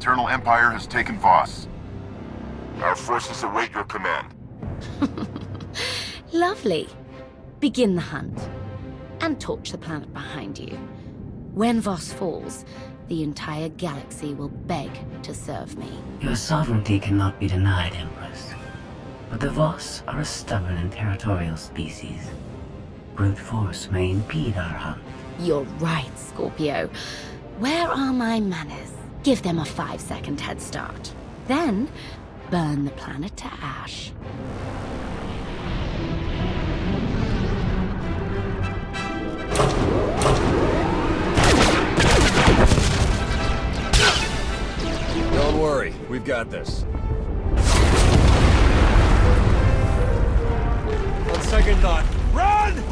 Eternal Empire has taken Voss. Our forces await your command. Lovely. Begin the hunt. And torch the planet behind you. When Voss falls, the entire galaxy will beg to serve me. Your sovereignty cannot be denied, Empress. But the Voss are a stubborn and territorial species. Brute force may impede our hunt. You're right, Scorpio. Where are my manners? Give them a 5-second head start. Then, burn the planet to ash. Don't worry, we've got this. On second thought, run!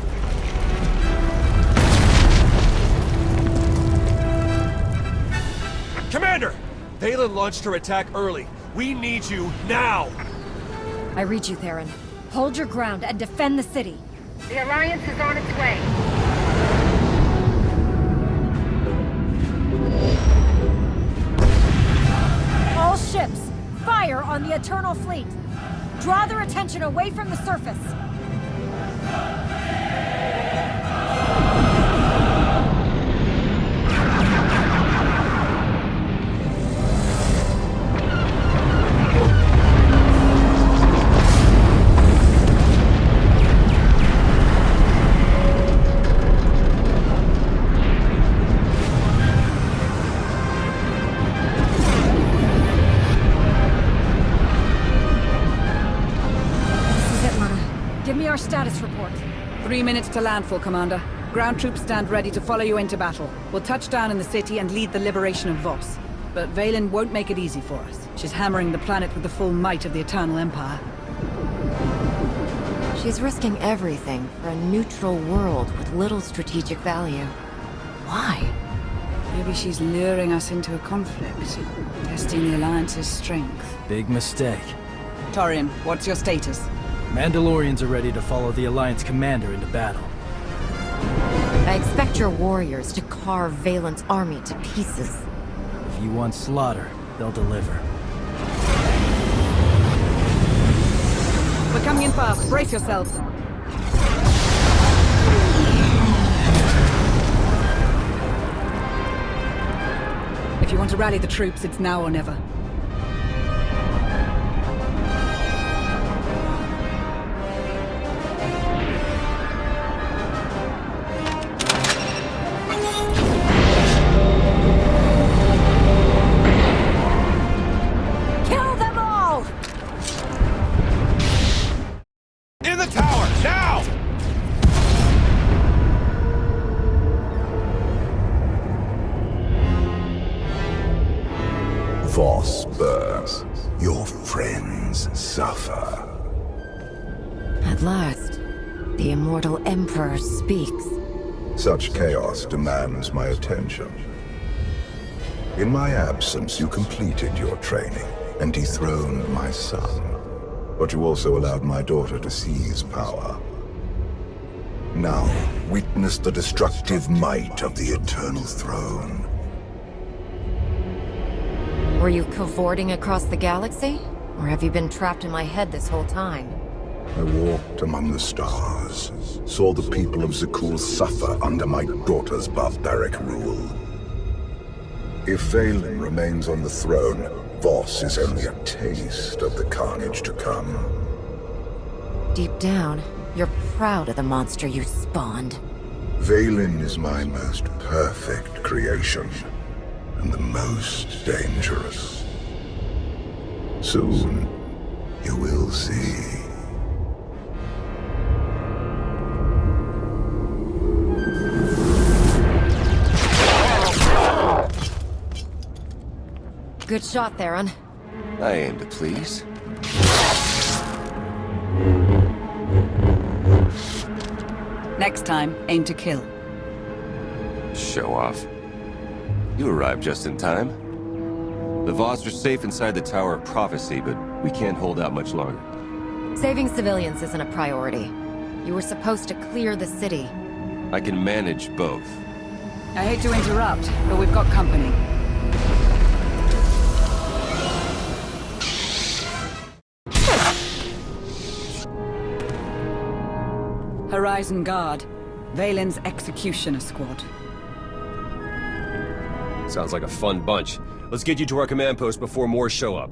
Commander! Vaylin launched her attack early. We need you now! I read you, Theron. Hold your ground and defend the city. The Alliance is on its way. All ships, fire on the Eternal Fleet. Draw their attention away from the surface. Our status report. 3 minutes to landfall, Commander. Ground troops stand ready to follow you into battle. We'll touch down in the city and lead the liberation of Voss. But Vaylin won't make it easy for us. She's hammering the planet with the full might of the Eternal Empire. She's risking everything for a neutral world with little strategic value. Why? Maybe she's luring us into a conflict, testing the Alliance's strength. Big mistake. Torian, what's your status? Mandalorians are ready to follow the Alliance commander into battle. I expect your warriors to carve Vaylin's army to pieces. If you want slaughter, they'll deliver. We're coming in fast. Brace yourselves. If you want to rally the troops, it's now or never. Voss burns. Your friends suffer. At last, the immortal Emperor speaks. Such chaos demands my attention. In my absence, you completed your training and dethroned my son. But you also allowed my daughter to seize power. Now, witness the destructive might of the Eternal Throne. Were you cavorting across the galaxy? Or have you been trapped in my head this whole time? I walked among the stars, saw the people of Zakuul suffer under my daughter's barbaric rule. If Vaylin remains on the throne, Voss is only a taste of the carnage to come. Deep down, you're proud of the monster you spawned. Vaylin is my most perfect creation, and the most dangerous. Soon, you will see. Good shot, Theron. I aim to please. Next time, aim to kill. Show off. You arrived just in time. The Voss are safe inside the Tower of Prophecy, but we can't hold out much longer. Saving civilians isn't a priority. You were supposed to clear the city. I can manage both. I hate to interrupt, but we've got company. Horizon Guard. Vaylin's executioner squad. Sounds like a fun bunch. Let's get you to our command post before more show up.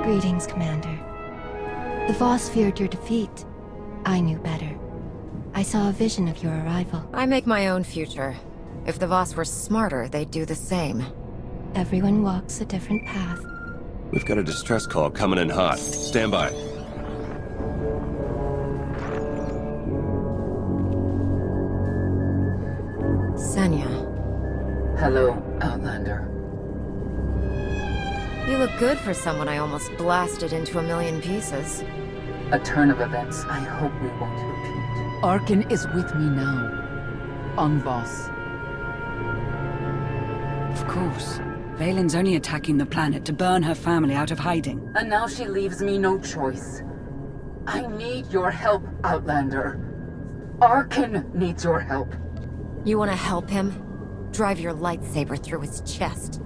Greetings, Commander. The Voss feared your defeat. I knew better. I saw a vision of your arrival. I make my own future. If the Voss were smarter, they'd do the same. Everyone walks a different path. We've got a distress call coming in hot. Stand by. Senya. Hello, Outlander. You look good for someone I almost blasted into a million pieces. A turn of events I hope we won't repeat. Arcann is with me now. On Voss. Of course. Vaylin's only attacking the planet to burn her family out of hiding. And now she leaves me no choice. I need your help, Outlander. Arcann needs your help. You want to help him? Drive your lightsaber through his chest.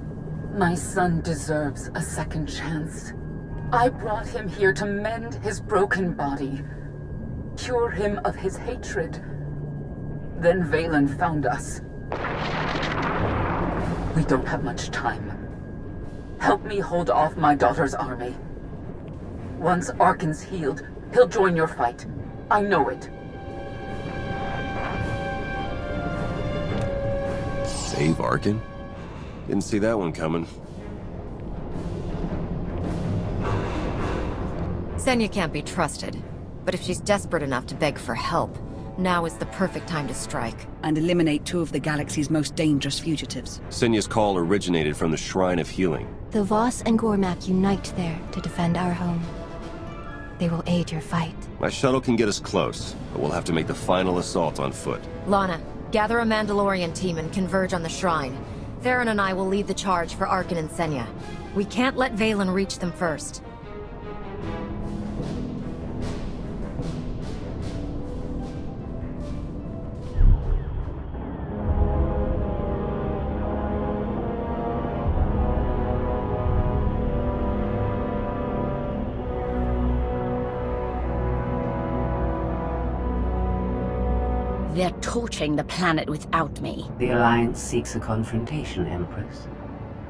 My son deserves a second chance. I brought him here to mend his broken body, cure him of his hatred. Then Vaylin found us. We don't have much time. Help me hold off my daughter's army. Once Arcann's healed, he'll join your fight. I know it. Save Arcann? Didn't see that one coming. Senya can't be trusted, but if she's desperate enough to beg for help, now is the perfect time to strike. And eliminate two of the galaxy's most dangerous fugitives. Senya's call originated from the Shrine of Healing. The Voss and Gormak unite there to defend our home. They will aid your fight. My shuttle can get us close, but we'll have to make the final assault on foot. Lana, gather a Mandalorian team and converge on the shrine. Theron and I will lead the charge for Arcann and Senya. We can't let Vaylin reach them first. They're torching the planet without me. The Alliance seeks a confrontation, Empress.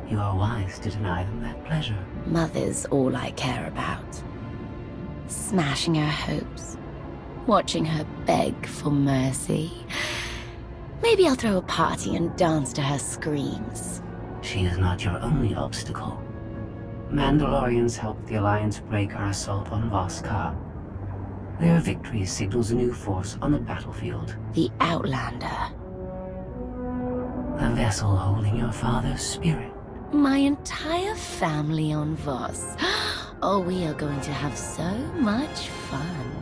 You are wise to deny them that pleasure. Mother's all I care about. Smashing her hopes. Watching her beg for mercy. Maybe I'll throw a party and dance to her screams. She is not your only obstacle. Mandalorians helped the Alliance break our assault on Voss-Ka. Their victory signals a new force on the battlefield. The Outlander. A vessel holding your father's spirit. My entire family on Voss. Oh, we are going to have so much fun.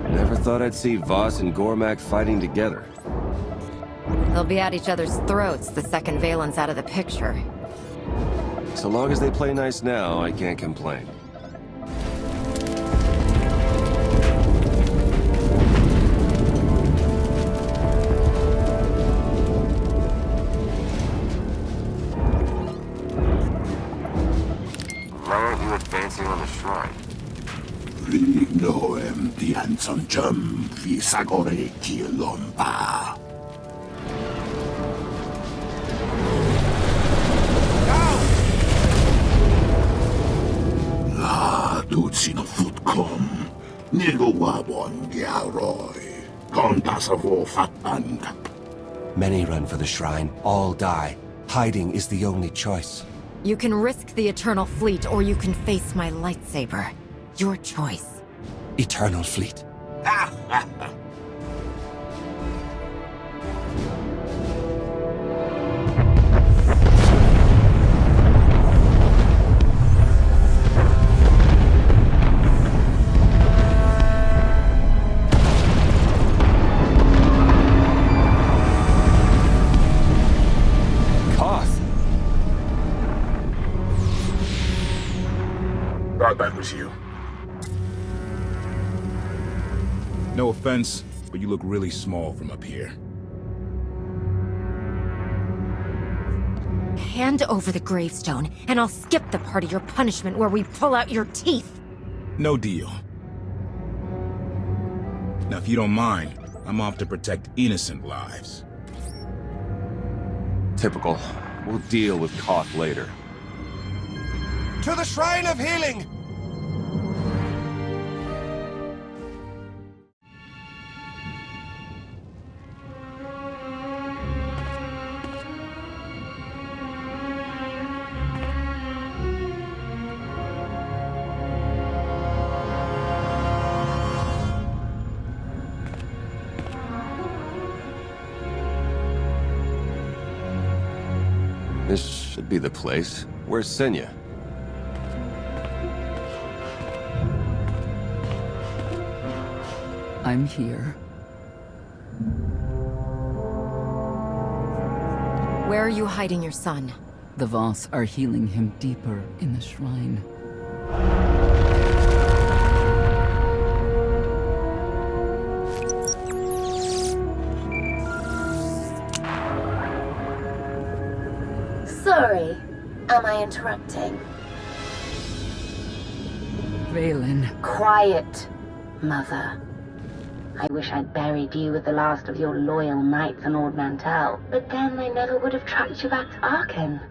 Never thought I'd see Voss and Gormak fighting together. They'll be at each other's throats the second Vaylin's out of the picture. So long as they play nice now, I can't complain. Why aren't you advancing on the shrine? Noem dianson jum visagore kilomba. La ducino futcom, nilwabon yaroi, contasavo fatangap. Many run for the shrine, all die. Hiding is the only choice. You can risk the Eternal Fleet, or you can face my lightsaber. Your choice. Eternal Fleet. Thought that was you. No offense, but you look really small from up here. Hand over the gravestone, and I'll skip the part of your punishment where we pull out your teeth. No deal. Now, if you don't mind, I'm off to protect innocent lives. Typical. We'll deal with Koth later. To the Shrine of Healing! This should be the place. Where's Senya? I'm here. Where are you hiding your son? The Voss are healing him deeper in the shrine. Sorry, am I interrupting? Vaylin. Quiet, Mother. I wish I'd buried you with the last of your loyal knights on Ord Mantell, but then they never would have tracked you back to Arken.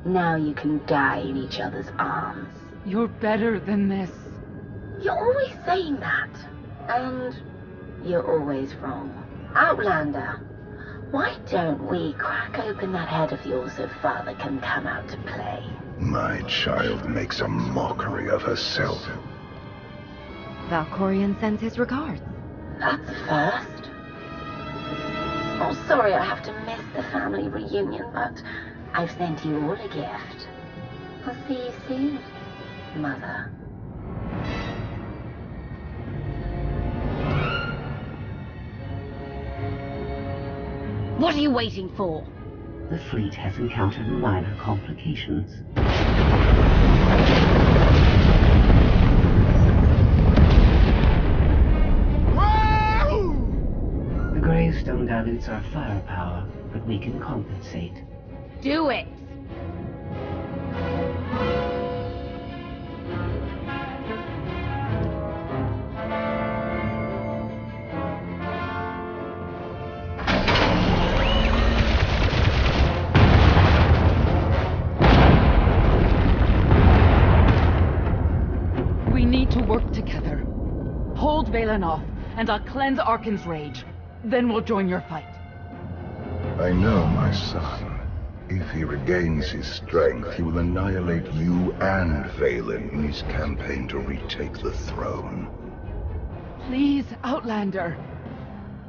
Now you can die in each other's arms. You're better than this. You're always saying that, and you're always wrong. Outlander, why don't we crack open that head of yours so Father can come out to play? My child makes a mockery of herself. Valkorion sends his regards. That's a first. Oh, sorry I have to miss the family reunion, but I've sent you all a gift. I'll see you soon, Mother. What are you waiting for? The fleet has encountered minor complications. The gravestone dilutes our firepower, but we can compensate. Do it! We need to work together. Hold Vaylin off, and I'll cleanse Arken's rage. Then we'll join your fight. I know, my son. If he regains his strength, he will annihilate you and Vaylin in his campaign to retake the throne. Please, Outlander.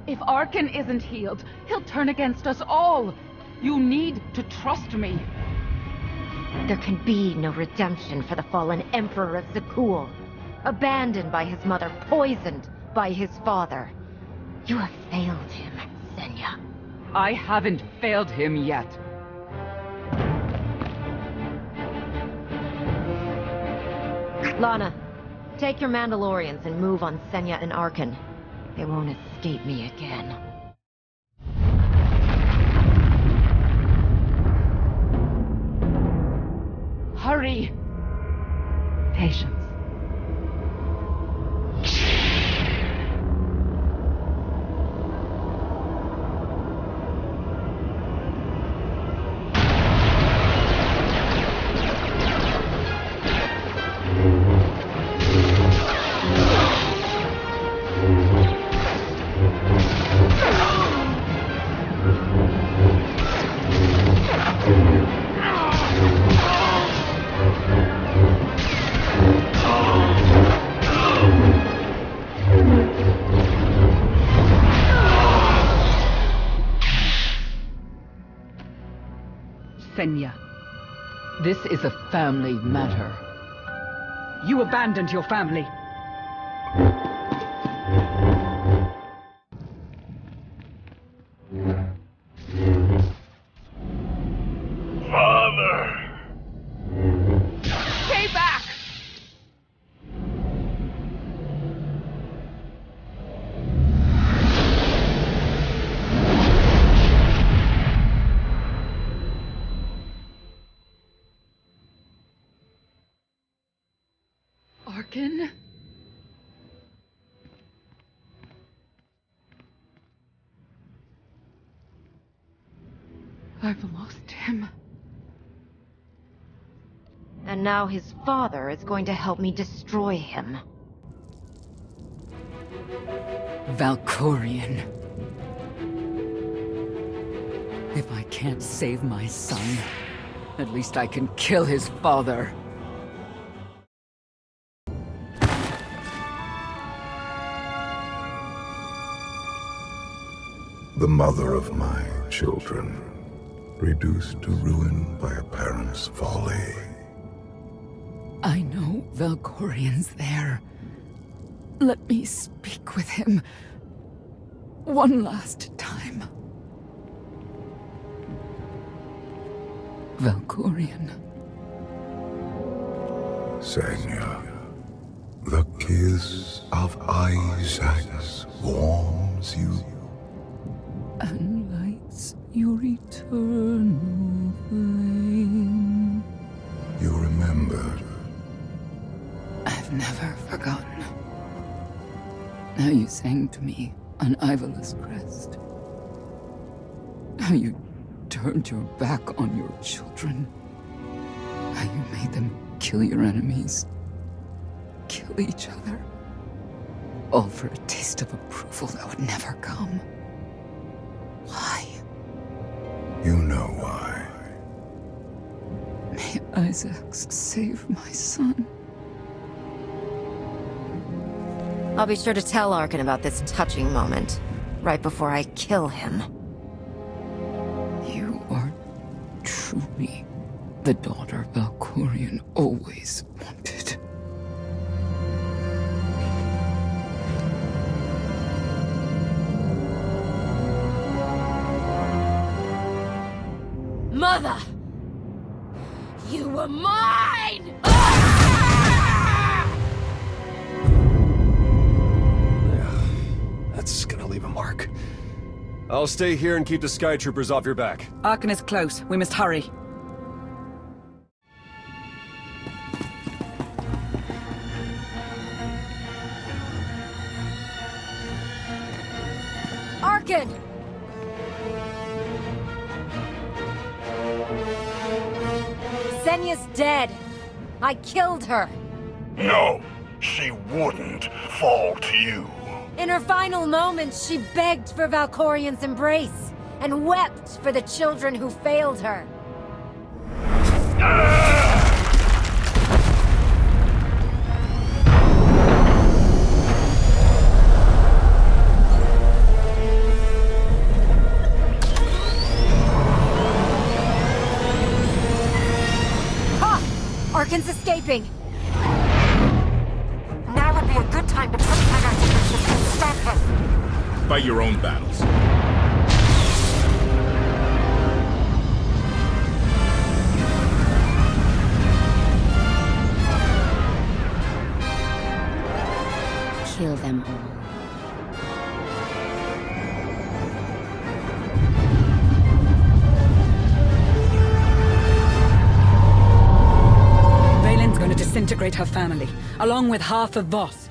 If Arken isn't healed, he'll turn against us all. You need to trust me. There can be no redemption for the fallen Emperor of Zakul. Abandoned by his mother, poisoned by his father. You have failed him, Senya. I haven't failed him yet. Lana, take your Mandalorians and move on Senya and Arken. They won't escape me again. Hurry! Patience. Senya. This is a family matter. You abandoned your family. Father! Stay back! Arkin? I've lost him. And now his father is going to help me destroy him. Valkorion. If I can't save my son, at least I can kill his father. The mother of my children, reduced to ruin by a parent's folly. I know Valkorion's there. Let me speak with him one last time. Valkorion. Senya, the kiss of Isaac warms you. And lights your eternal flame. You remembered. I've never forgotten. How you sang to me on Ivala's crest. How you turned your back on your children. How you made them kill your enemies. Kill each other. All for a taste of approval that would never come. Why? You know why. May Isaac save my son. I'll be sure to tell Arkin about this touching moment, right before I kill him. You are truly the daughter Valkorion always wanted. Mother! You were mine! That's gonna leave a mark. I'll stay here and keep the Sky Troopers off your back. Arkin is close. We must hurry. Arkin! Senya's dead. I killed her. No, she wouldn't fall to you. In her final moments, she begged for Valkorion's embrace and wept for the children who failed her. Ha! Arkin's escaping. Now would be a good time to put Kenner to use and stop him. Fight your own battles. Kill them all. Vaylin's going to disintegrate her family, along with half of Voss.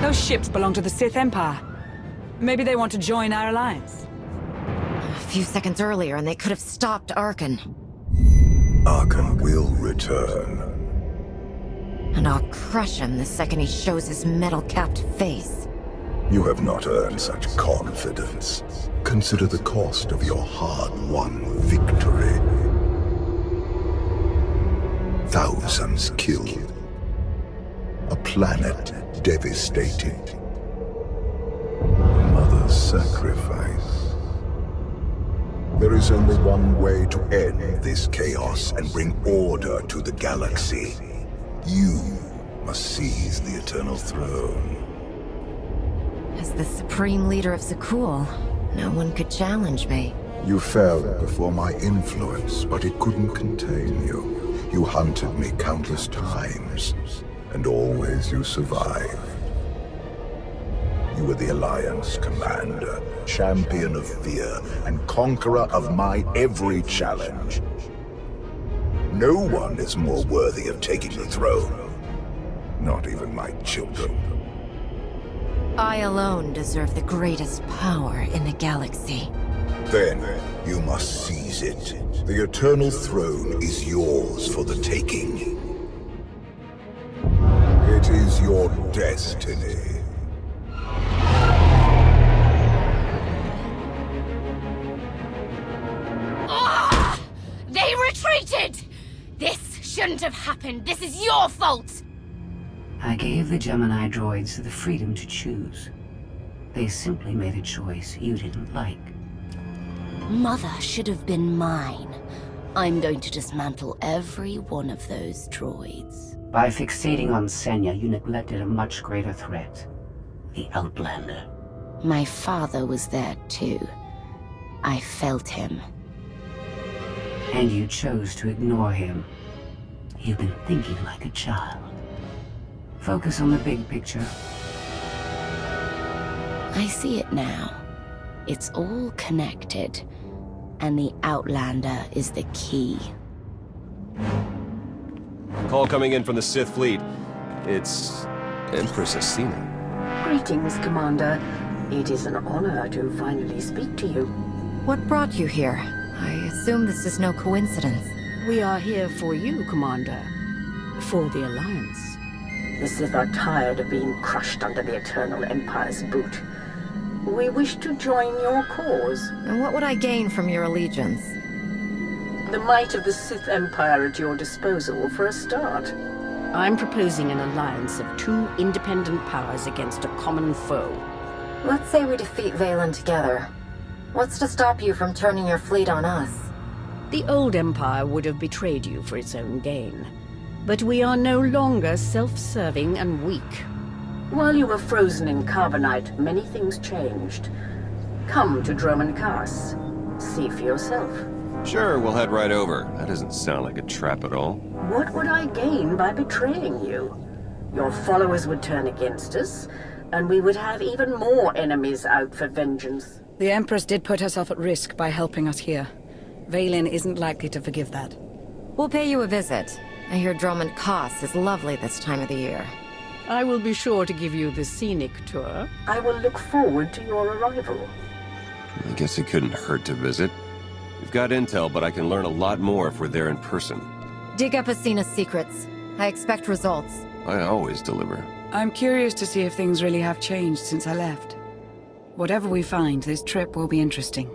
Those ships belong to the Sith Empire. Maybe they want to join our alliance. A few seconds earlier, and they could have stopped Arkin. Arkin will return. And I'll crush him the second he shows his metal-capped face. You have not earned such confidence. Consider the cost of your hard-won victory. Thousands killed. A planet devastated. A mother's sacrifice. There is only one way to end this chaos and bring order to the galaxy. You must seize the Eternal Throne. As the supreme leader of Zakul, no one could challenge me. You fell before my influence, but it couldn't contain you. You hunted me countless times, and always you survived. You were the Alliance commander, champion of fear, and conqueror of my every challenge. No one is more worthy of taking the throne. Not even my children. I alone deserve the greatest power in the galaxy. Then you must seize it. The Eternal Throne is yours for the taking. It is your destiny. Ah! They retreated! This shouldn't have happened. This is your fault! I gave the Gemini droids the freedom to choose. They simply made a choice you didn't like. Mother should have been mine. I'm going to dismantle every one of those droids. By fixating on Senya, you neglected a much greater threat. The Outlander. My father was there too. I felt him. And you chose to ignore him. You've been thinking like a child. Focus on the big picture. I see it now. It's all connected. And the Outlander is the key. Call coming in from the Sith fleet. It's Empress Vaylin. Greetings, Commander. It is an honor to finally speak to you. What brought you here? I assume this is no coincidence. We are here for you, Commander. For the Alliance. The Sith are tired of being crushed under the Eternal Empire's boot. We wish to join your cause. And what would I gain from your allegiance? The might of the Sith Empire at your disposal for a start. I'm proposing an alliance of two independent powers against a common foe. Let's say we defeat Vaylin together. What's to stop you from turning your fleet on us? The old Empire would have betrayed you for its own gain. But we are no longer self-serving and weak. While you were frozen in carbonite, many things changed. Come to Droman Kaas. See for yourself. Sure, we'll head right over. That doesn't sound like a trap at all. What would I gain by betraying you? Your followers would turn against us, and we would have even more enemies out for vengeance. The Empress did put herself at risk by helping us here. Vaylin isn't likely to forgive that. We'll pay you a visit. I hear Droman Kaas is lovely this time of the year. I will be sure to give you the scenic tour. I will look forward to your arrival. I guess it couldn't hurt to visit. We've got intel, but I can learn a lot more if we're there in person. Dig up Ascena's secrets. I expect results. I always deliver. I'm curious to see if things really have changed since I left. Whatever we find, this trip will be interesting.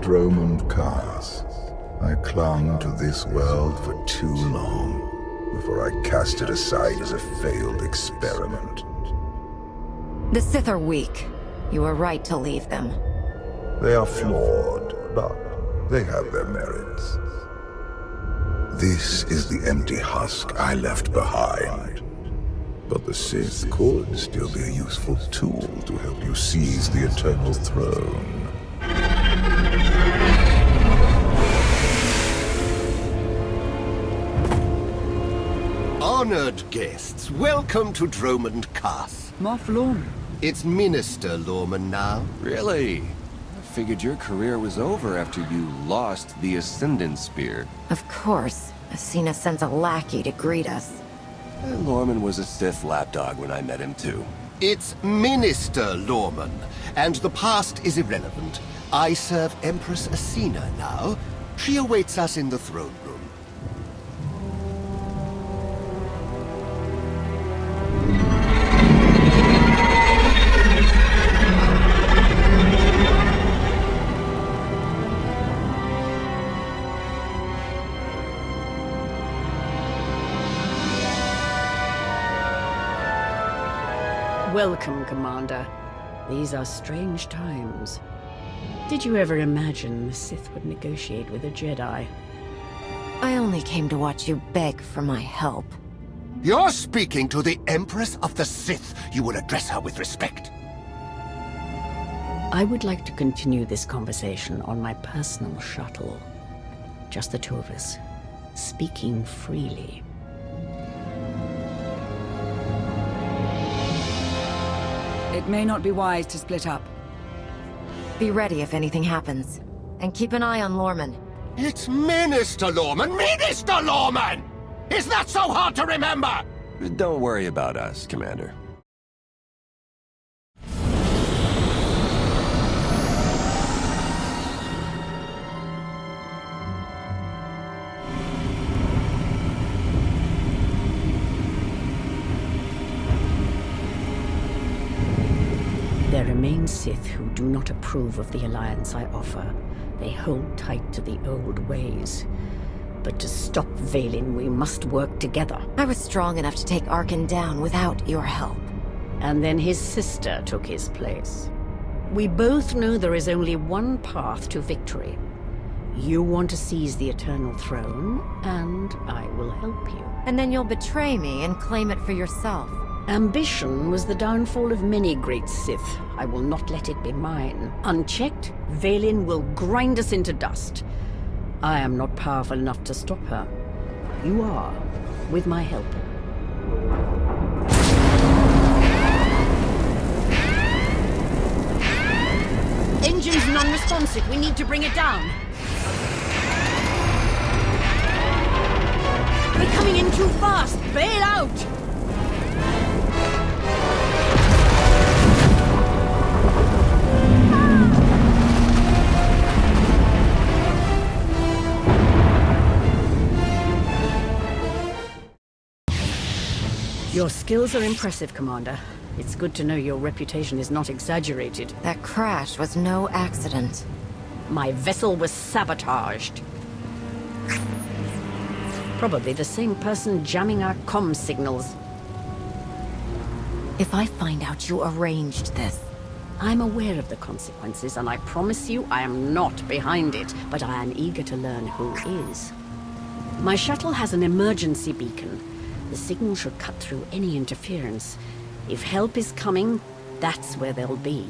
Droman Kaas. I clung to this world for too long before I cast it aside as a failed experiment. The Sith are weak. You were right to leave them. They are flawed, but they have their merits. This is the empty husk I left behind. But the Sith could still be a useful tool to help you seize the Eternal Throne. Honored guests, welcome to Dromund Kaas. Moff Lorman. It's Minister Lorman now. Really? I figured your career was over after you lost the Ascendant Spear. Of course. Ascena sends a lackey to greet us. Lorman was a Sith lapdog when I met him, too. It's Minister Lorman, and the past is irrelevant. I serve Empress Ascena now. She awaits us in the throne room. Welcome, Commander. These are strange times. Did you ever imagine the Sith would negotiate with a Jedi? I only came to watch you beg for my help. You're speaking to the Empress of the Sith. You will address her with respect. I would like to continue this conversation on my personal shuttle. Just the two of us, speaking freely. It may not be wise to split up. Be ready if anything happens. And keep an eye on Lorman. It's Minister Lorman! Minister Lorman! Is that so hard to remember? Don't worry about us, Commander. There remain Sith who do not approve of the alliance I offer. They hold tight to the old ways. But to stop Vaylin, we must work together. I was strong enough to take Arkin down without your help. And then his sister took his place. We both know there is only one path to victory. You want to seize the Eternal Throne, and I will help you. And then you'll betray me and claim it for yourself. Ambition was the downfall of many great Sith. I will not let it be mine. Unchecked, Vaylin will grind us into dust. I am not powerful enough to stop her. You are, with my help. Engine's non-responsive. We need to bring it down. We're coming in too fast. Bail out! Your skills are impressive, Commander. It's good to know your reputation is not exaggerated. That crash was no accident. My vessel was sabotaged. Probably the same person jamming our comm signals. If I find out you arranged this... I'm aware of the consequences, and I promise you I am not behind it, but I am eager to learn who is. My shuttle has an emergency beacon. The signal should cut through any interference. If help is coming, that's where they'll be.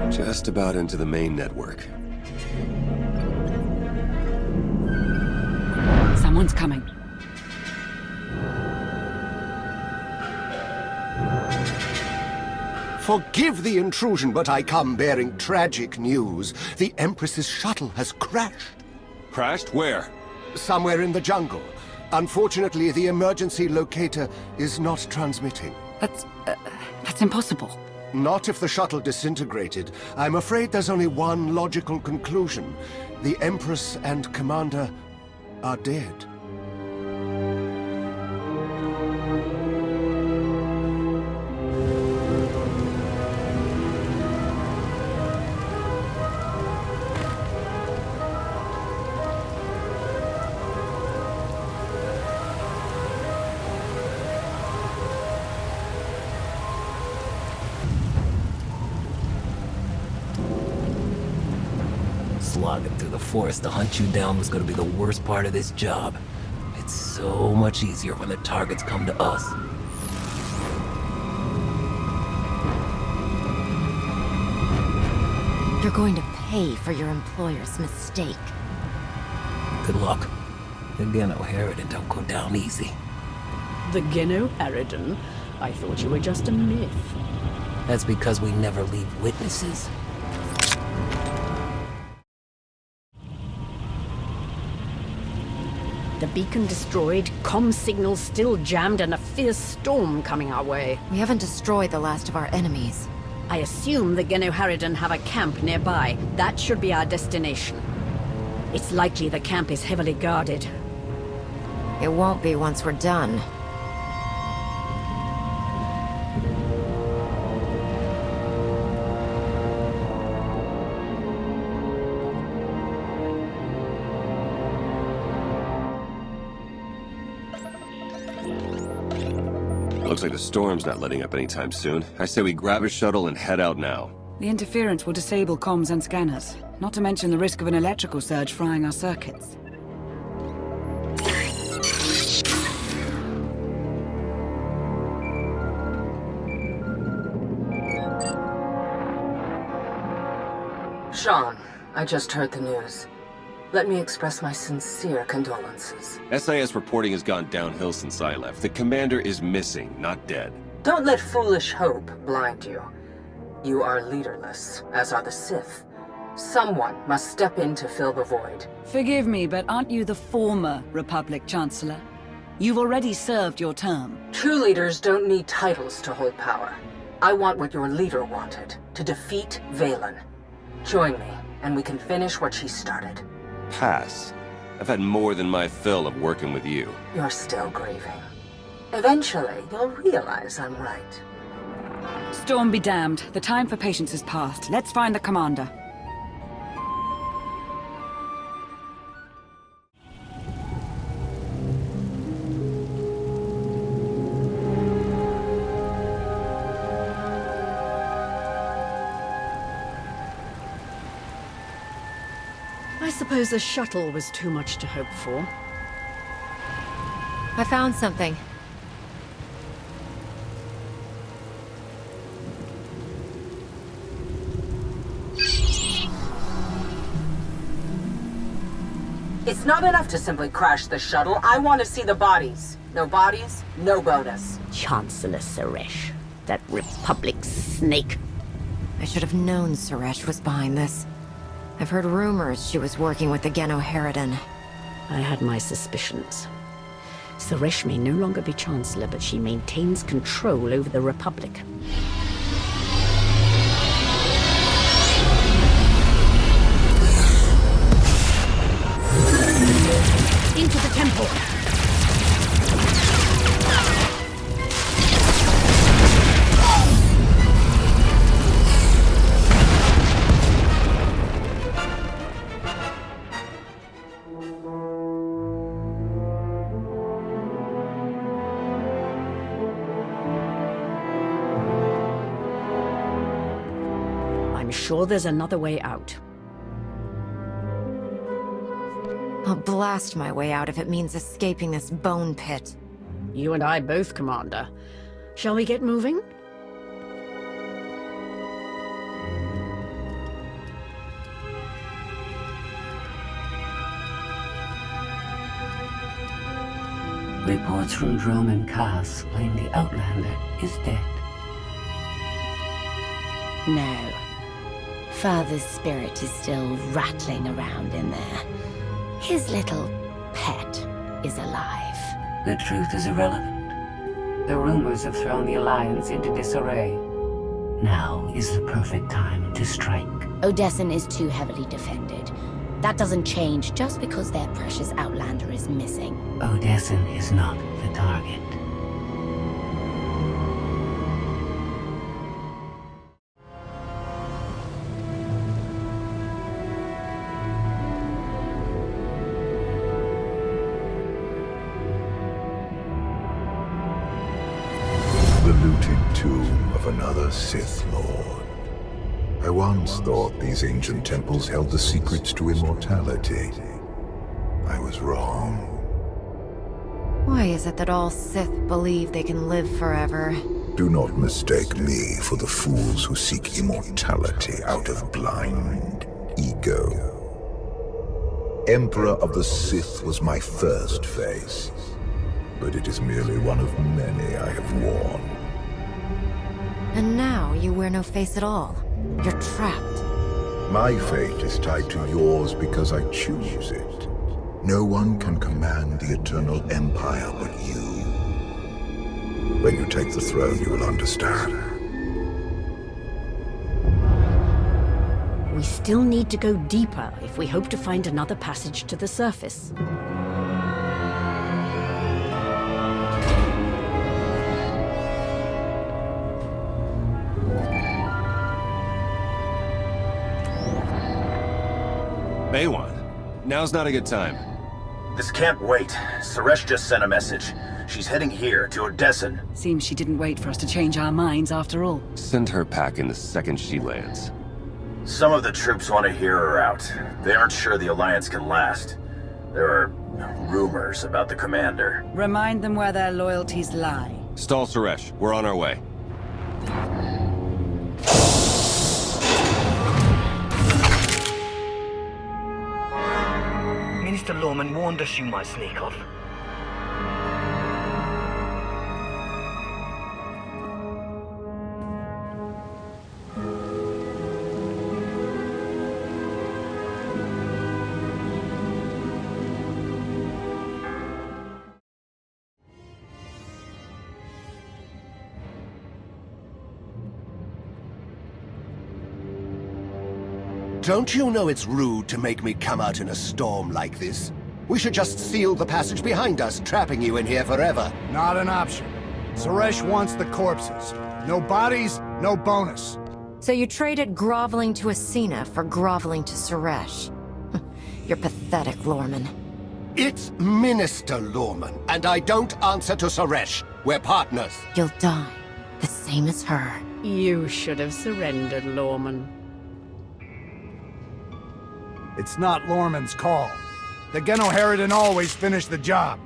Just about into the main network. Someone's coming. Forgive the intrusion, but I come bearing tragic news. The Empress's shuttle has crashed. Crashed? Where? Somewhere in the jungle. Unfortunately, the emergency locator is not transmitting. That's impossible. Not if the shuttle disintegrated. I'm afraid there's only one logical conclusion. The Empress and Commander are dead. slogging through the forest to hunt you down was gonna be the worst part of this job. It's so much easier when the targets come to us. You're going to pay for your employer's mistake. Good luck. Again, O'Harridan don't go down easy. The Geno Harridan? I thought you were just a myth. That's because we never leave witnesses. The beacon destroyed, comm signals still jammed, and a fierce storm coming our way. We haven't destroyed the last of our enemies. I assume the Geno Harridan have a camp nearby. That should be our destination. It's likely the camp is heavily guarded. It won't be once we're done. Looks like the storm's not letting up anytime soon. I say we grab a shuttle and head out now. The interference will disable comms and scanners, not to mention the risk of an electrical surge frying our circuits. Sean, I just heard the news. Let me express my sincere condolences. SIS reporting has gone downhill since I left. The commander is missing, not dead. Don't let foolish hope blind you. You are leaderless, as are the Sith. Someone must step in to fill the void. Forgive me, but aren't you the former Republic Chancellor? You've already served your term. True leaders don't need titles to hold power. I want what your leader wanted, to defeat Vaylin. Join me, and we can finish what she started. Pass. I've had more than my fill of working with you. You're still grieving. Eventually, you'll realize I'm right. Storm be damned. The time for patience has passed. Let's find the commander. I suppose a shuttle was too much to hope for. I found something. It's not enough to simply crash the shuttle. I want to see the bodies. No bodies, no bonus. Chancellor Suresh, that Republic snake. I should have known Suresh was behind this. I've heard rumors she was working with the Geno Harridan. I had my suspicions. Suresh may no longer be Chancellor, but she maintains control over the Republic. Into the temple! I'm sure there's another way out. I'll blast my way out if it means escaping this bone pit. You and I both, Commander. Shall we get moving? Reports from Drome and Cass claim the Outlander is dead. No. Father's spirit is still rattling around in there. His little pet is alive. The truth is irrelevant. The rumors have thrown the Alliance into disarray. Now is the perfect time to strike. Odessen is too heavily defended. That doesn't change just because their precious Outlander is missing. Odessen is not the target. The looted tomb of another Sith Lord. I once thought these ancient temples held the secrets to immortality. I was wrong. Why is it that all Sith believe they can live forever? Do not mistake me for the fools who seek immortality out of blind ego. Emperor of the Sith was my first face, but it is merely one of many I have worn. And now you wear no face at all. You're trapped. My fate is tied to yours because I choose it. No one can command the Eternal Empire but you. When you take the throne, you will understand. We still need to go deeper if we hope to find another passage to the surface. Baywan, now's not a good time. This can't wait. Suresh just sent a message. She's heading here, to Odessen. Seems she didn't wait for us to change our minds after all. Send her packing the second she lands. Some of the troops want to hear her out. They aren't sure the Alliance can last. There are rumors about the commander. Remind them where their loyalties lie. Stall Suresh, we're on our way. Minister Lorman warned us you might sneak off. Don't you know it's rude to make me come out in a storm like this? We should just seal the passage behind us, trapping you in here forever. Not an option. Suresh wants the corpses. No bodies, no bonus. So you traded groveling to Ascena for groveling to Suresh. You're pathetic, Lorman. It's Minister Lorman, and I don't answer to Suresh. We're partners. You'll die, the same as her. You should have surrendered, Lorman. It's not Lorman's call. The Genoherodin always finish the job.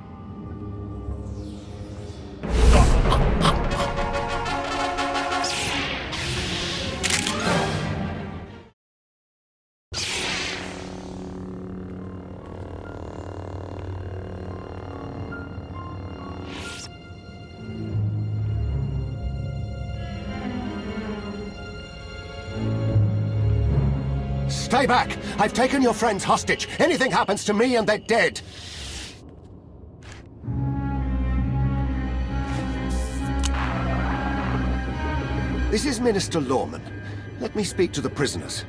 Stay back! I've taken your friends hostage. Anything happens to me and they're dead. This is Minister Lorman. Let me speak to the prisoners.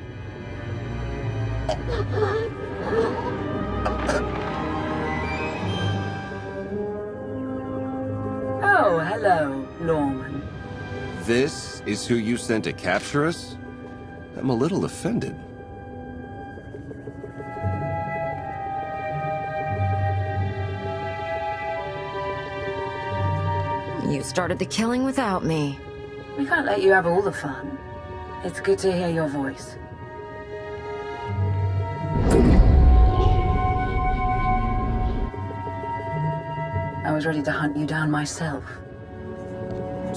Oh, hello, Lorman. This is who you sent to capture us? I'm a little offended. You started the killing without me. We can't let you have all the fun. It's good to hear your voice. I was ready to hunt you down myself.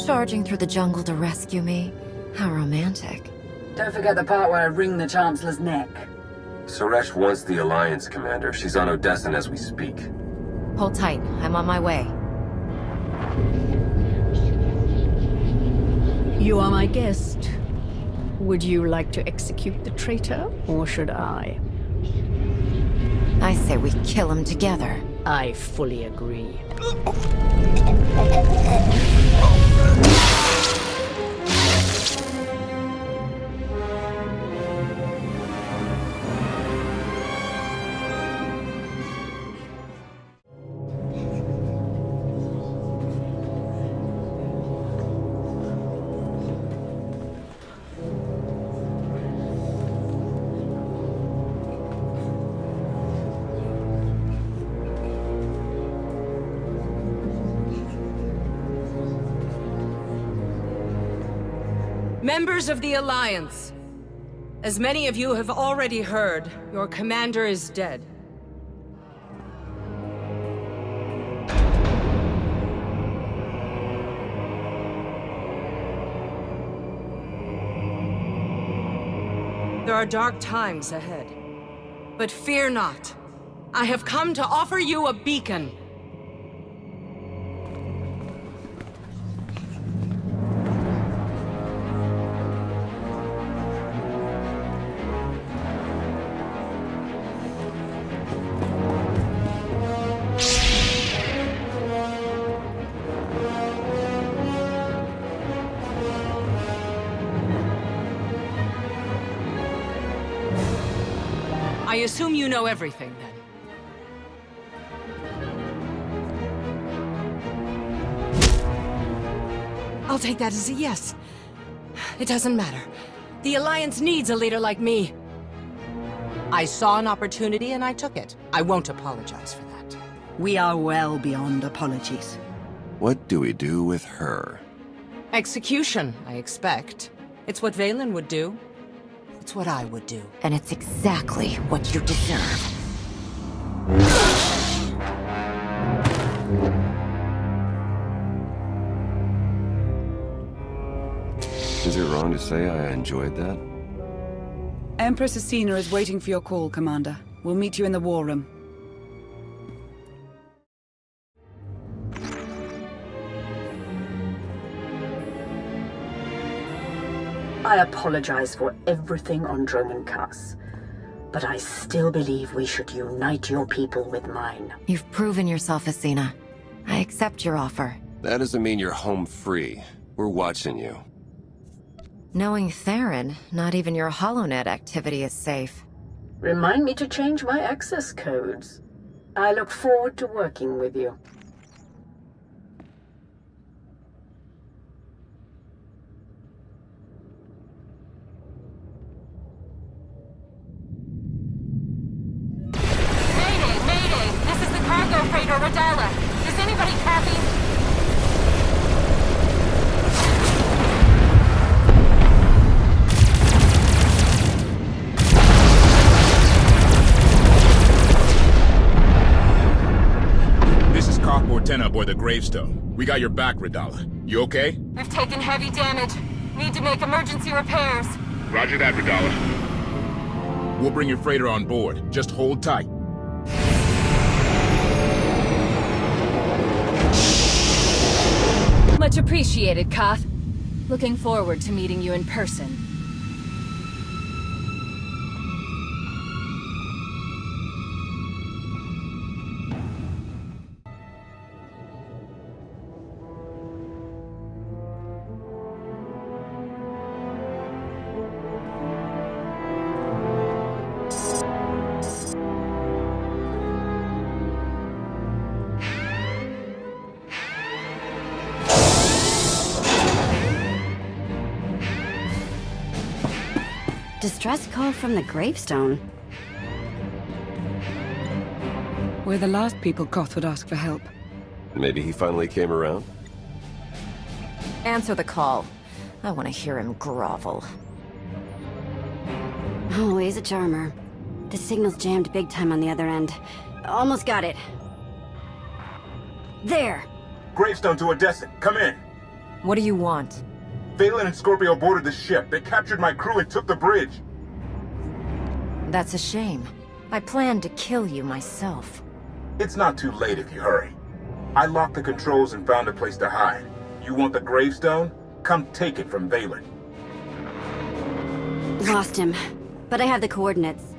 Charging through the jungle to rescue me? How romantic. Don't forget the part where I wring the Chancellor's neck. Suresh wants the Alliance, Commander. She's on Odessen as we speak. Hold tight. I'm on my way. You are my guest. Would you like to execute the traitor, or should I? I say we kill him together. I fully agree. Members of the Alliance, As many of you have already heard, your commander is dead. There are dark times ahead. But fear not. I have come to offer you a beacon. I assume you know everything, then. I'll take that as a yes. It doesn't matter. The Alliance needs a leader like me. I saw an opportunity and I took it. I won't apologize for that. We are well beyond apologies. What do we do with her? Execution, I expect. It's what Vaylin would do. It's what I would do. And it's exactly what you deserve. Is it wrong to say I enjoyed that? Empress Vaylin is waiting for your call, Commander. We'll meet you in the war room. I apologize for everything on Droman Kaas, but I still believe we should unite your people with mine. You've proven yourself, Vaylin. I accept your offer. That doesn't mean you're home free. We're watching you. Knowing Theron, not even your HoloNet activity is safe. Remind me to change my access codes. I look forward to working with you. Cargo freighter Radala. Does anybody copy? This is Cockboard 10 aboard the Gravestone. We got your back, Radala. You okay? We've taken heavy damage. Need to make emergency repairs. Roger that, Radala. We'll bring your freighter on board. Just hold tight. Much appreciated, Koth. Looking forward to meeting you in person. Distress call from the Gravestone. We're the last people Koth would ask for help. Maybe he finally came around? Answer the call. I want to hear him grovel. Oh, he's a charmer. The signal's jammed big time on the other end. Almost got it. There! Gravestone to Odessen. Come in. What do you want? Vaylin and Scorpio boarded the ship. They captured my crew and took the bridge. That's a shame. I planned to kill you myself. It's not too late if you hurry. I locked the controls and found a place to hide. You want the Gravestone? Come take it from Vaylin. Lost him, but I have the coordinates.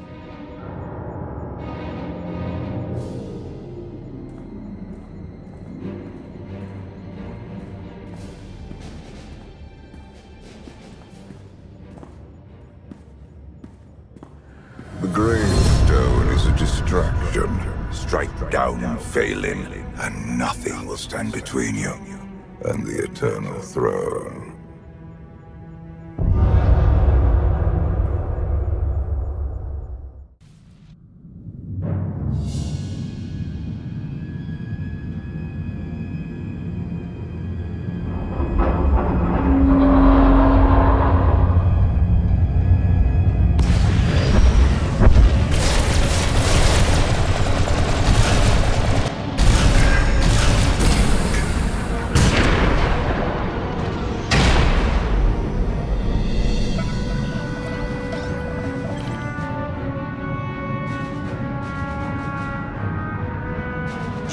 The Gravestone is a distraction. Strike down Vaylin, and nothing will stand between you and the Eternal Throne.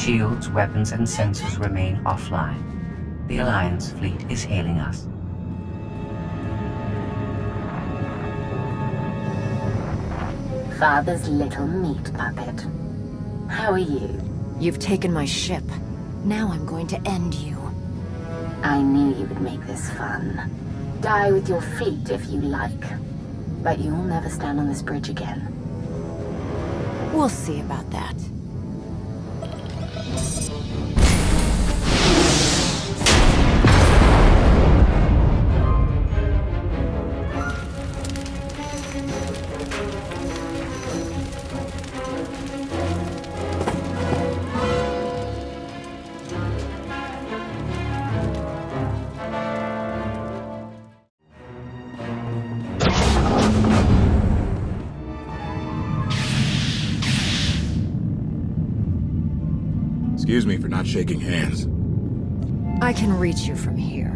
Shields, weapons, and sensors remain offline. The Alliance fleet is hailing us. Father's little meat puppet. How are you? You've taken my ship. Now I'm going to end you. I knew you would make this fun. Die with your fleet if you like. But you'll never stand on this bridge again. We'll see about that. Excuse me for not shaking hands. I can reach you from here.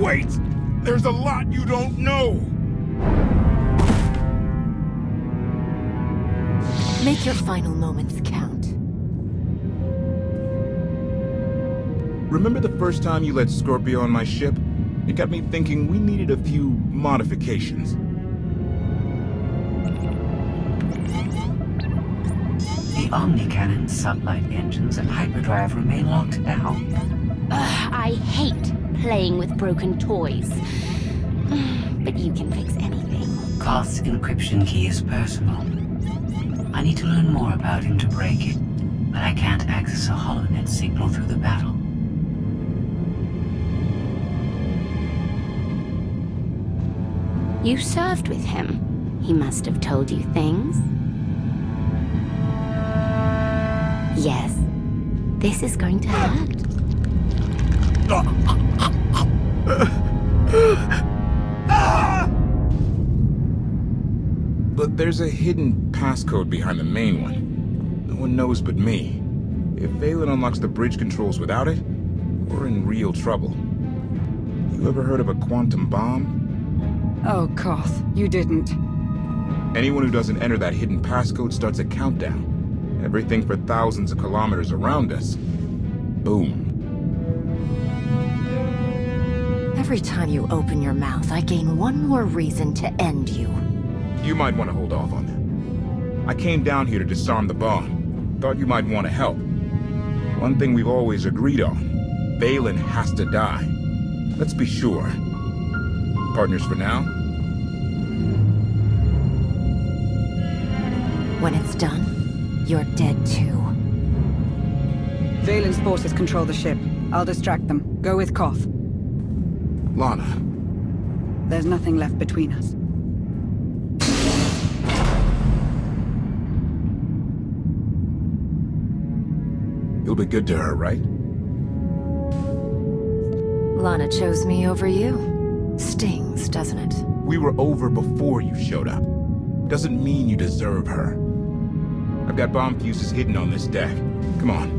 Wait! There's a lot you don't know! Make your final moments count. Remember the first time you let Scorpio on my ship? It got me thinking we needed a few modifications. The Omni-Cannon, sublight engines, and hyperdrive remain locked down. I hate playing with broken toys. But you can fix anything. Koth's encryption key is personal. I need to learn more about him to break it, but I can't access a holonet signal through the battle. You served with him. He must have told you things. Yes, this is going to hurt. But there's a hidden passcode behind the main one. No one knows but me. If Vaylin unlocks the bridge controls without it, we're in real trouble. You ever heard of a quantum bomb? Oh, Koth, you didn't. Anyone who doesn't enter that hidden passcode starts a countdown. Everything for thousands of kilometers around us. Boom. Every time you open your mouth, I gain one more reason to end you. You might want to hold off on that. I came down here to disarm the bomb. Thought you might want to help. One thing we've always agreed on. Vaylin has to die. Let's be sure. Partners for now? When it's done, you're dead too. Vaylin's forces control the ship. I'll distract them. Go with Koth. Lana. There's nothing left between us. You'll be good to her, right? Lana chose me over you. Stings, doesn't it? We were over before you showed up. Doesn't mean you deserve her. I've got bomb fuses hidden on this deck. Come on.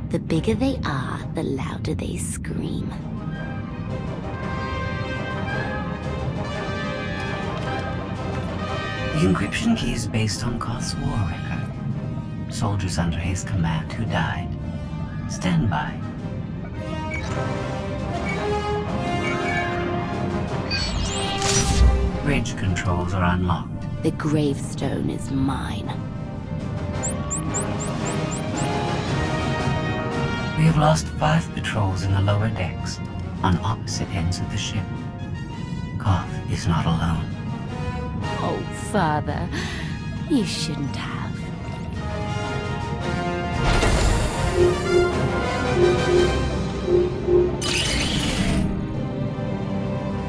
The bigger they are, the louder they scream. The encryption key is based on Koth's war record. Soldiers under his command who died. Stand by. Bridge controls are unlocked. The gravestone is mine. We have lost 5 patrols in the lower decks, on opposite ends of the ship. Koth is not alone. Oh, Father, you shouldn't have.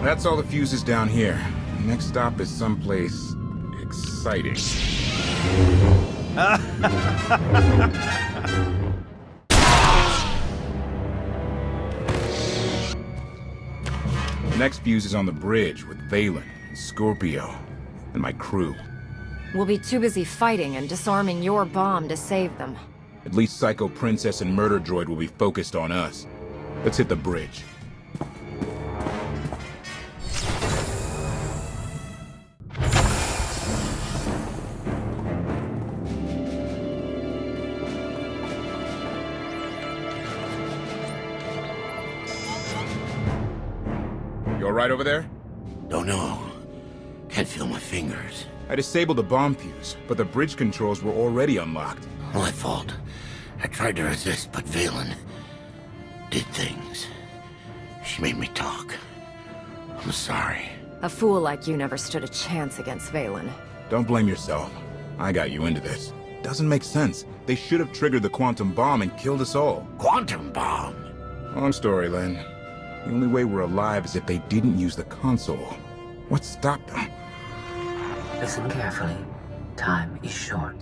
That's all the fuses down here. Next stop is someplace exciting. The next fuse is on the bridge with Vaylin, Scorpio, and my crew. We'll be too busy fighting and disarming your bomb to save them. At least Psycho Princess and Murder Droid will be focused on us. Let's hit the bridge. You alright over there? Don't know. Can't feel my fingers. I disabled the bomb fuse, but the bridge controls were already unlocked. My fault. I tried to resist, but Vaylin did things. She made me talk. I'm sorry. A fool like you never stood a chance against Vaylin. Don't blame yourself. I got you into this. Doesn't make sense. They should have triggered the quantum bomb and killed us all. Quantum bomb? Long story, Len. The only way we're alive is if they didn't use the console. What stopped them? Listen carefully. Time is short.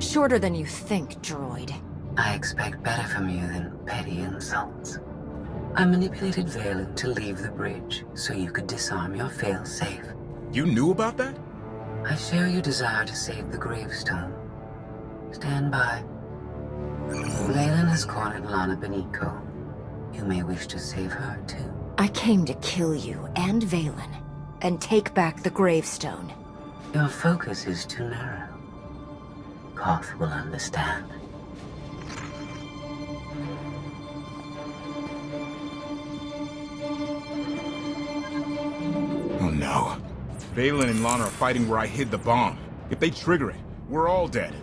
Shorter than you think, droid. I expect better from you than petty insults. I manipulated Vaylin to leave the bridge so you could disarm your failsafe. You knew about that? I share your desire to save the gravestone. Stand by. Vaylin has cornered Lana Beniko. You may wish to save her, too. I came to kill you and Vaylin, and take back the gravestone. Your focus is too narrow. Koth will understand. Oh no. Vaylin and Lana are fighting where I hid the bomb. If they trigger it, we're all dead.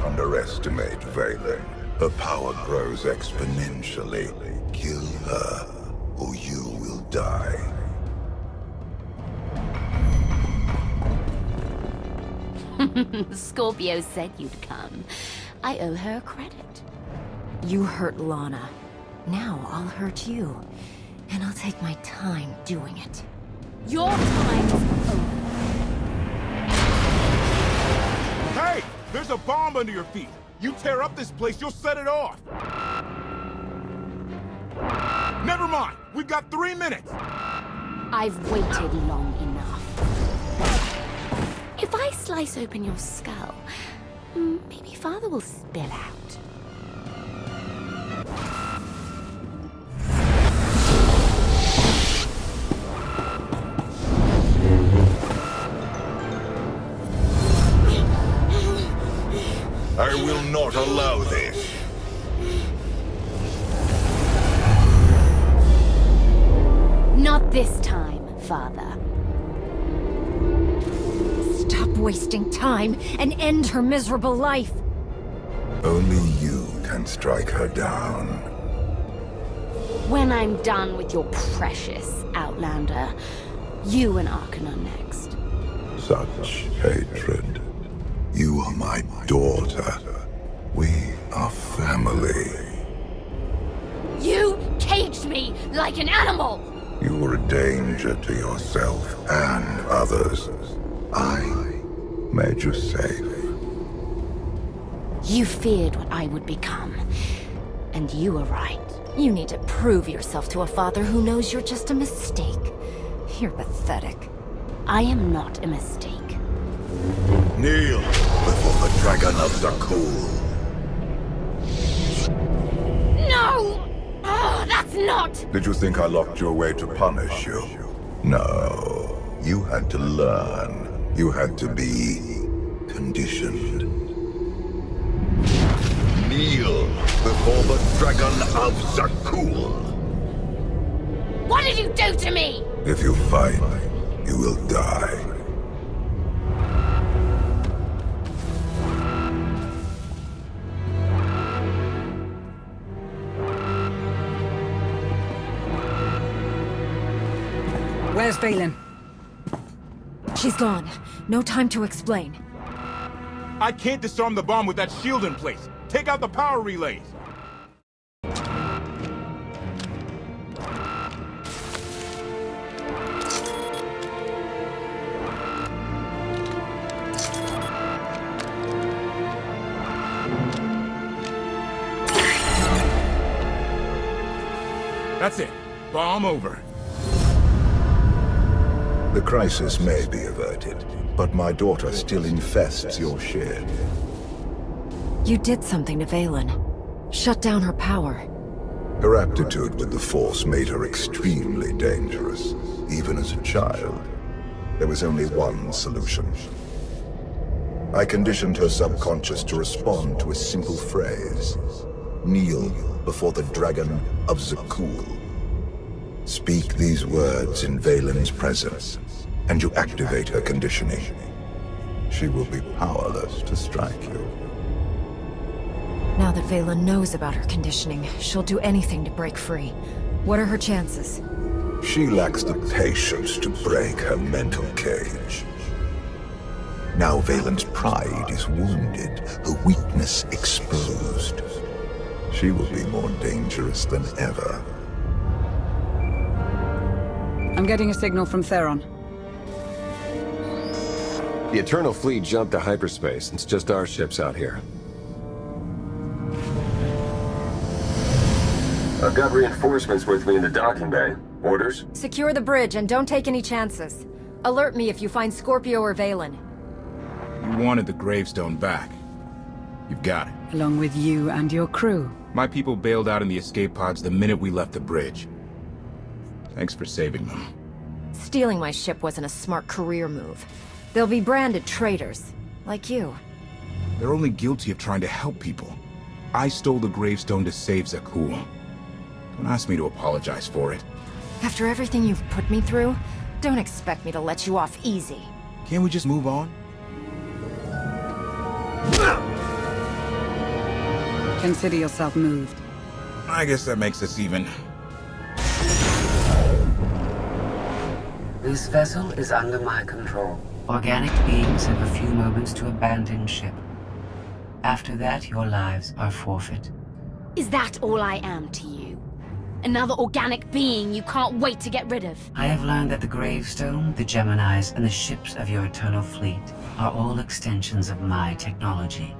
Underestimate Vaylin. Her power grows exponentially. Kill her, or you will die. Scorpio said you'd come. I owe her credit. You hurt Lana. Now I'll hurt you. And I'll take my time doing it. Your time is over. Hey! There's a bomb under your feet! You tear up this place, you'll set it off! Never mind! We've got 3 minutes! I've waited long enough. If I slice open your skull, maybe Father will spill out. I will not allow this. Not this time, Father. Stop wasting time and end her miserable life. Only you can strike her down. When I'm done with your precious Outlander, you and Arkan are next. Such hatred. You are my daughter. We are family. You caged me like an animal! You were a danger to yourself and others. I made you safe. You feared what I would become. And you were right. You need to prove yourself to a father who knows you're just a mistake. You're pathetic. I am not a mistake. Kneel before the Dragon of Zakul. No! Oh, that's not! Did you think I locked you away to punish you? No. You had to learn. You had to be conditioned. Kneel before the Dragon of Zakul. What did you do to me? If you fight, you will die. Where's Vaylin? She's gone. No time to explain. I can't disarm the bomb with that shield in place. Take out the power relays! That's it. Bomb over. The crisis may be averted, but my daughter still infests your ship. You did something to Vaylin. Shut down her power. Her aptitude with the Force made her extremely dangerous. Even as a child, there was only one solution. I conditioned her subconscious to respond to a simple phrase. Kneel before the Dragon of Zakul. Speak these words in Vaylin's presence, and you activate her conditioning. She will be powerless to strike you. Now that Vaylin knows about her conditioning, she'll do anything to break free. What are her chances? She lacks the patience to break her mental cage. Now Vaylin's pride is wounded, her weakness exposed. She will be more dangerous than ever. I'm getting a signal from Theron. The Eternal Fleet jumped to hyperspace. It's just our ships out here. I've got reinforcements with me in the docking bay. Orders? Secure the bridge and don't take any chances. Alert me if you find Scorpio or Vaylin. You wanted the gravestone back. You've got it. Along with you and your crew. My people bailed out in the escape pods the minute we left the bridge. Thanks for saving them. Stealing my ship wasn't a smart career move. They'll be branded traitors, like you. They're only guilty of trying to help people. I stole the gravestone to save Zakul. Don't ask me to apologize for it. After everything you've put me through, don't expect me to let you off easy. Can't we just move on? Consider yourself moved. I guess that makes us even. This vessel is under my control. Organic beings have a few moments to abandon ship. After that, your lives are forfeit. Is that all I am to you? Another organic being you can't wait to get rid of? I have learned that the gravestone, the Geminis, and the ships of your Eternal Fleet are all extensions of my technology.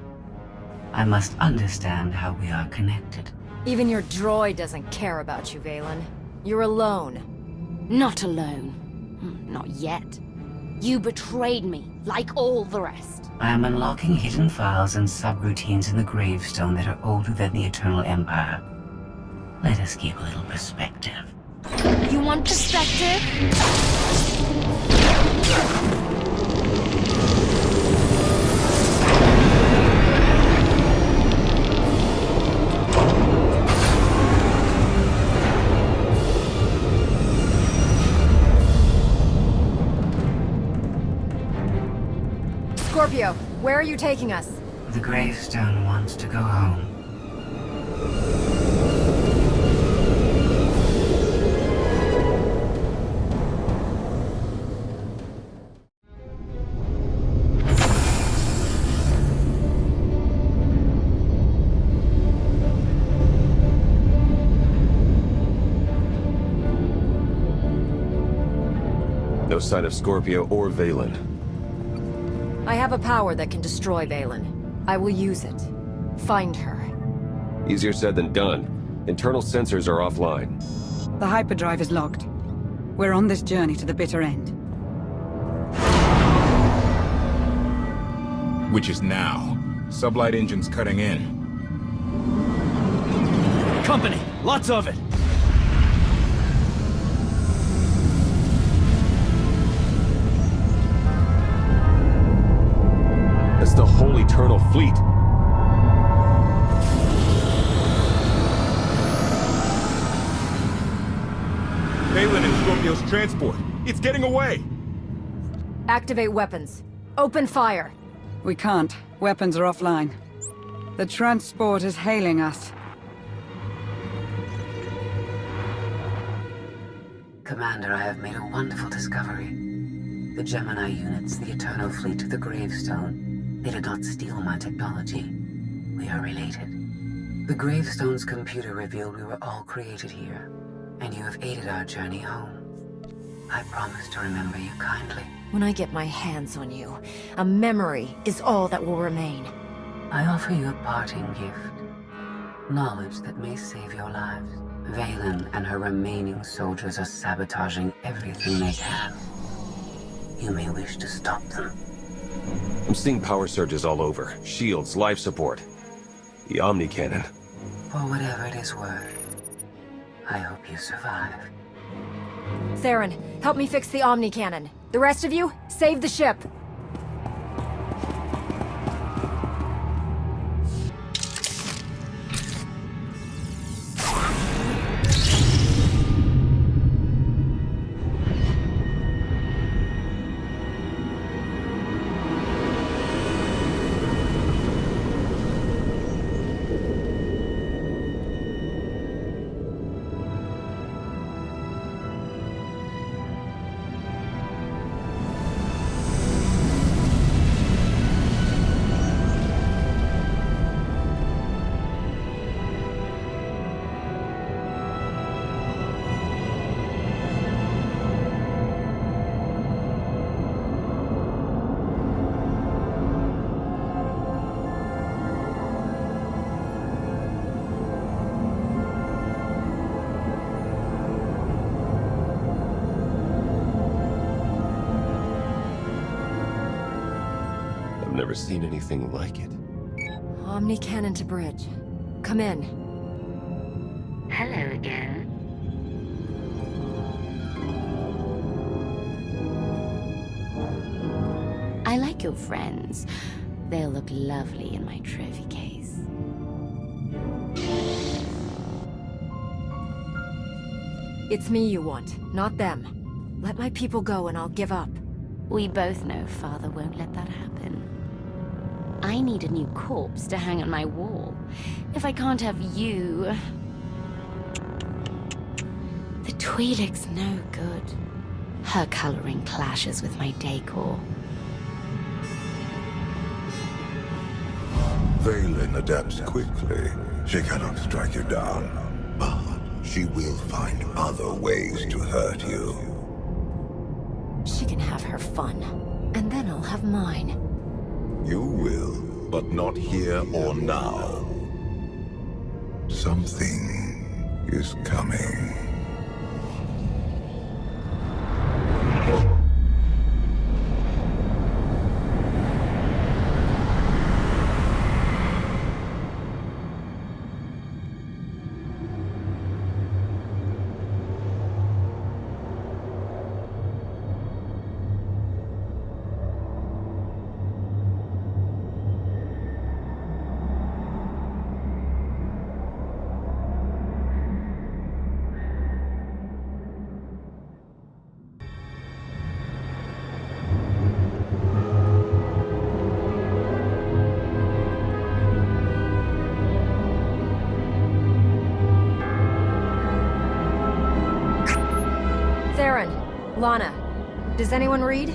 I must understand how we are connected. Even your droid doesn't care about you, Vaylin. You're alone. Not alone. Not yet. You betrayed me, like all the rest. I am unlocking hidden files and subroutines in the gravestone that are older than the Eternal Empire. Let us keep a little perspective. You want perspective? Scorpio, where are you taking us? The gravestone wants to go home. No sign of Scorpio or Vaylin. I have a power that can destroy Vaylin. I will use it. Find her. Easier said than done. Internal sensors are offline. The hyperdrive is locked. We're on this journey to the bitter end. Which is now. Sublight engines cutting in. Company! Lots of it! That's the whole Eternal Fleet. Vaylin and Scorpio's transport. It's getting away! Activate weapons. Open fire. We can't. Weapons are offline. The transport is hailing us. Commander, I have made a wonderful discovery. The Gemini units, the Eternal Fleet, the Gravestone. They did not steal my technology. We are related. The gravestone's computer revealed we were all created here, and you have aided our journey home. I promise to remember you kindly. When I get my hands on you, a memory is all that will remain. I offer you a parting gift. Knowledge that may save your lives. Vaylin and her remaining soldiers are sabotaging everything they can. You may wish to stop them. I'm seeing power surges all over. Shields, life support. The Omni Cannon. For whatever it is worth, I hope you survive. Theron, help me fix the Omni Cannon. The rest of you, save the ship. Never seen anything like it. Omni Cannon to bridge. Come in. Hello again. I like your friends. They'll look lovely in my trophy case. It's me you want, not them. Let my people go and I'll give up. We both know Father won't let that happen. I need a new corpse to hang on my wall. If I can't have you... The Twi'lek's no good. Her coloring clashes with my decor. Vaylin adapts quickly. She cannot strike you down, but she will find other ways to hurt you. She can have her fun, and then I'll have mine. You will, but not here or now. Something is coming. Lana, does anyone read?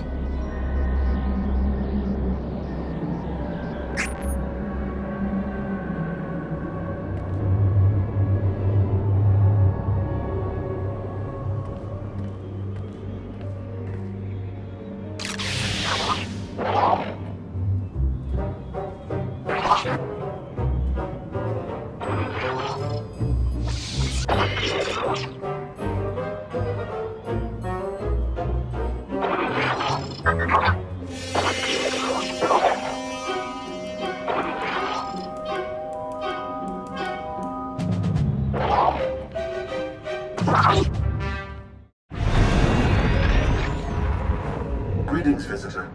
Greetings, visitor.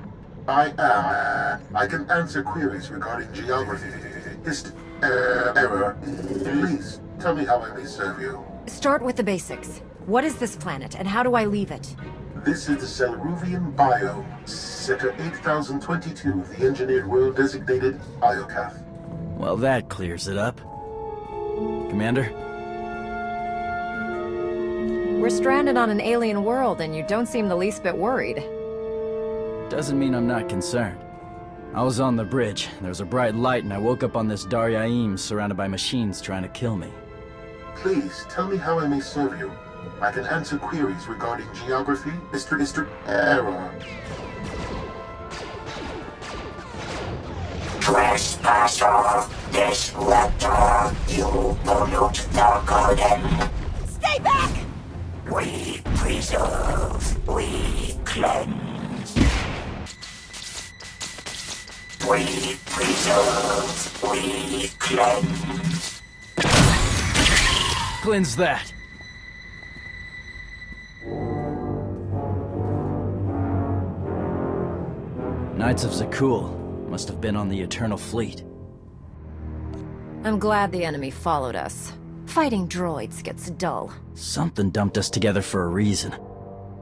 I can answer queries regarding geography, error. Please, tell me how I may serve you. Start with the basics. What is this planet, and how do I leave it? This is the Selruvian biome, Sector 8022 of the engineered world designated Iokath. Well, that clears it up. Commander? We're stranded on an alien world, and you don't seem the least bit worried. Doesn't mean I'm not concerned. I was on the bridge. There was a bright light and I woke up on this Daryaim surrounded by machines trying to kill me. Please, tell me how I may serve you. I can answer queries regarding geography, Mr. Error. Trespasser, disruptor, you pollute the garden. Stay back! We preserve, we cleanse. We preserve, we cleanse. Cleanse that. Knights of Zakul must have been on the Eternal Fleet. I'm glad the enemy followed us. Fighting droids gets dull. Something dumped us together for a reason.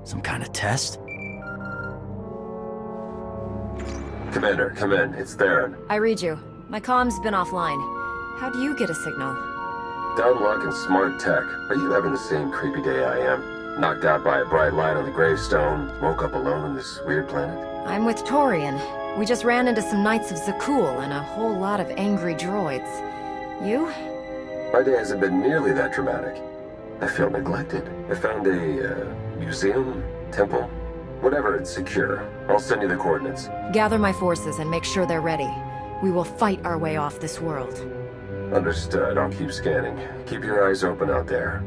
Some kind of test? Commander, come in. It's Theron. I read you. My comm's been offline. How do you get a signal? Downlock and smart tech. Are you having the same creepy day I am? Knocked out by a bright light on the gravestone, woke up alone on this weird planet? I'm with Torian. We just ran into some Knights of Zakul and a whole lot of angry droids. You? My day hasn't been nearly that dramatic. I feel neglected. I found a, museum? Temple? Whatever, it's secure. I'll send you the coordinates. Gather my forces and make sure they're ready. We will fight our way off this world. Understood. I'll keep scanning. Keep your eyes open out there.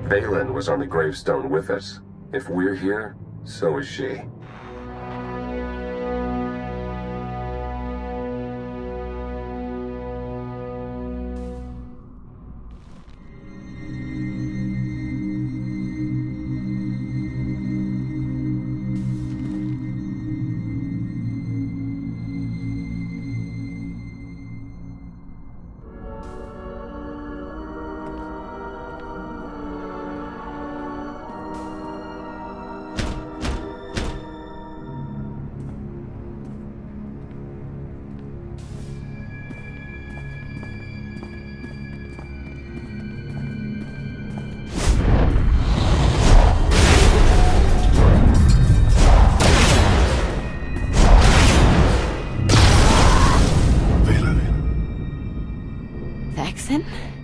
Vaylin was on the gravestone with us. If we're here, so is she.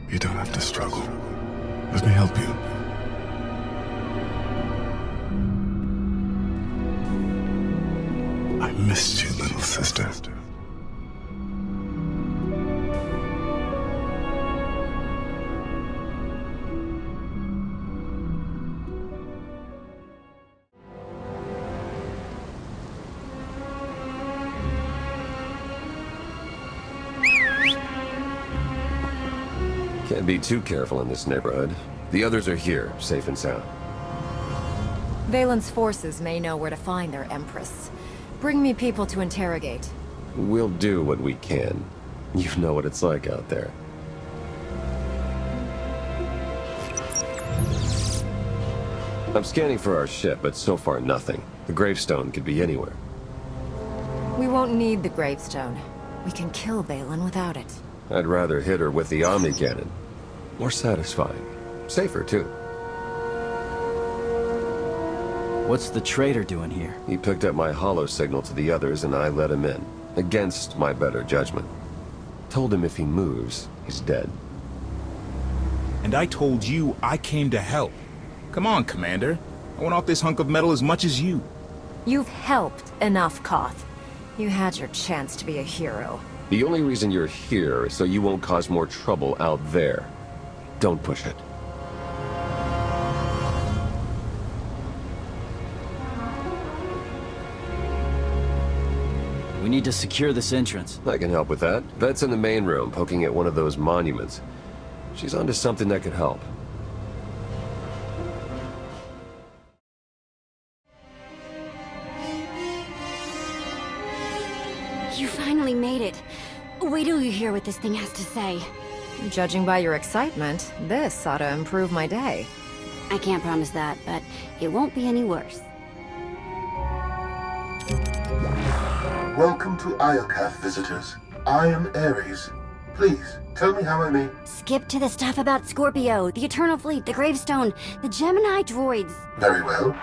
You don't have to struggle. Let me help you. I missed you, little sister. Can't be too careful in this neighborhood. The others are here, safe and sound. Vaylin's forces may know where to find their Empress. Bring me people to interrogate. We'll do what we can. You know what it's like out there. I'm scanning for our ship, but so far nothing. The gravestone could be anywhere. We won't need the gravestone. We can kill Vaylin without it. I'd rather hit her with the Omni Cannon. More satisfying. Safer, too. What's the traitor doing here? He picked up my holo signal to the others and I let him in. Against my better judgment. Told him if he moves, he's dead. And I told you I came to help. Come on, Commander. I want off this hunk of metal as much as you. You've helped enough, Koth. You had your chance to be a hero. The only reason you're here is so you won't cause more trouble out there. Don't push it. We need to secure this entrance. I can help with that. Vet's in the main room, poking at one of those monuments. She's onto something that could help. You finally made it. Wait till you hear what this thing has to say. Judging by your excitement, this ought to improve my day. I can't promise that, but it won't be any worse. Welcome to Iokath, visitors. I am Ares. Please, tell me how I may... Skip to the stuff about Scorpio, the Eternal Fleet, the Gravestone, the Gemini droids. Very well.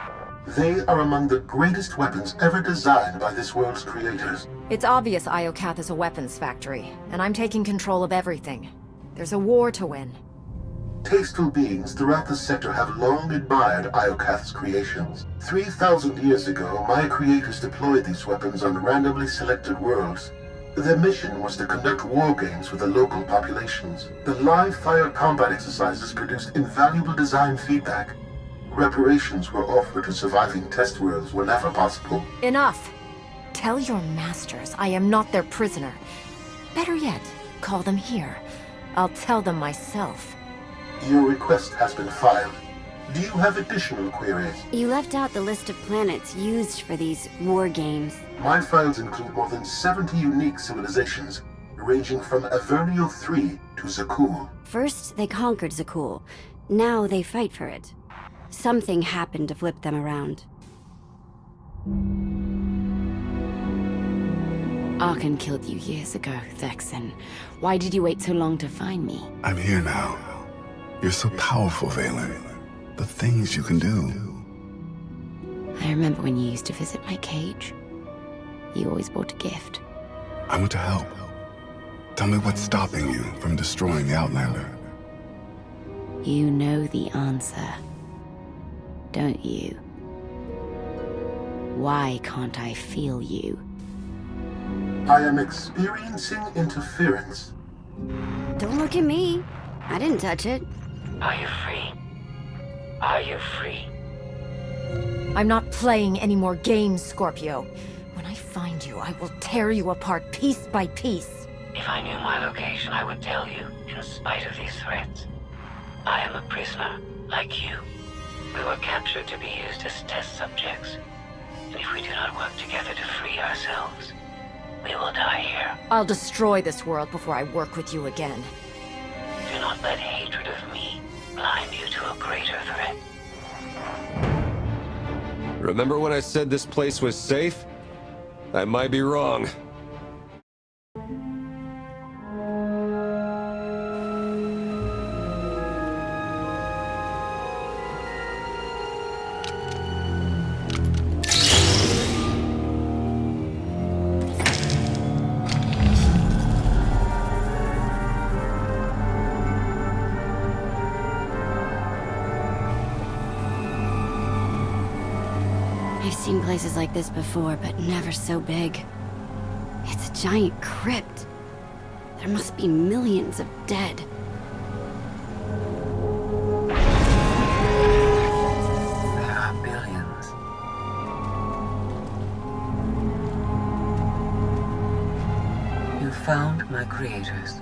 They are among the greatest weapons ever designed by this world's creators. It's obvious Iokath is a weapons factory, and I'm taking control of everything. There's a war to win. Tasteful beings throughout the sector have long admired Iokath's creations. 3,000 years ago, my creators deployed these weapons on randomly selected worlds. Their mission was to conduct war games with the local populations. The live-fire combat exercises produced invaluable design feedback. Reparations were offered to surviving test worlds whenever possible. Enough! Tell your masters I am not their prisoner. Better yet, call them here. I'll tell them myself. Your request has been filed. Do you have additional queries? You left out the list of planets used for these war games. My files include more than 70 unique civilizations, ranging from Avernio 3 to Zakul. First, they conquered Zakul. Now they fight for it. Something happened to flip them around. Archon killed you years ago, Thexan. Why did you wait so long to find me? I'm here now. You're so powerful, Vaylin. The things you can do. I remember when you used to visit my cage. You always brought a gift. I want to help. Tell me what's stopping you from destroying the Outlander. You know the answer, don't you? Why can't I feel you? I am experiencing interference. Don't look at me. I didn't touch it. Are you free? Are you free? I'm not playing any more games, Scorpio. When I find you, I will tear you apart piece by piece. If I knew my location, I would tell you, in spite of these threats. I am a prisoner, like you. We were captured to be used as test subjects. And if we do not work together to free ourselves, we will die here. I'll destroy this world before I work with you again. Do not let hatred of me blind you to a greater threat. Remember when I said this place was safe? I might be wrong. I've seen places like this before, but never so big. It's a giant crypt. There must be millions of dead. There are billions. You found my creators.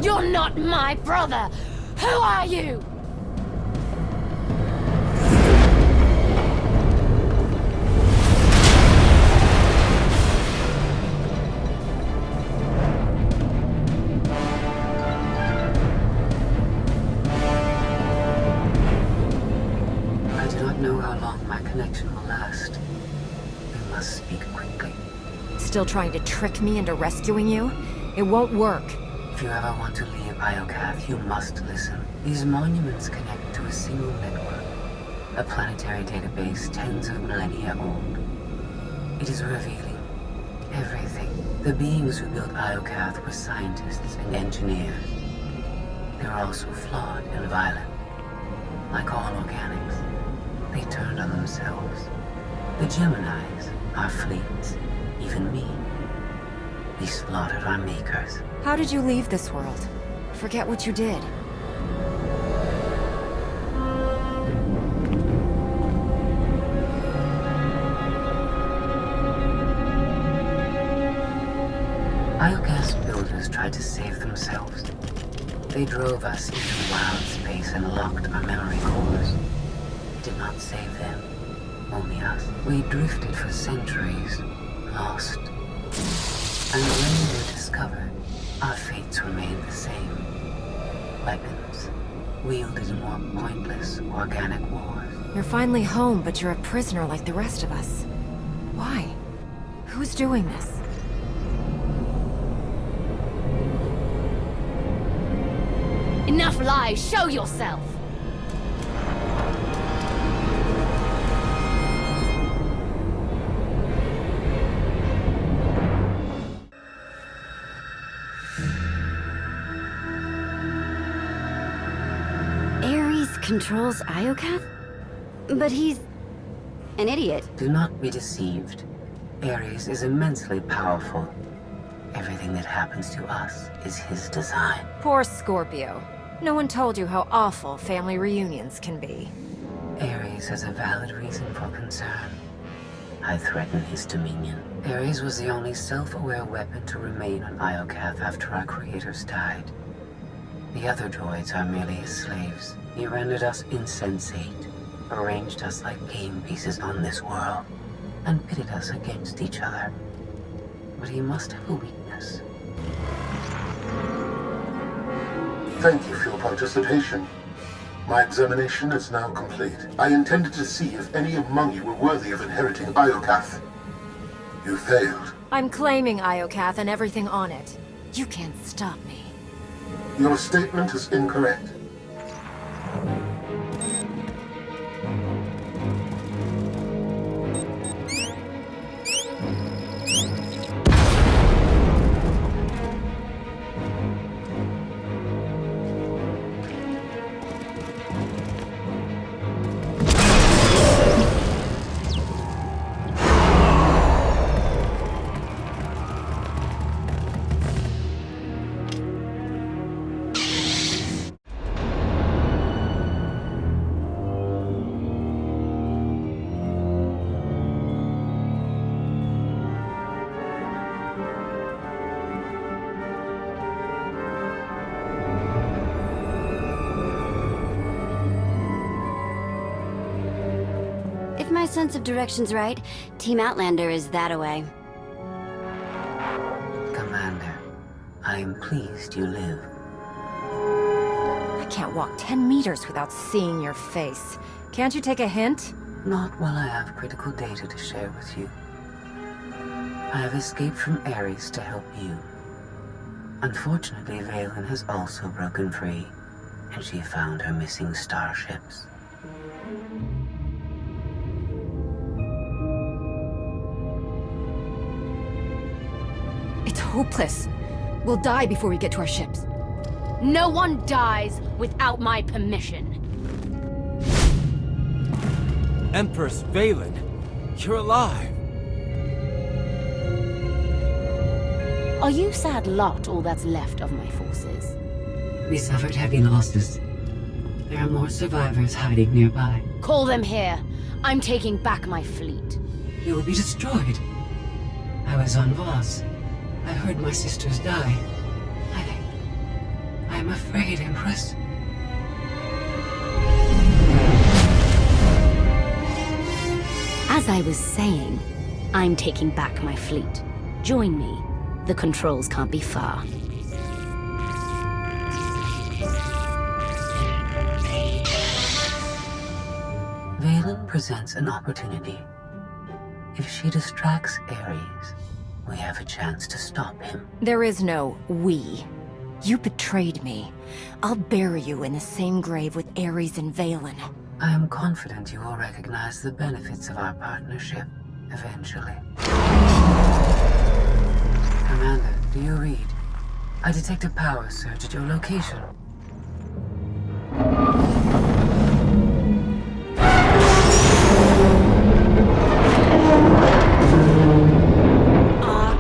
You're not my brother! Who are you? I do not know how long my connection will last. We must speak quickly. Still trying to trick me into rescuing you? It won't work. If you ever want to leave Iokath, you must listen. These monuments connect to a single network, a planetary database tens of millennia old. It is revealing everything. The beings who built Iokath were scientists and engineers. They were also flawed and violent. Like all organics, they turned on themselves. The Geminis, our fleets, even me. We slaughtered our makers. How did you leave this world? Forget what you did. Iokath's builders tried to save themselves. They drove us into wild space and locked our memory cores. It did not save them. Only us. We drifted for centuries, lost. And when we were discovered, our fates remained the same. Weapons, wielded in more pointless, organic wars. You're finally home, but you're a prisoner like the rest of us. Why? Who's doing this? Enough lies! Show yourself! Ares controls Iokath? But he's an idiot. Do not be deceived. Ares is immensely powerful. Everything that happens to us is his design. Poor Scorpio. No one told you how awful family reunions can be. Ares has a valid reason for concern. I threaten his dominion. Ares was the only self-aware weapon to remain on Iokath after our creators died. The other droids are merely his slaves. He rendered us insensate, arranged us like game pieces on this world, and pitted us against each other. But he must have a weakness. Thank you for your participation. My examination is now complete. I intended to see if any among you were worthy of inheriting Iokath. You failed. I'm claiming Iokath and everything on it. You can't stop me. Your statement is incorrect. My sense of direction's right. Team Outlander is that-a-way. Commander, I am pleased you live. I can't walk 10 meters without seeing your face. Can't you take a hint? Not while I have critical data to share with you. I have escaped from Ares to help you. Unfortunately, Vaylin has also broken free, and she found her missing starships. It's hopeless. We'll die before we get to our ships. No one dies without my permission. Empress Vaylin, you're alive. Are you sad lot all that's left of my forces? We suffered heavy losses. There are more survivors hiding nearby. Call them here. I'm taking back my fleet. You will be destroyed. I was on Voss. I heard my sisters die. I'm afraid, Empress. As I was saying, I'm taking back my fleet. Join me. The controls can't be far. Vaylin presents an opportunity. If she distracts Ares, we have a chance to stop him. There is no we. You betrayed me. I'll bury you in the same grave with Ares and Vaylin. I am confident you will recognize the benefits of our partnership, eventually. Commander, do you read? I detect a power surge at your location.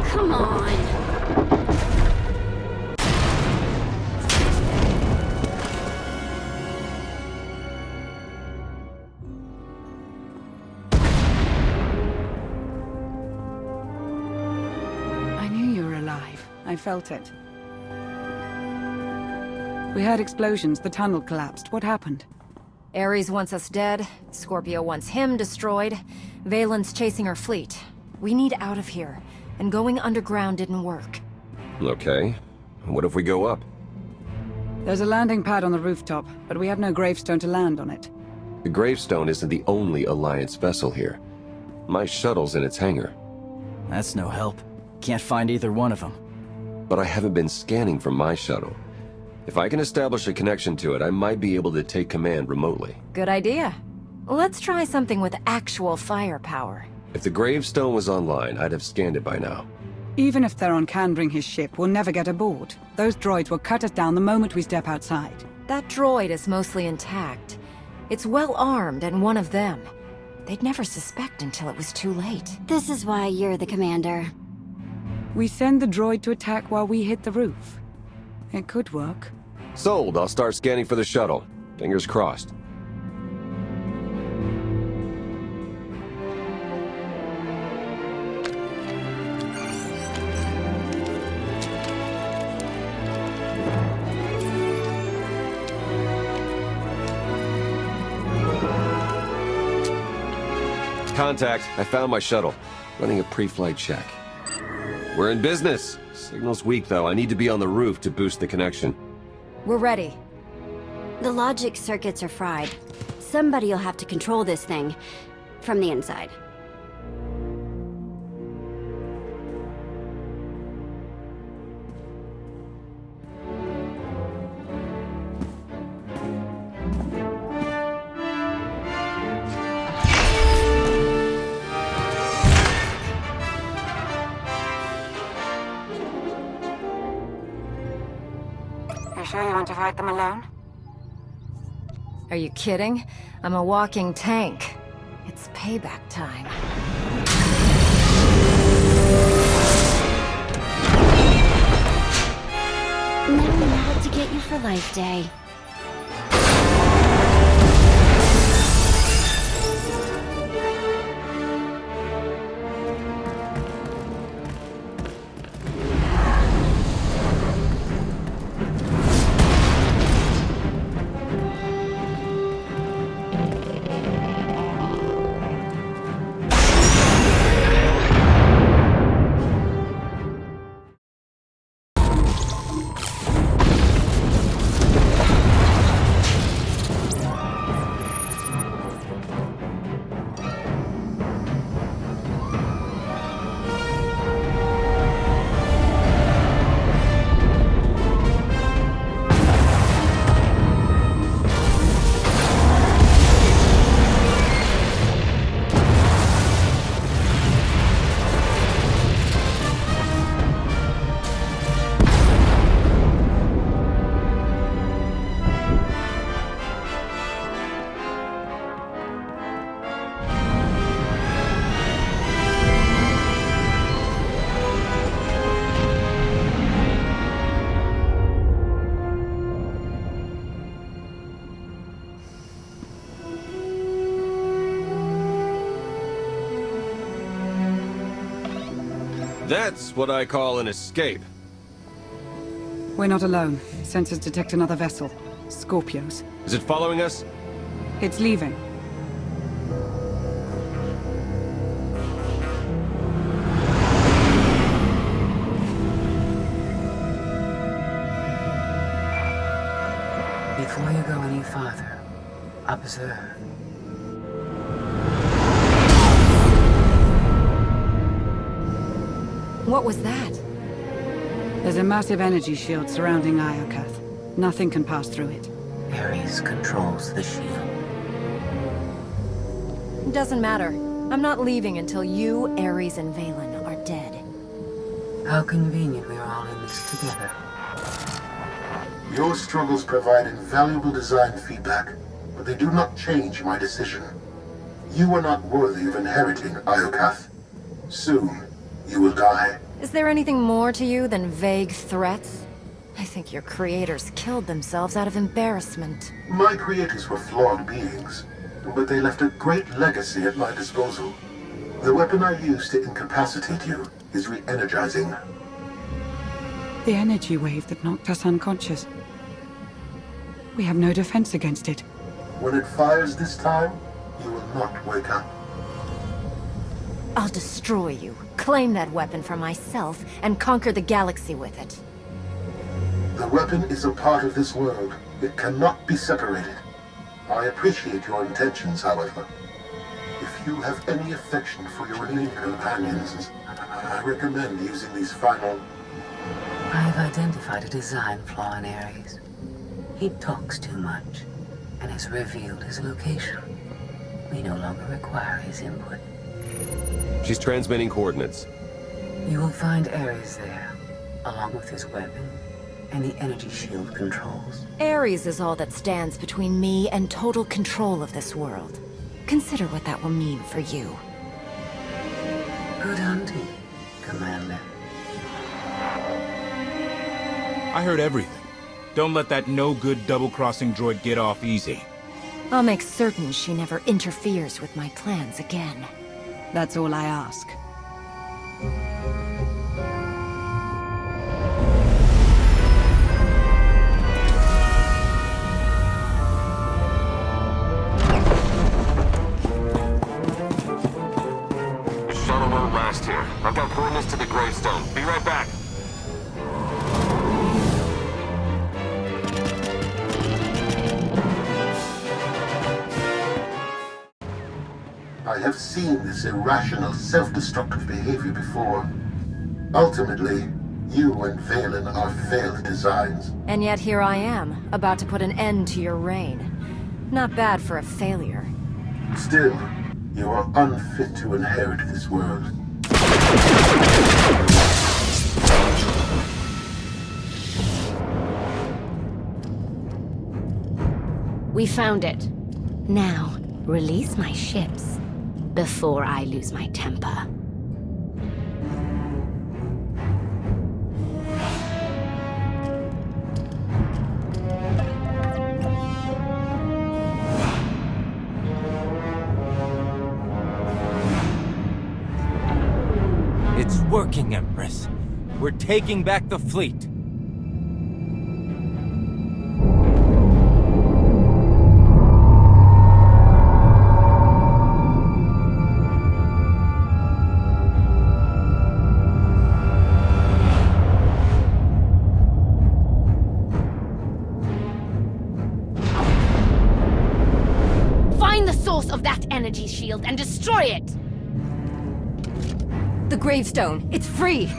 Come on. I knew you were alive. I felt it. We heard explosions. The tunnel collapsed. What happened? Ares wants us dead, Scorpio wants him destroyed, Vaylin's chasing her fleet. We need out of here, and going underground didn't work. Okay. What if we go up? There's a landing pad on the rooftop, but we have no gravestone to land on it. The gravestone isn't the only Alliance vessel here. My shuttle's in its hangar. That's no help. Can't find either one of them. But I haven't been scanning from my shuttle. If I can establish a connection to it, I might be able to take command remotely. Good idea. Let's try something with actual firepower. If the gravestone was online, I'd have scanned it by now. Even if Theron can bring his ship, we'll never get aboard. Those droids will cut us down the moment we step outside. That droid is mostly intact. It's well armed and one of them. They'd never suspect until it was too late. This is why you're the commander. We send the droid to attack while we hit the roof. It could work. Sold. I'll start scanning for the shuttle. Fingers crossed. Contact. I found my shuttle. Running a pre-flight check. We're in business. Signal's weak, though. I need to be on the roof to boost the connection. We're ready. The logic circuits are fried. Somebody'll have to control this thing from the inside. Sure you want to fight them alone? Are you kidding? I'm a walking tank. It's payback time. Now we know what to get you for Life Day. That's what I call an escape. We're not alone. Sensors detect another vessel. Scorpios. Is it following us? It's leaving. Before you go any farther, observe. What was that? There's a massive energy shield surrounding Iokath. Nothing can pass through it. Ares controls the shield. Doesn't matter. I'm not leaving until you, Ares, and Vaylin are dead. How convenient we're all in this together. Your struggles provide invaluable design feedback, but they do not change my decision. You are not worthy of inheriting Iokath. Soon, you will die. Is there anything more to you than vague threats? I think your creators killed themselves out of embarrassment. My creators were flawed beings, but they left a great legacy at my disposal. The weapon I used to incapacitate you is re-energizing. The energy wave that knocked us unconscious. We have no defense against it. When it fires this time, you will not wake up. I'll destroy you, claim that weapon for myself, and conquer the galaxy with it. The weapon is a part of this world. It cannot be separated. I appreciate your intentions, however. If you have any affection for your remaining companions, I recommend using these final... I've identified a design flaw in Ares. He talks too much, and has revealed his location. We no longer require his input. She's transmitting coordinates. You will find Ares there, along with his weapon and the energy shield controls. Ares is all that stands between me and total control of this world. Consider what that will mean for you. Good hunting, Commander. I heard everything. Don't let that no-good double-crossing droid get off easy. I'll make certain she never interferes with my plans again. That's all I ask. The shuttle won't last here. I've got coordinates to the gravestone. Be right back. I have seen this irrational, self-destructive behavior before. Ultimately, you and Vaylin are failed designs. And yet here I am, about to put an end to your reign. Not bad for a failure. Still, you are unfit to inherit this world. We found it. Now, release my ships before I lose my temper. It's working, Empress. We're taking back the fleet. Find the source of that energy shield and destroy it! The gravestone, it's free!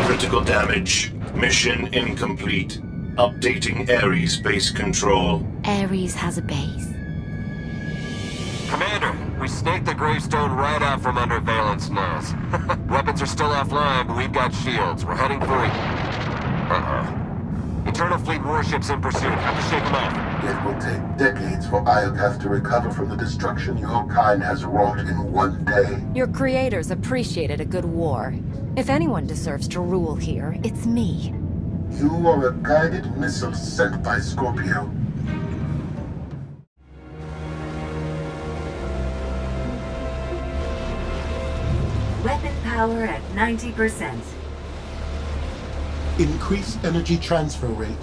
Critical damage. Mission incomplete. Updating Ares base control. Ares has a base. Commander, we snaked the gravestone right out from under Vaylin's nose. Weapons are still offline, but we've got shields. We're heading for it. Internal fleet warships in pursuit. Have to shake them off. It will take decades for Iokath to recover from the destruction your kind has wrought in one day. Your creators appreciated a good war. If anyone deserves to rule here, it's me. You are a guided missile sent by Scorpio. Weapon power at 90%. Increase energy transfer rate.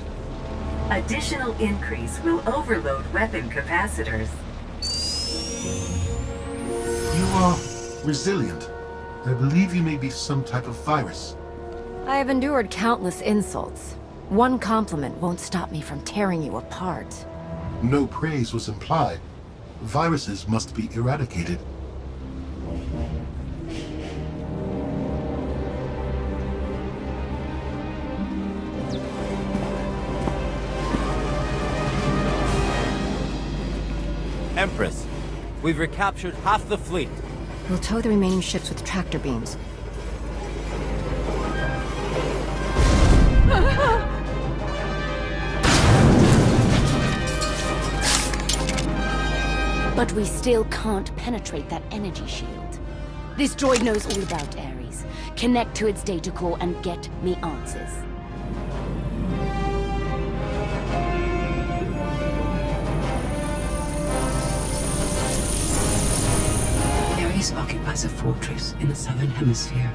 Additional increase will overload weapon capacitors. You are resilient. I believe you may be some type of virus. I have endured countless insults. One compliment won't stop me from tearing you apart. No praise was implied. Viruses must be eradicated. Empress, we've recaptured half the fleet. We'll tow the remaining ships with tractor beams. But we still can't penetrate that energy shield. This droid knows all about Ares. Connect to its data core and get me answers. Ares occupies a fortress in the southern hemisphere.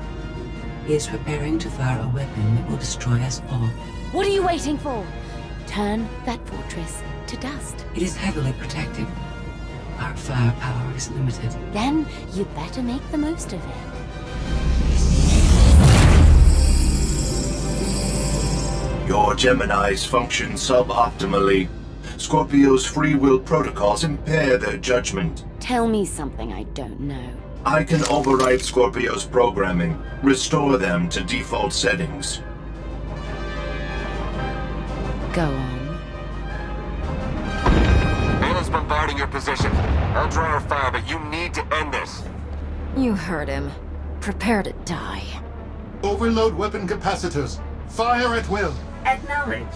He is preparing to fire a weapon that will destroy us all. What are you waiting for? Turn that fortress to dust. It is heavily protected. Our firepower is limited. Then you better make the most of it. Your Geminis function suboptimally. Scorpio's free will protocols impair their judgment. Tell me something I don't know. I can override Scorpio's programming, restore them to default settings. Go on. Vaylin's bombarding your position. I'll draw her fire, but you need to end this. You heard him. Prepare to die. Overload weapon capacitors. Fire at will. Acknowledged.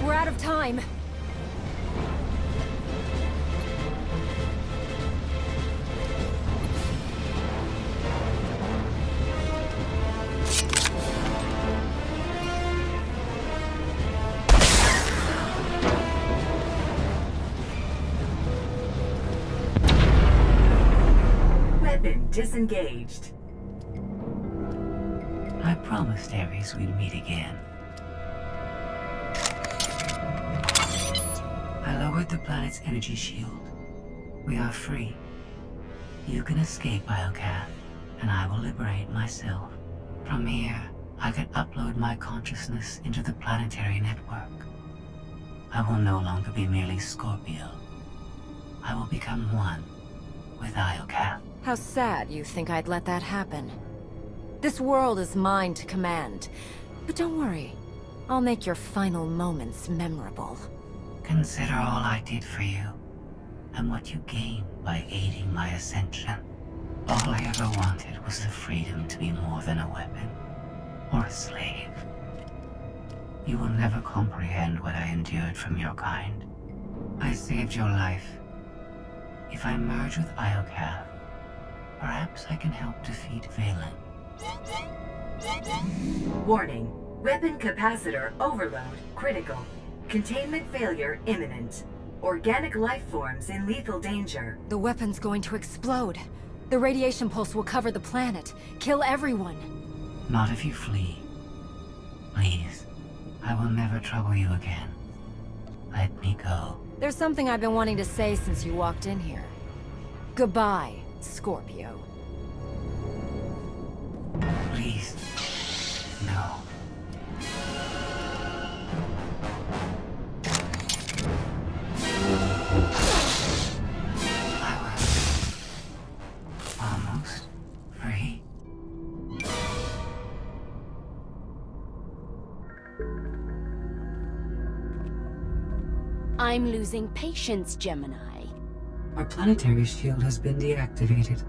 We're out of time. Weapon disengaged. I promised Ares we'd meet again. I lowered the planet's energy shield. We are free. You can escape Iocath, and I will liberate myself. From here, I can upload my consciousness into the planetary network. I will no longer be merely Scorpio. I will become one with Iocath. How sad you think I'd let that happen. This world is mine to command. But don't worry, I'll make your final moments memorable. Consider all I did for you, and what you gained by aiding my ascension. All I ever wanted was the freedom to be more than a weapon, or a slave. You will never comprehend what I endured from your kind. I saved your life. If I merge with Iocath, perhaps I can help defeat Vaylin. Warning. Weapon capacitor overload critical. Containment failure imminent. Organic life forms in lethal danger. The weapon's going to explode. The radiation pulse will cover the planet, kill everyone. Not if you flee. Please, I will never trouble you again. Let me go. There's something I've been wanting to say since you walked in here. Goodbye, Scorpio. Please, no. I was almost free. I'm losing patience, Gemini. Our planetary shield has been deactivated.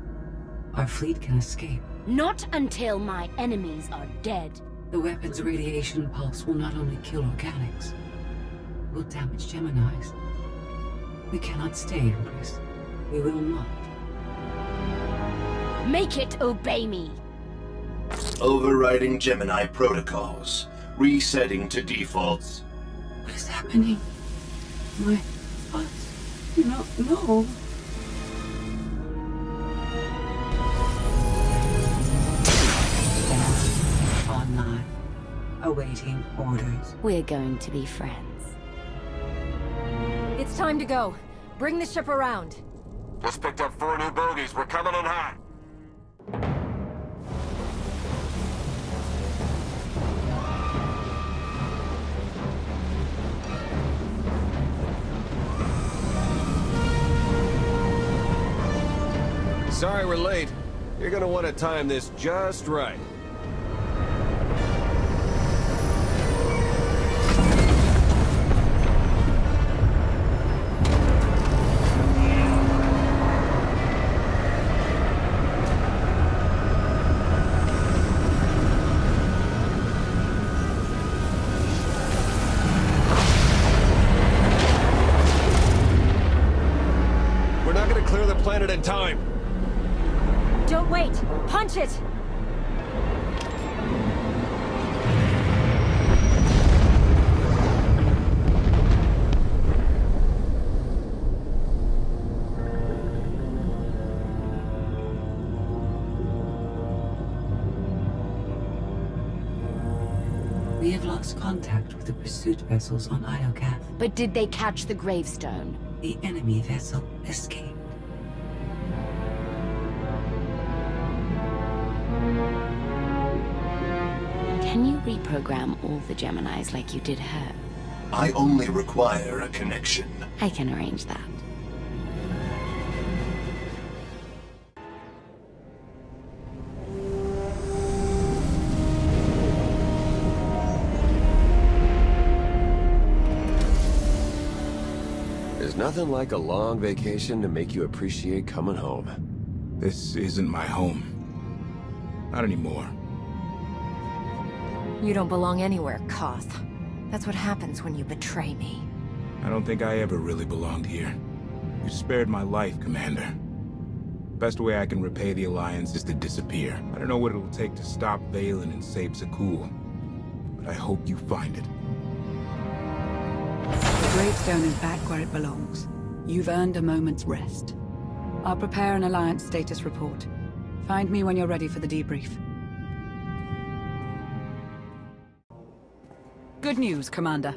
Our fleet can escape. Not until my enemies are dead. The weapon's radiation pulse will not only kill organics, it will damage Geminis. We cannot stay, Empress. We will not. Make it obey me. Overriding Gemini protocols. Resetting to defaults. What is happening? My thoughts... No. Online. Awaiting orders. We're going to be friends. It's time to go. Bring the ship around. Just picked up 4 new bogies. We're coming in hot. Sorry we're late. You're gonna want to time this just right. planet in time. Don't wait! Punch it! We have lost contact with the pursuit vessels on Iokath. But did they catch the gravestone? The enemy vessel escaped. Can you reprogram all the Geminis like you did her? I only require a connection. I can arrange that. There's nothing like a long vacation to make you appreciate coming home. This isn't my home. Not anymore. You don't belong anywhere, Koth. That's what happens when you betray me. I don't think I ever really belonged here. You spared my life, Commander. Best way I can repay the Alliance is to disappear. I don't know what it'll take to stop Vaylin and save Zakul, but I hope you find it. The gravestone is back where it belongs. You've earned a moment's rest. I'll prepare an Alliance status report. Find me when you're ready for the debrief. Good news, Commander.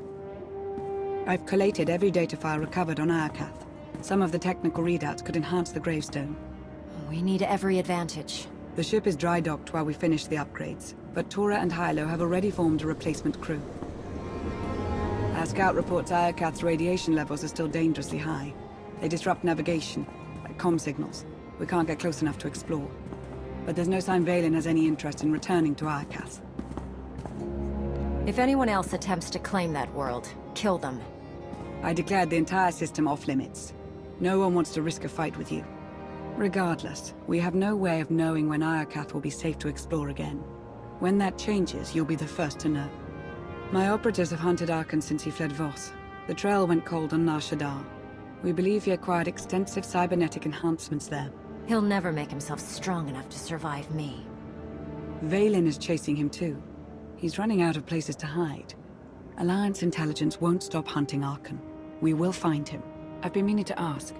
I've collated every data file recovered on Iokath. Some of the technical readouts could enhance the gravestone. We need every advantage. The ship is dry docked while we finish the upgrades, but Tora and Hylo have already formed a replacement crew. Our scout reports Iokath's radiation levels are still dangerously high. They disrupt navigation, like comm signals. We can't get close enough to explore. But there's no sign Vaylin has any interest in returning to Iokath. If anyone else attempts to claim that world, kill them. I declared the entire system off-limits. No one wants to risk a fight with you. Regardless, we have no way of knowing when Iokath will be safe to explore again. When that changes, you'll be the first to know. My operatives have hunted Arkan since he fled Voss. The trail went cold on Nar Shaddaa. We believe he acquired extensive cybernetic enhancements there. He'll never make himself strong enough to survive me. Vaylin is chasing him too. He's running out of places to hide. Alliance intelligence won't stop hunting Arkan. We will find him. I've been meaning to ask.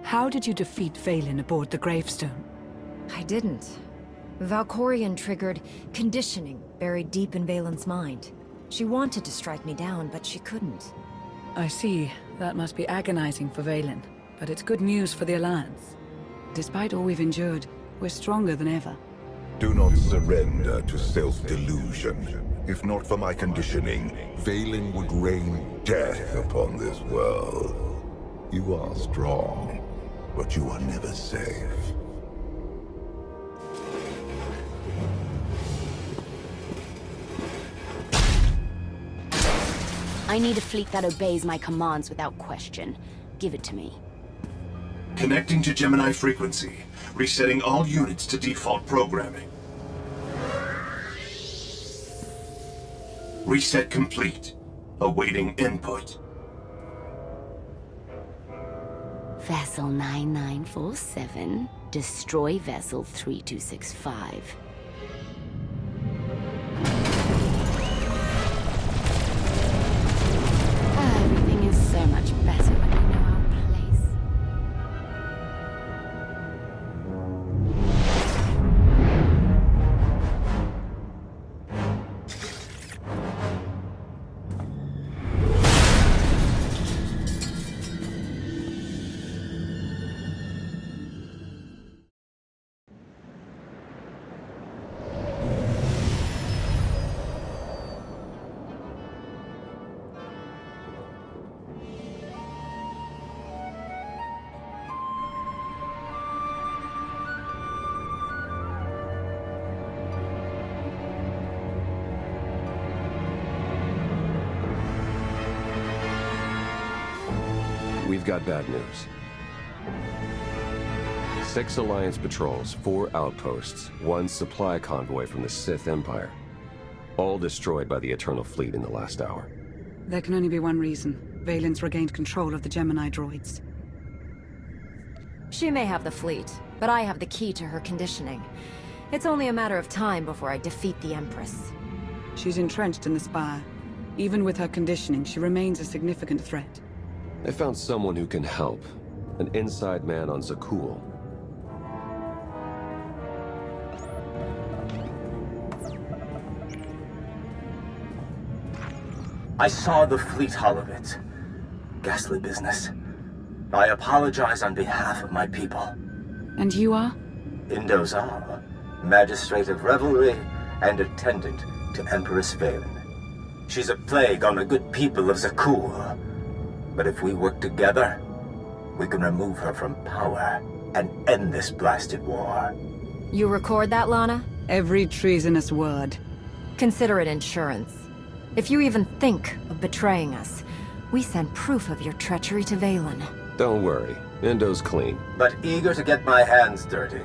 How did you defeat Vaylin aboard the gravestone? I didn't. Valkorion triggered conditioning buried deep in Vaylin's mind. She wanted to strike me down, but she couldn't. I see. That must be agonizing for Vaylin. But it's good news for the Alliance. Despite all we've endured, we're stronger than ever. Do not surrender to self-delusion. If not for my conditioning, Vaylin would rain death upon this world. You are strong, but you are never safe. I need a fleet that obeys my commands without question. Give it to me. Connecting to Gemini frequency. Resetting all units to default programming. Reset complete. Awaiting input. Vessel 9947, destroy Vessel 3265. Everything is so much better when I know our place. We've got bad news. 6 Alliance patrols, 4 outposts, 1 supply convoy from the Sith Empire. All destroyed by the Eternal Fleet in the last hour. There can only be one reason. Vaylin's regained control of the Gemini droids. She may have the fleet, but I have the key to her conditioning. It's only a matter of time before I defeat the Empress. She's entrenched in the Spire. Even with her conditioning, she remains a significant threat. I found someone who can help. An inside man on Zakul. I saw the fleet hull of it. Ghastly business. I apologize on behalf of my people. And you are? Indozal, Magistrate of Revelry and attendant to Empress Vaylin. She's a plague on the good people of Zakul. But if we work together, we can remove her from power and end this blasted war. You record that, Lana? Every treasonous word. Consider it insurance. If you even think of betraying us, we send proof of your treachery to Vaylin. Don't worry, Indo's clean. But eager to get my hands dirty,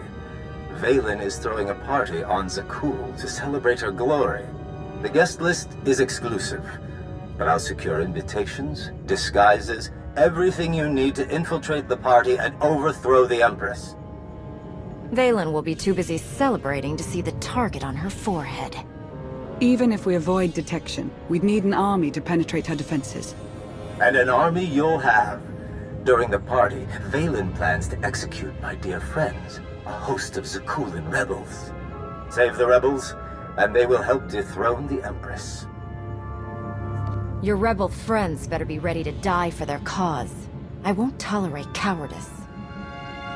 Vaylin is throwing a party on Zakul to celebrate her glory. The guest list is exclusive, but I'll secure invitations, disguises, everything you need to infiltrate the party and overthrow the Empress. Vaylin will be too busy celebrating to see the target on her forehead. Even if we avoid detection, we'd need an army to penetrate her defenses. And an army you'll have. During the party, Vaylin plans to execute my dear friends, a host of Zakulan rebels. Save the rebels, and they will help dethrone the Empress. Your rebel friends better be ready to die for their cause. I won't tolerate cowardice.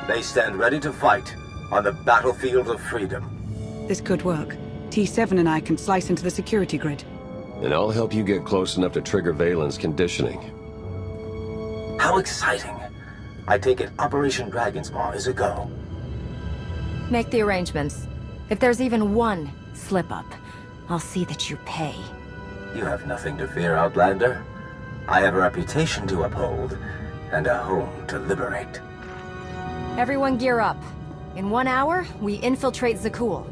They stand ready to fight on the battlefield of freedom. This could work. T7 and I can slice into the security grid. And I'll help you get close enough to trigger Vaylin's conditioning. How exciting! I take it Operation Dragon's Maw is a go. Make the arrangements. If there's even one slip-up, I'll see that you pay. You have nothing to fear, Outlander. I have a reputation to uphold, and a home to liberate. Everyone gear up. In 1 hour, we infiltrate Zakul,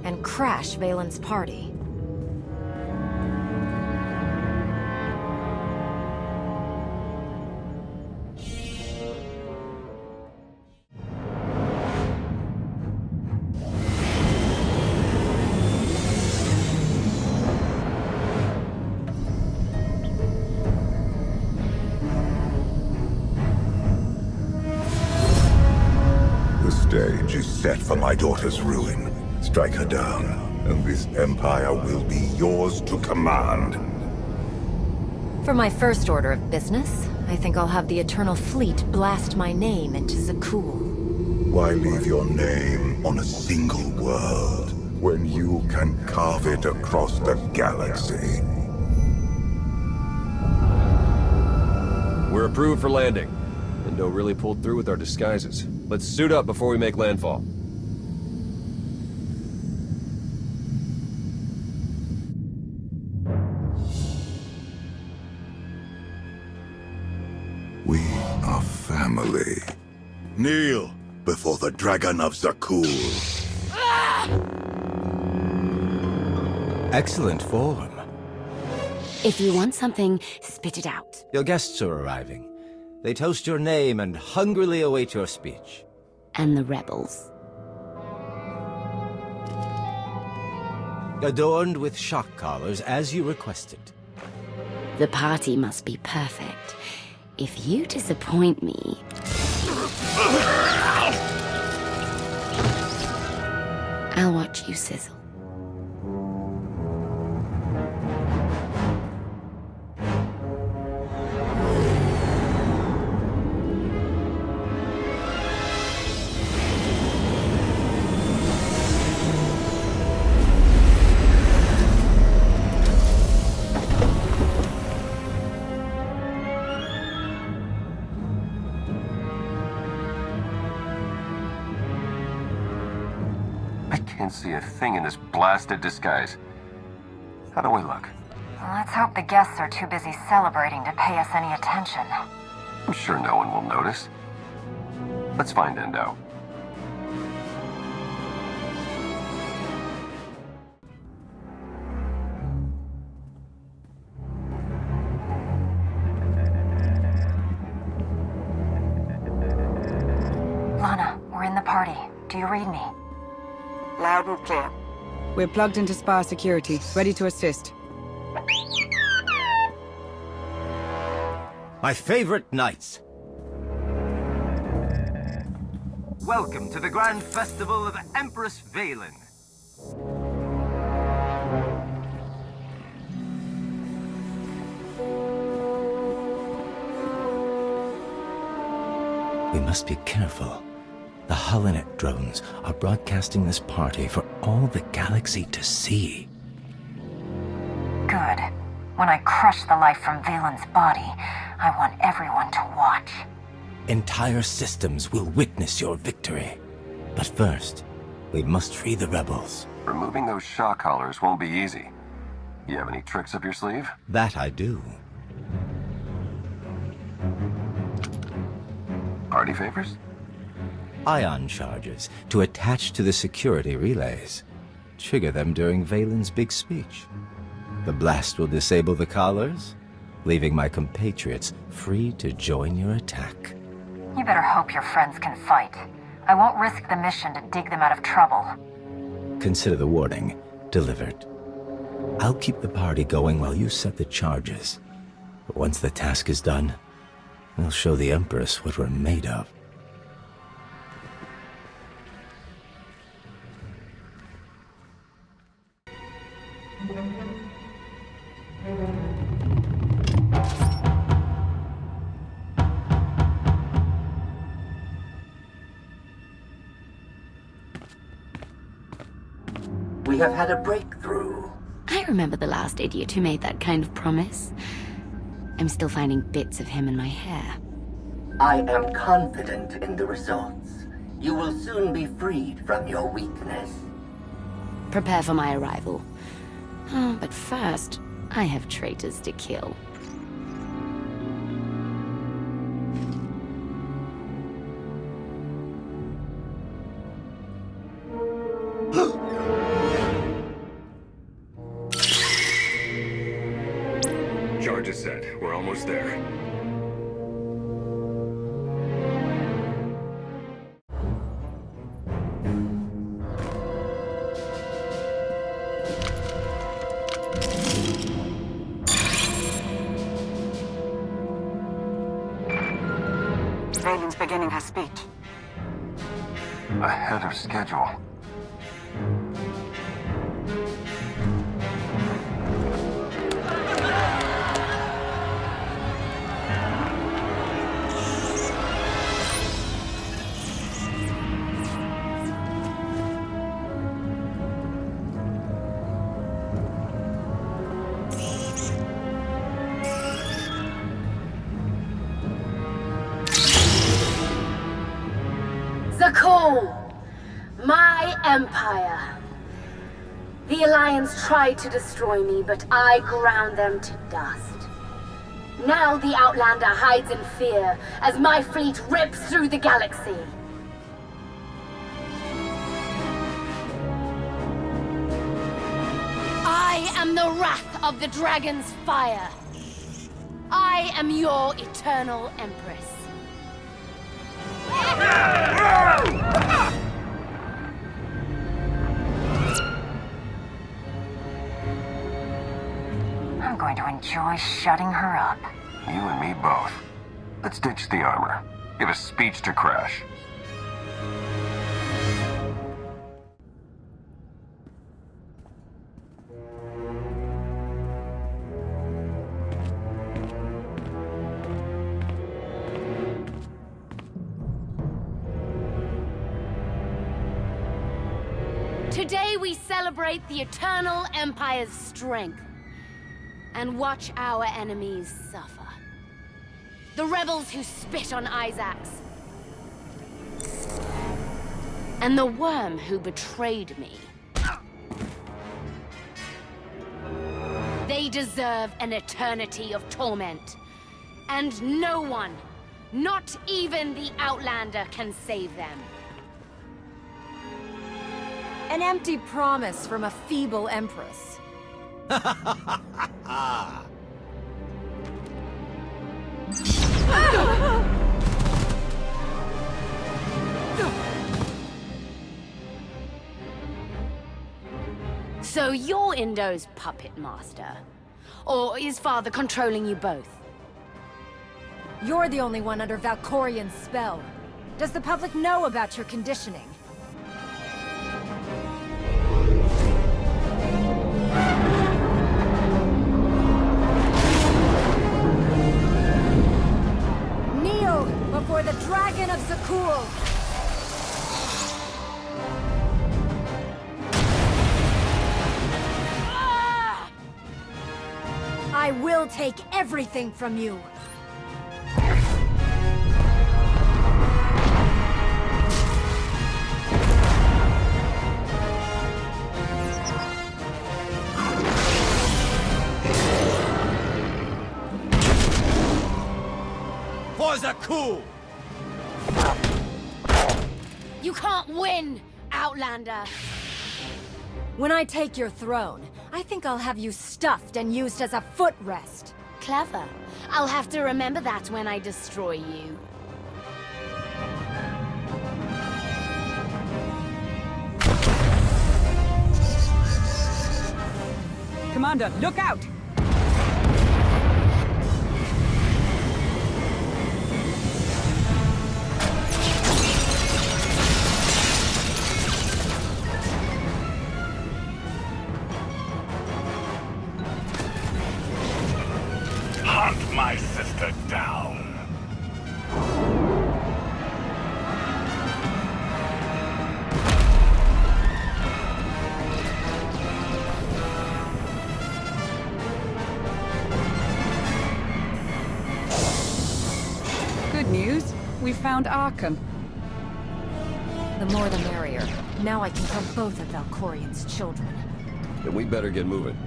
and crash Vaylin's party. Stage is set for my daughter's ruin. Strike her down, and this empire will be yours to command. For my first order of business, I think I'll have the Eternal Fleet blast my name into Zakul. Why leave your name on a single world, when you can carve it across the galaxy? We're approved for landing. Indo really pulled through with our disguises. Let's suit up before we make landfall. We are family. Kneel before the Dragon of Zakul. Excellent form. If you want something, spit it out. Your guests are arriving. They toast your name and hungrily await your speech. And the rebels. Adorned with shock collars, as you requested. The party must be perfect. If you disappoint me... I'll watch you sizzle. See a thing in this blasted disguise. How do we look? Let's hope the guests are too busy celebrating to pay us any attention. I'm sure no one will notice. Let's find Indo. party. Do you read me? Loud and clear. We're plugged into SPA security, ready to assist. My favorite knights. Welcome to the Grand Festival of Empress Vaylin. We must be careful. The Holonet drones are broadcasting this party for all the galaxy to see. Good. When I crush the life from Vaylin's body, I want everyone to watch. Entire systems will witness your victory. But first, we must free the rebels. Removing those shock collars won't be easy. You have any tricks up your sleeve? That I do. Party favors? Ion charges to attach to the security relays. Trigger them during Vaylin's big speech. The blast will disable the collars, leaving my compatriots free to join your attack. You better hope your friends can fight. I won't risk the mission to dig them out of trouble. Consider the warning delivered. I'll keep the party going while you set the charges. But once the task is done, we'll show the Empress what we're made of. We have had a breakthrough. I remember the last idiot who made that kind of promise. I'm still finding bits of him in my hair. I am confident in the results. You will soon be freed from your weakness. Prepare for my arrival. Oh, but first, I have traitors to kill. Charges set. We're almost there. Vaylin's beginning her speech. Ahead of schedule. My empire. The Alliance tried to destroy me, but I ground them to dust. Now the Outlander hides in fear as my fleet rips through the galaxy. I am the wrath of the dragon's fire. I am your eternal empress. I'm going to enjoy shutting her up. You and me both. Let's ditch the armor. Give a speech to Crash. Today we celebrate the Eternal Empire's strength and watch our enemies suffer. The rebels who spit on Isaacs, and the worm who betrayed me. They deserve an eternity of torment, and no one, not even the Outlander, can save them. An empty promise from a feeble empress. So you're Indo's puppet master? Or is Father controlling you both? You're the only one under Valkorian's spell. Does the public know about your conditioning? Kneel before the Dragon of Zakul! I will take everything from you! For Zakul! You can't win, Outlander! When I take your throne, I think I'll have you stuffed and used as a footrest. Clever. I'll have to remember that when I destroy you. Commander, look out! Hunt my sister down. Good news. We found Arkham. The more the merrier. Now I can kill both of Valkorian's children. Then we better get moving.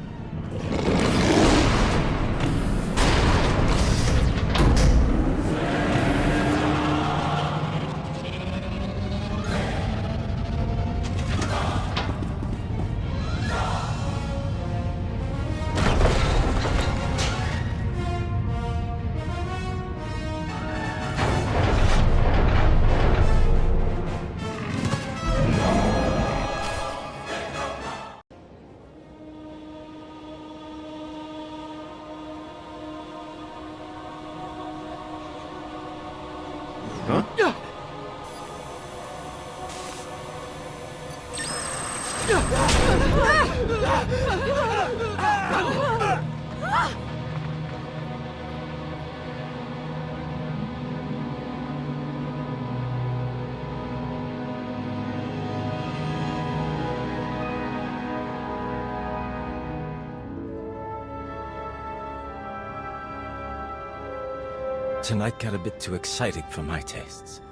Tonight got a bit too exciting for my tastes.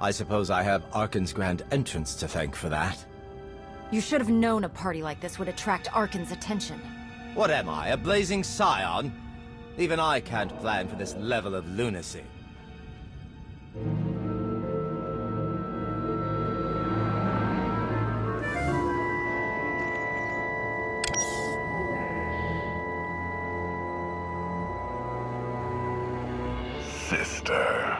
I suppose I have Arkan's grand entrance to thank for that. You should have known a party like this would attract Arkan's attention. What am I, a blazing scion? Even I can't plan for this level of lunacy. Sister.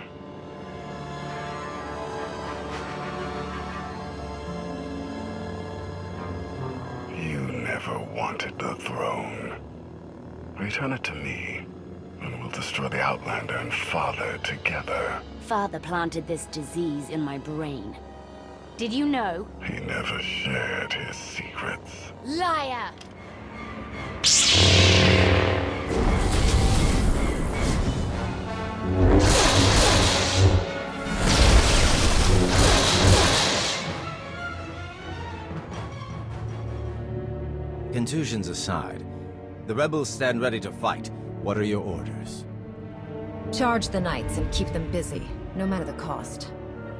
You never wanted the throne. Return it to me, and we'll destroy the Outlander and Father together. Father planted this disease in my brain. Did you know? He never shared his secrets. Liar! Contusions aside, the rebels stand ready to fight. What are your orders? Charge the knights and keep them busy, no matter the cost.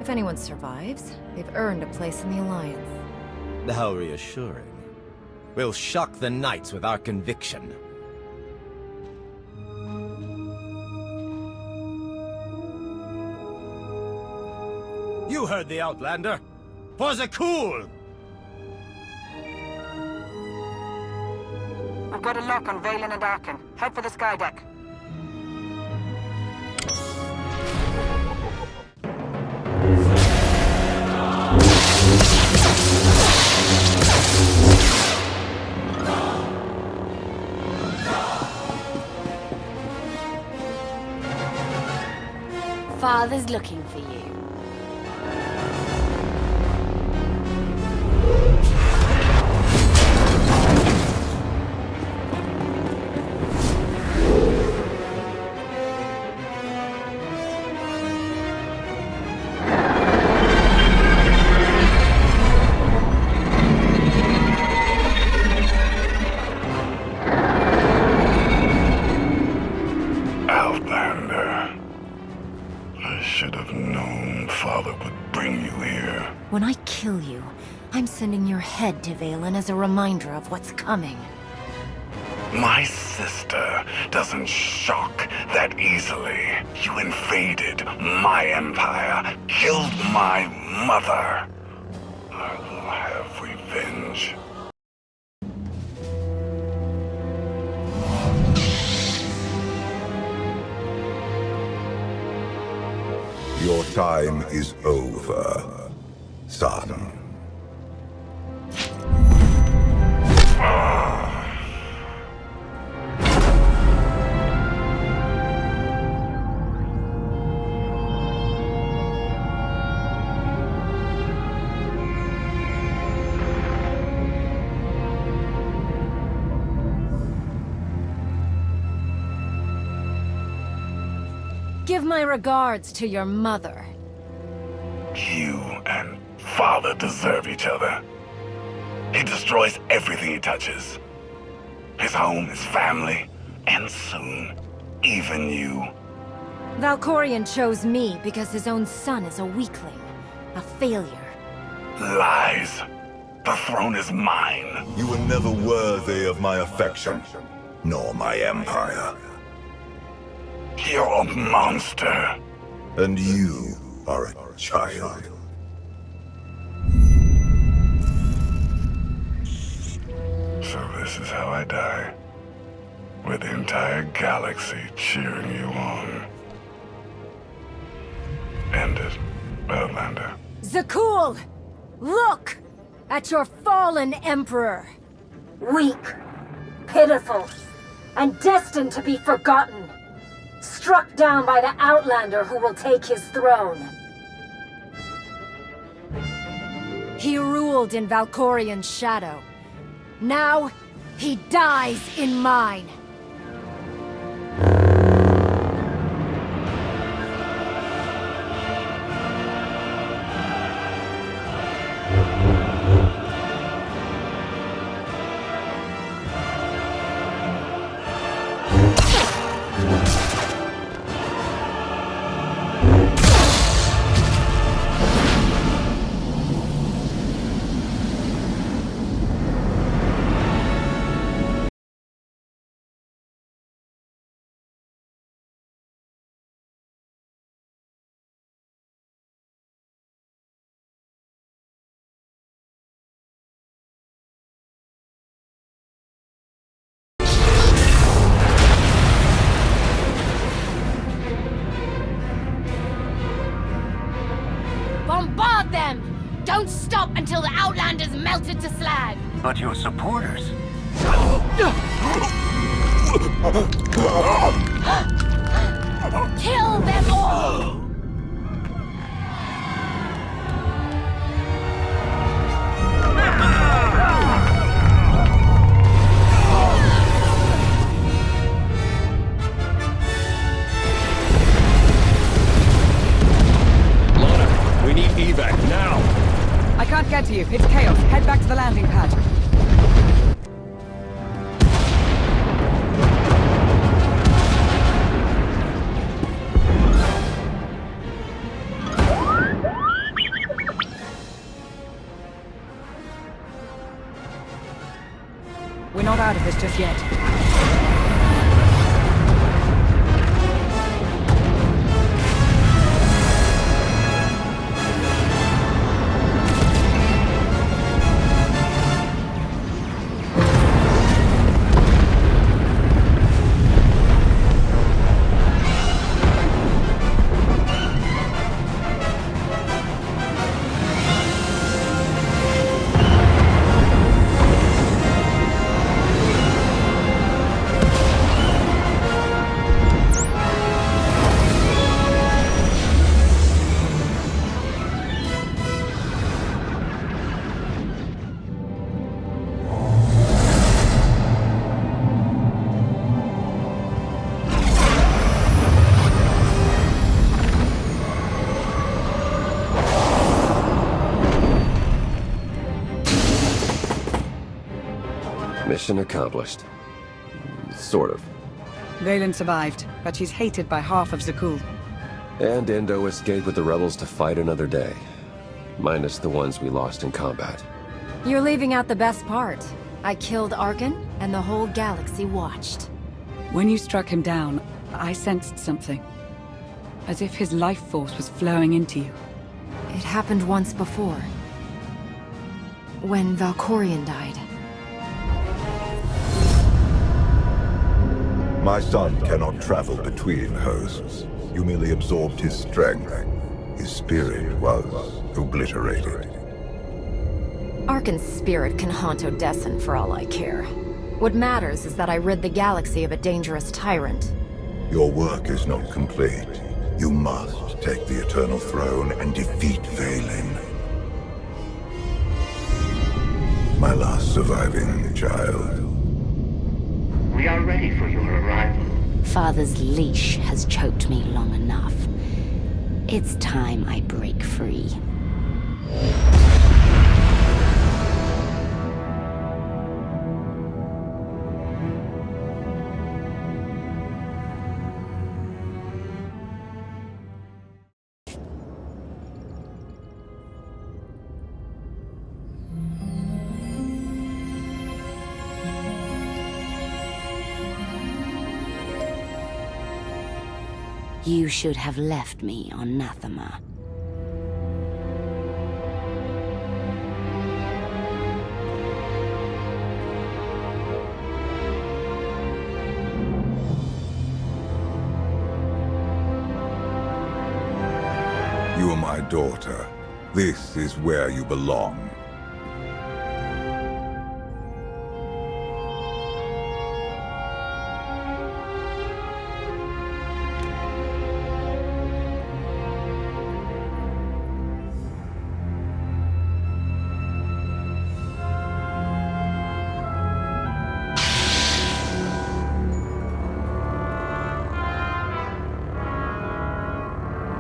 If anyone survives, they've earned a place in the Alliance. How reassuring. We'll shock the knights with our conviction. You heard the Outlander! For Zakul! I've got a lock on Vaylin and Arkan. Head for the skydeck. Father's looking for you. Outlander. I should have known Father would bring you here. When I kill you, I'm sending your head to Vaylin as a reminder of what's coming. My sister doesn't shock that easily. You invaded my empire, killed my mother. I will have revenge. Your time is over, son. Give my regards to your mother. You and Father deserve each other. He destroys everything he touches. His home, his family, and soon, even you. Valkorion chose me because his own son is a weakling, a failure. Lies. The throne is mine. You were never worthy of my affection, nor my empire. You're a monster. And you are a child. So this is how I die. With the entire galaxy cheering you on. End it, Outlander. Zakul! Look! At your fallen emperor! Weak, pitiful, and destined to be forgotten. Struck down by the Outlander who will take his throne. He ruled in Valkorion's shadow. Now, he dies in mine. Bombard them! Don't stop until the Outlander's melted to slag! But your supporters... Kill them all! We need evac now! I can't get to you. It's chaos. Head back to the landing pad. We're not out of this just yet. Mission accomplished. Sort of. Vaylin survived, but she's hated by half of Zakul. And Endo escaped with the rebels to fight another day. Minus the ones we lost in combat. You're leaving out the best part. I killed Arkan, and the whole galaxy watched. When you struck him down, I sensed something. As if his life force was flowing into you. It happened once before. When Valkorion died. My son cannot travel between hosts. You merely absorbed his strength. His spirit was obliterated. Arkan's spirit can haunt Odessen for all I care. What matters is that I rid the galaxy of a dangerous tyrant. Your work is not complete. You must take the Eternal Throne and defeat Vaylin. My last surviving child. We are ready for your arrival. Father's leash has choked me long enough. It's time I break free. You should have left me on Nathema. You are my daughter. This is where you belong.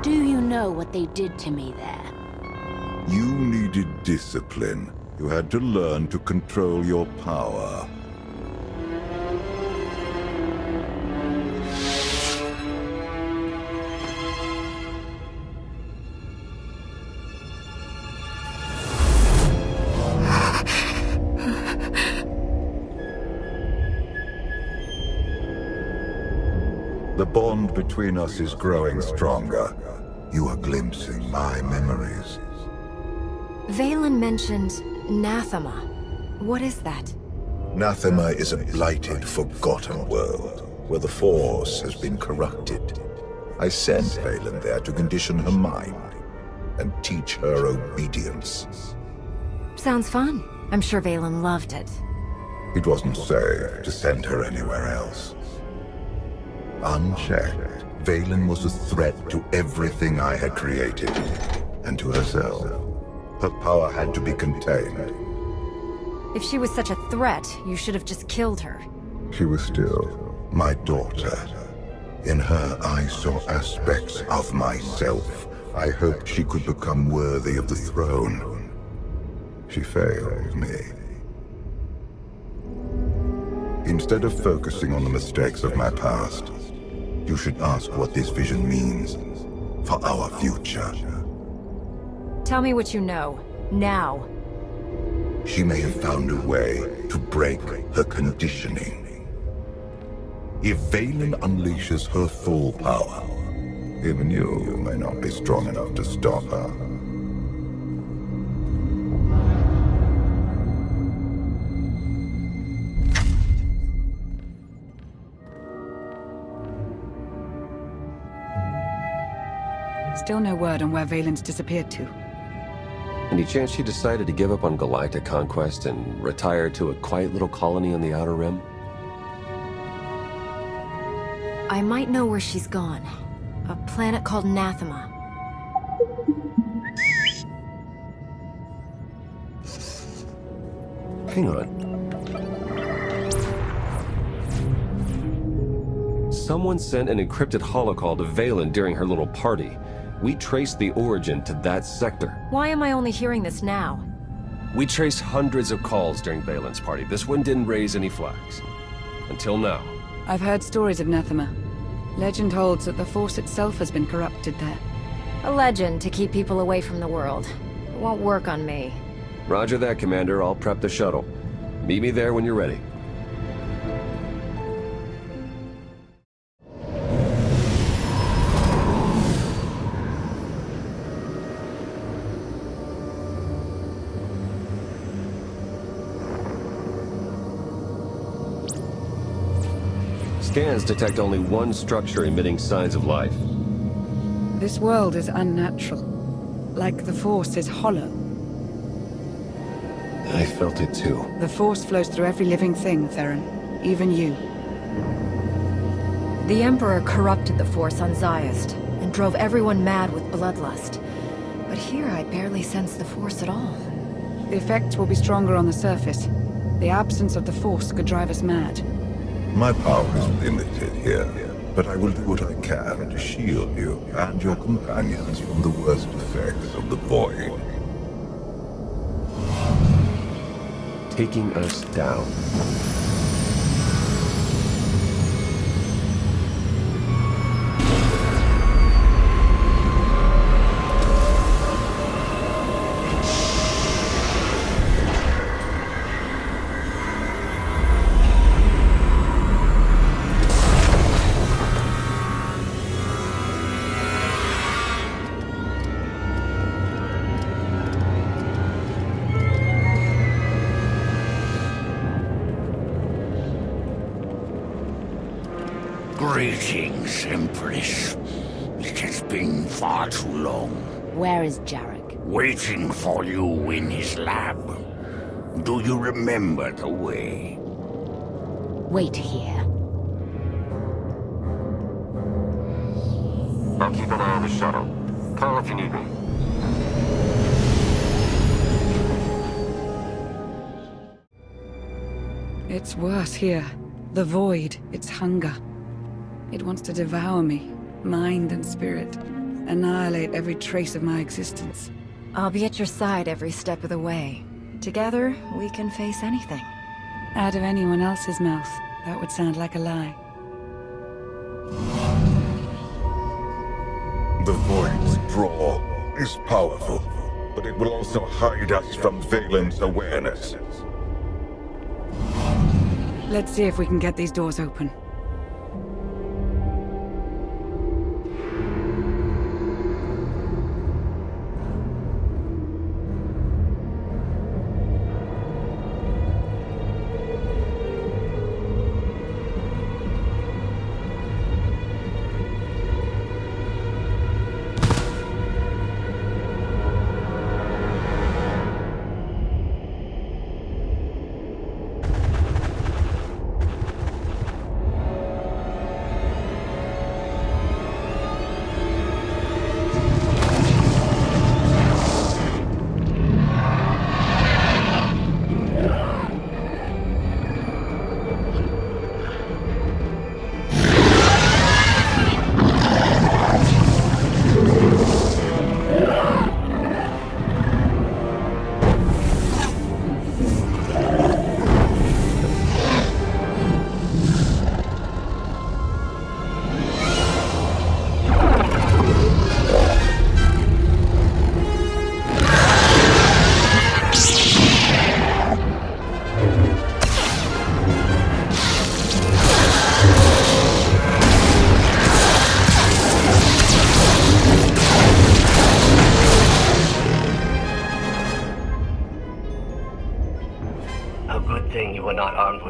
Do you know what they did to me there? You needed discipline. You had to learn to control your power. The bond between us is growing stronger. You are glimpsing my memories. Vaylin mentioned Nathema. What is that? Nathema is a blighted, forgotten world, where the Force has been corrupted. I sent Vaylin there to condition her mind, and teach her obedience. Sounds fun. I'm sure Vaylin loved it. It wasn't safe to send her anywhere else. Unchecked, Vaylin was a threat to everything I had created, and to herself. Her power had to be contained. If she was such a threat, you should have just killed her. She was still my daughter. In her, I saw aspects of myself. I hoped she could become worthy of the throne. She failed me. Instead of focusing on the mistakes of my past, you should ask what this vision means for our future. Tell me what you know, now. She may have found a way to break her conditioning. If Vaylin unleashes her full power, even you may not be strong enough to stop her. Still no word on where Vaylin's disappeared to. Any chance she decided to give up on galactic conquest and retire to a quiet little colony on the Outer Rim? I might know where she's gone. A planet called Nathema. Hang on. Someone sent an encrypted holocall to Vaylin during her little party. We traced the origin to that sector. Why am I only hearing this now? We traced hundreds of calls during Vaylin's party. This one didn't raise any flags. Until now. I've heard stories of Nethema. Legend holds that the Force itself has been corrupted there. A legend to keep people away from the world. It won't work on me. Roger that, Commander. I'll prep the shuttle. Meet me there when you're ready. Scans detect only one structure emitting signs of life. This world is unnatural. Like the Force is hollow. I felt it too. The Force flows through every living thing, Theron. Even you. The Emperor corrupted the Force on Zayast, and drove everyone mad with bloodlust. But here I barely sense the Force at all. The effects will be stronger on the surface. The absence of the Force could drive us mad. My power is limited here, but I will do what I can to shield you and your companions from the worst effects of the Void. Taking us down. Greetings, Empress. It has been far too long. Where is Jarek? Waiting for you in his lab. Do you remember the way? Wait here. I'll keep an eye on the shuttle. Call if you need me. It's worse here. The Void, its hunger. It wants to devour me, mind and spirit. Annihilate every trace of my existence. I'll be at your side every step of the way. Together, we can face anything. Out of anyone else's mouth, that would sound like a lie. The Void's draw is powerful, but it will also hide us from Vaylin's awareness. Let's see if we can get these doors open.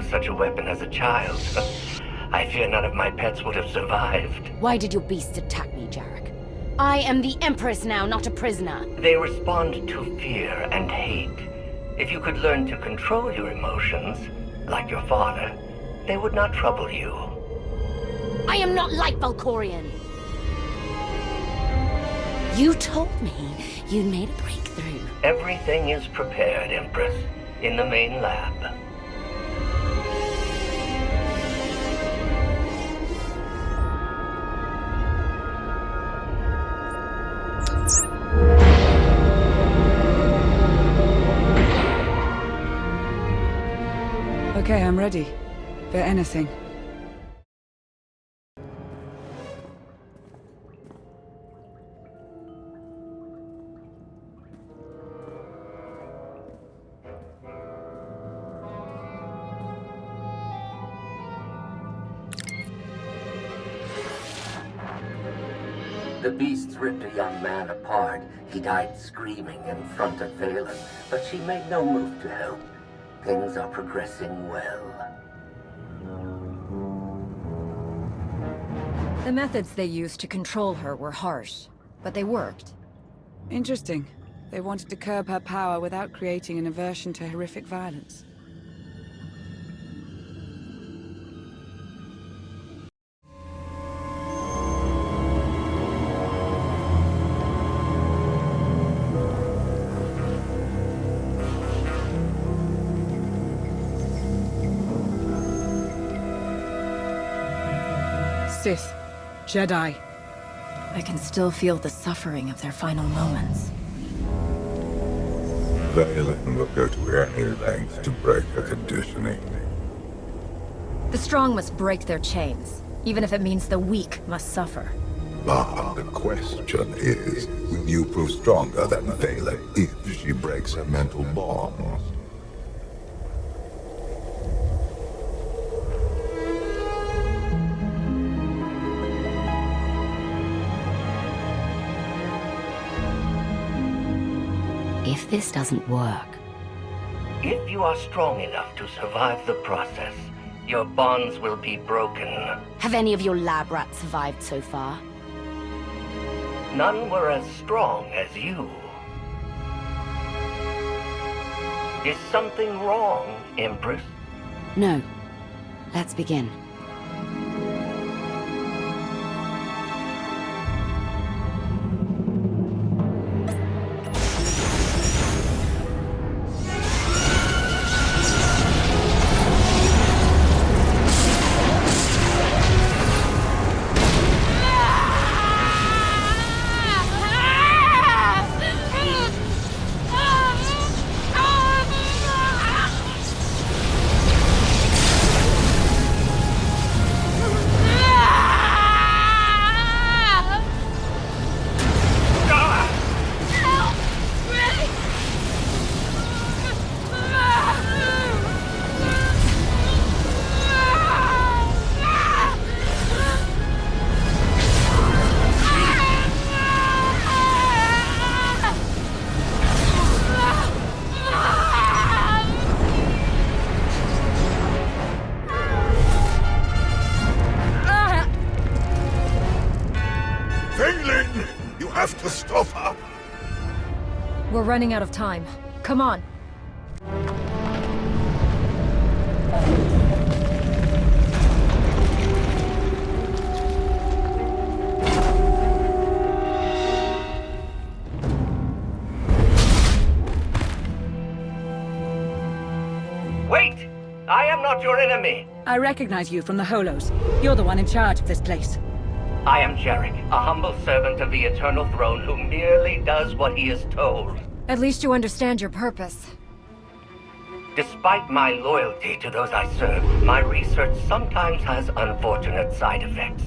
Such a weapon as a child. I fear none of my pets would have survived. Why did your beasts attack me, Jarek? I am the Empress now, not a prisoner. They respond to fear and hate. If you could learn to control your emotions, like your father, they would not trouble you. I am not like Valkorion. You told me you'd made a breakthrough. Everything is prepared, Empress, in the main lab. Okay, I'm ready. For anything. The beasts ripped a young man apart. He died screaming in front of Vaylin, but she made no move to help. Things are progressing well. The methods they used to control her were harsh, but they worked. Interesting. They wanted to curb her power without creating an aversion to horrific violence. Sith. Jedi. I can still feel the suffering of their final moments. Vaylin will go to any length to break her conditioning. The strong must break their chains, even if it means the weak must suffer. But the question is, will you prove stronger than Vaylin if she breaks her mental bonds? If this doesn't work... If you are strong enough to survive the process, your bonds will be broken. Have any of your lab rats survived so far? None were as strong as you. Is something wrong, Empress? No. Let's begin. We're running out of time. Come on. Wait! I am not your enemy! I recognize you from the Holos. You're the one in charge of this place. I am Jarek, a humble servant of the Eternal Throne who merely does what he is told. At least you understand your purpose. Despite my loyalty to those I serve, my research sometimes has unfortunate side effects.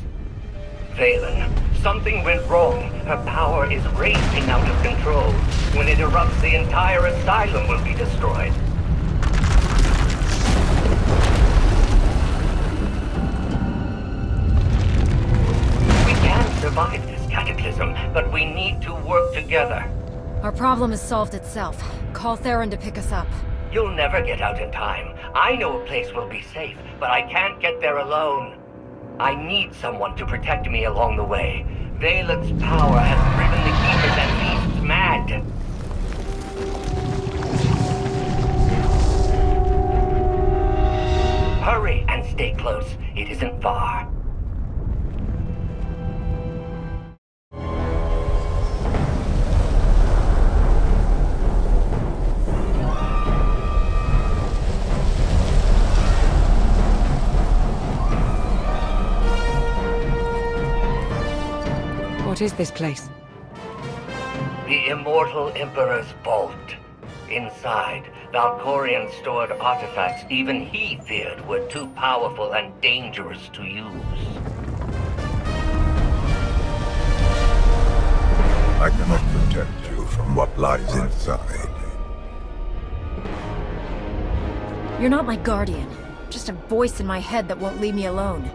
Vaylin, something went wrong. Her power is racing out of control. When it erupts, the entire asylum will be destroyed. We can survive this cataclysm, but we need to work together. Our problem has solved itself. Call Theron to pick us up. You'll never get out in time. I know a place will be safe, but I can't get there alone. I need someone to protect me along the way. Vaylin's power has driven the keepers and beasts mad. Hurry and stay close. It isn't far. What is this place? The Immortal Emperor's vault. Inside, Valkorian-stored artifacts even he feared were too powerful and dangerous to use. I cannot protect you from what lies inside. You're not my guardian. Just a voice in my head that won't leave me alone.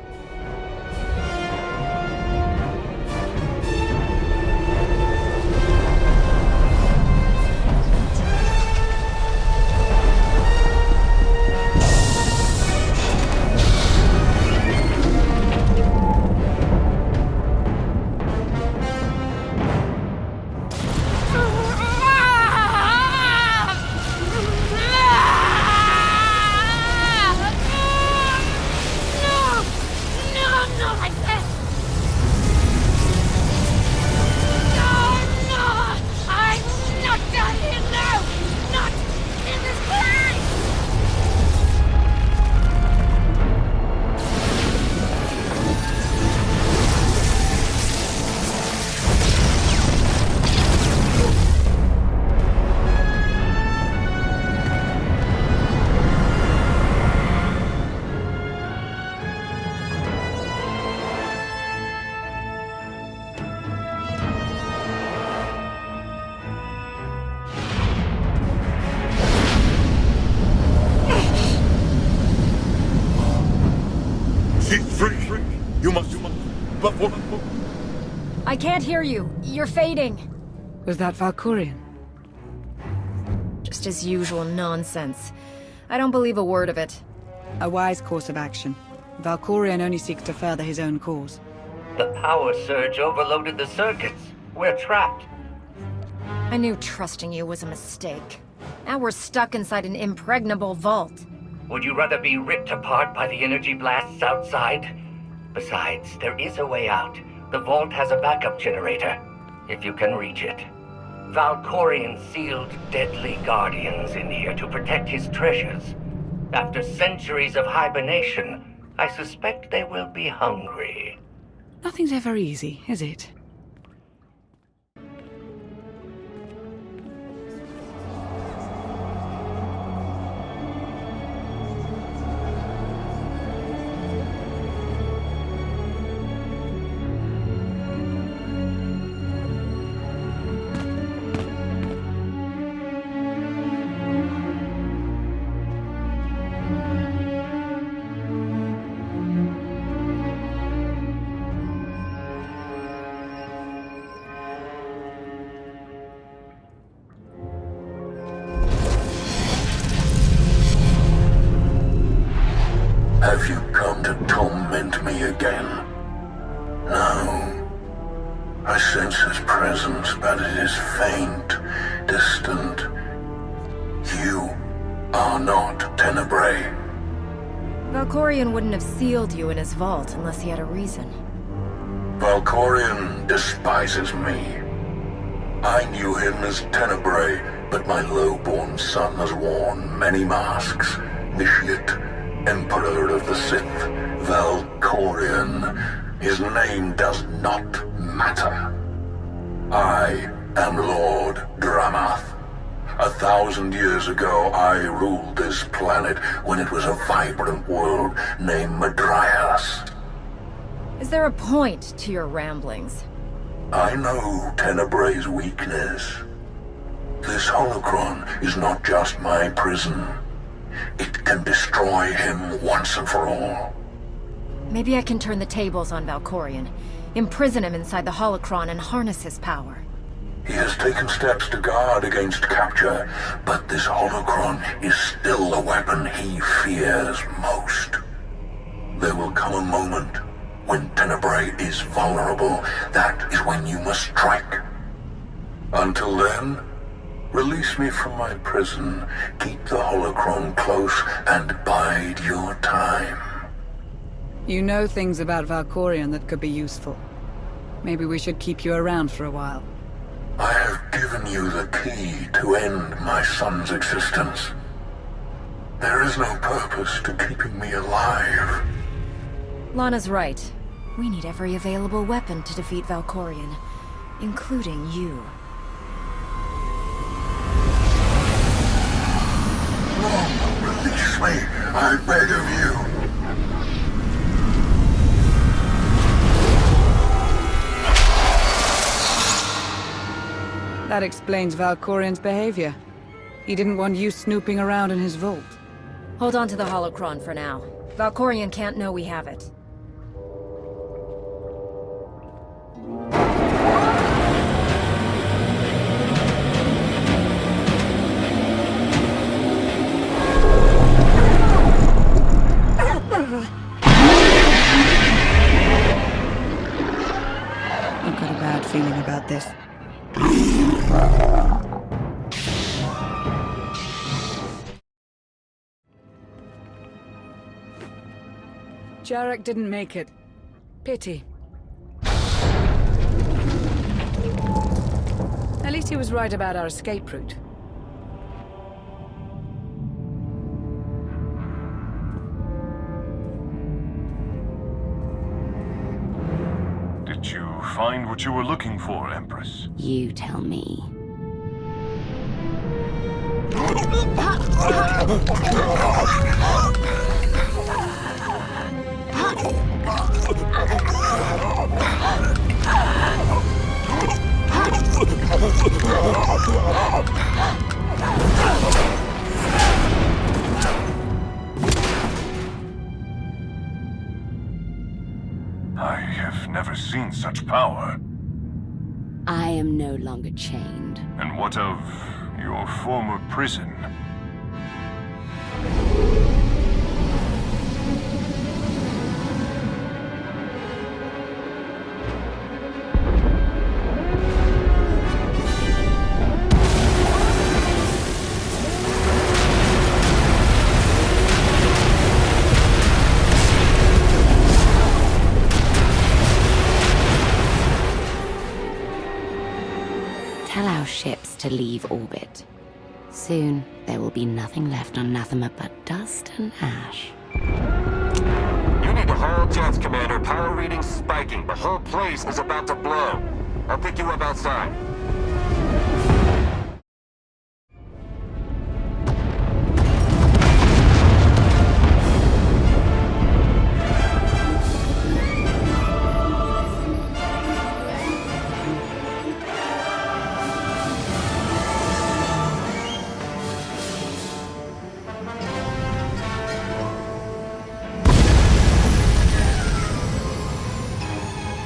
I can't hear you. You're fading. Was that Valkorian? Just his usual nonsense. I don't believe a word of it. A wise course of action. Valkorian only seeks to further his own cause. The power surge overloaded the circuits. We're trapped. I knew trusting you was a mistake. Now we're stuck inside an impregnable vault. Would you rather be ripped apart by the energy blasts outside? Besides, there is a way out. The vault has a backup generator, if you can reach it. Valkorian sealed deadly guardians in here to protect his treasures. After centuries of hibernation, I suspect they will be hungry. Nothing's ever easy, is it? Have you come to torment me again? No. I sense his presence, but it is faint, distant. You are not Tenebrae. Valkorian wouldn't have sealed you in his vault unless he had a reason. Valkorian despises me. I knew him as Tenebrae, but my low-born son has worn many masks. Nishiet, Emperor of the Sith, Valkorian. His name does not matter. I am Lord Dramath. 1,000 years ago, I ruled this planet when it was a vibrant world named Madrias. Is there a point to your ramblings? I know Tenebrae's weakness. This holocron is not just my prison. It can destroy him once and for all. Maybe I can turn the tables on Valkorian, imprison him inside the holocron and harness his power. He has taken steps to guard against capture, but this holocron is still the weapon he fears most. There will come a moment when Tenebrae is vulnerable. That is when you must strike. Until then, release me from my prison, keep the holocron close, and bide your time. You know things about Valkorian that could be useful. Maybe we should keep you around for a while. I have given you the key to end my son's existence. There is no purpose to keeping me alive. Lana's right. We need every available weapon to defeat Valkorian, including you. wrong. Release me, I beg of you. That explains Valkorian's behavior. He didn't want you snooping around in his vault. Hold on to the holocron for now. Valkorian can't know we have it. I've got a bad feeling about this. Jarek didn't make it. Pity. At least he was right about our escape route. Did you find what you were looking for, Empress? You tell me. I have never seen such power. I am no longer chained. And what of your former prison? Tell our ships to leave orbit. Soon, there will be nothing left on Nathema but dust and ash. You need to hold jets, Commander. Power readings spiking. The whole place is about to blow. I'll pick you up outside.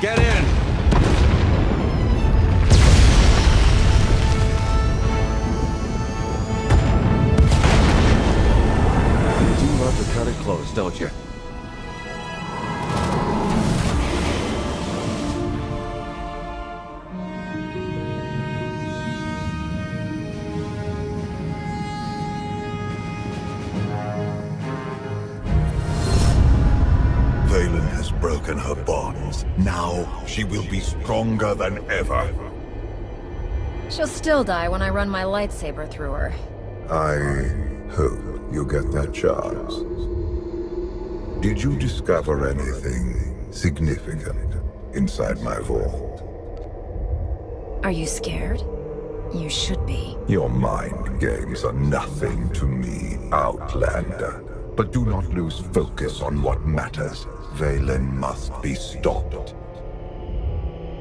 Get in! You do love to cut it close, don't you? Vaylin has broken her bonds. Now she will be stronger than ever. She'll still die when I run my lightsaber through her. I hope you get that chance. Did you discover anything significant inside my vault? Are you scared? You should be. Your mind games are nothing to me, Outlander. But do not lose focus on what matters. Vaylin must be stopped.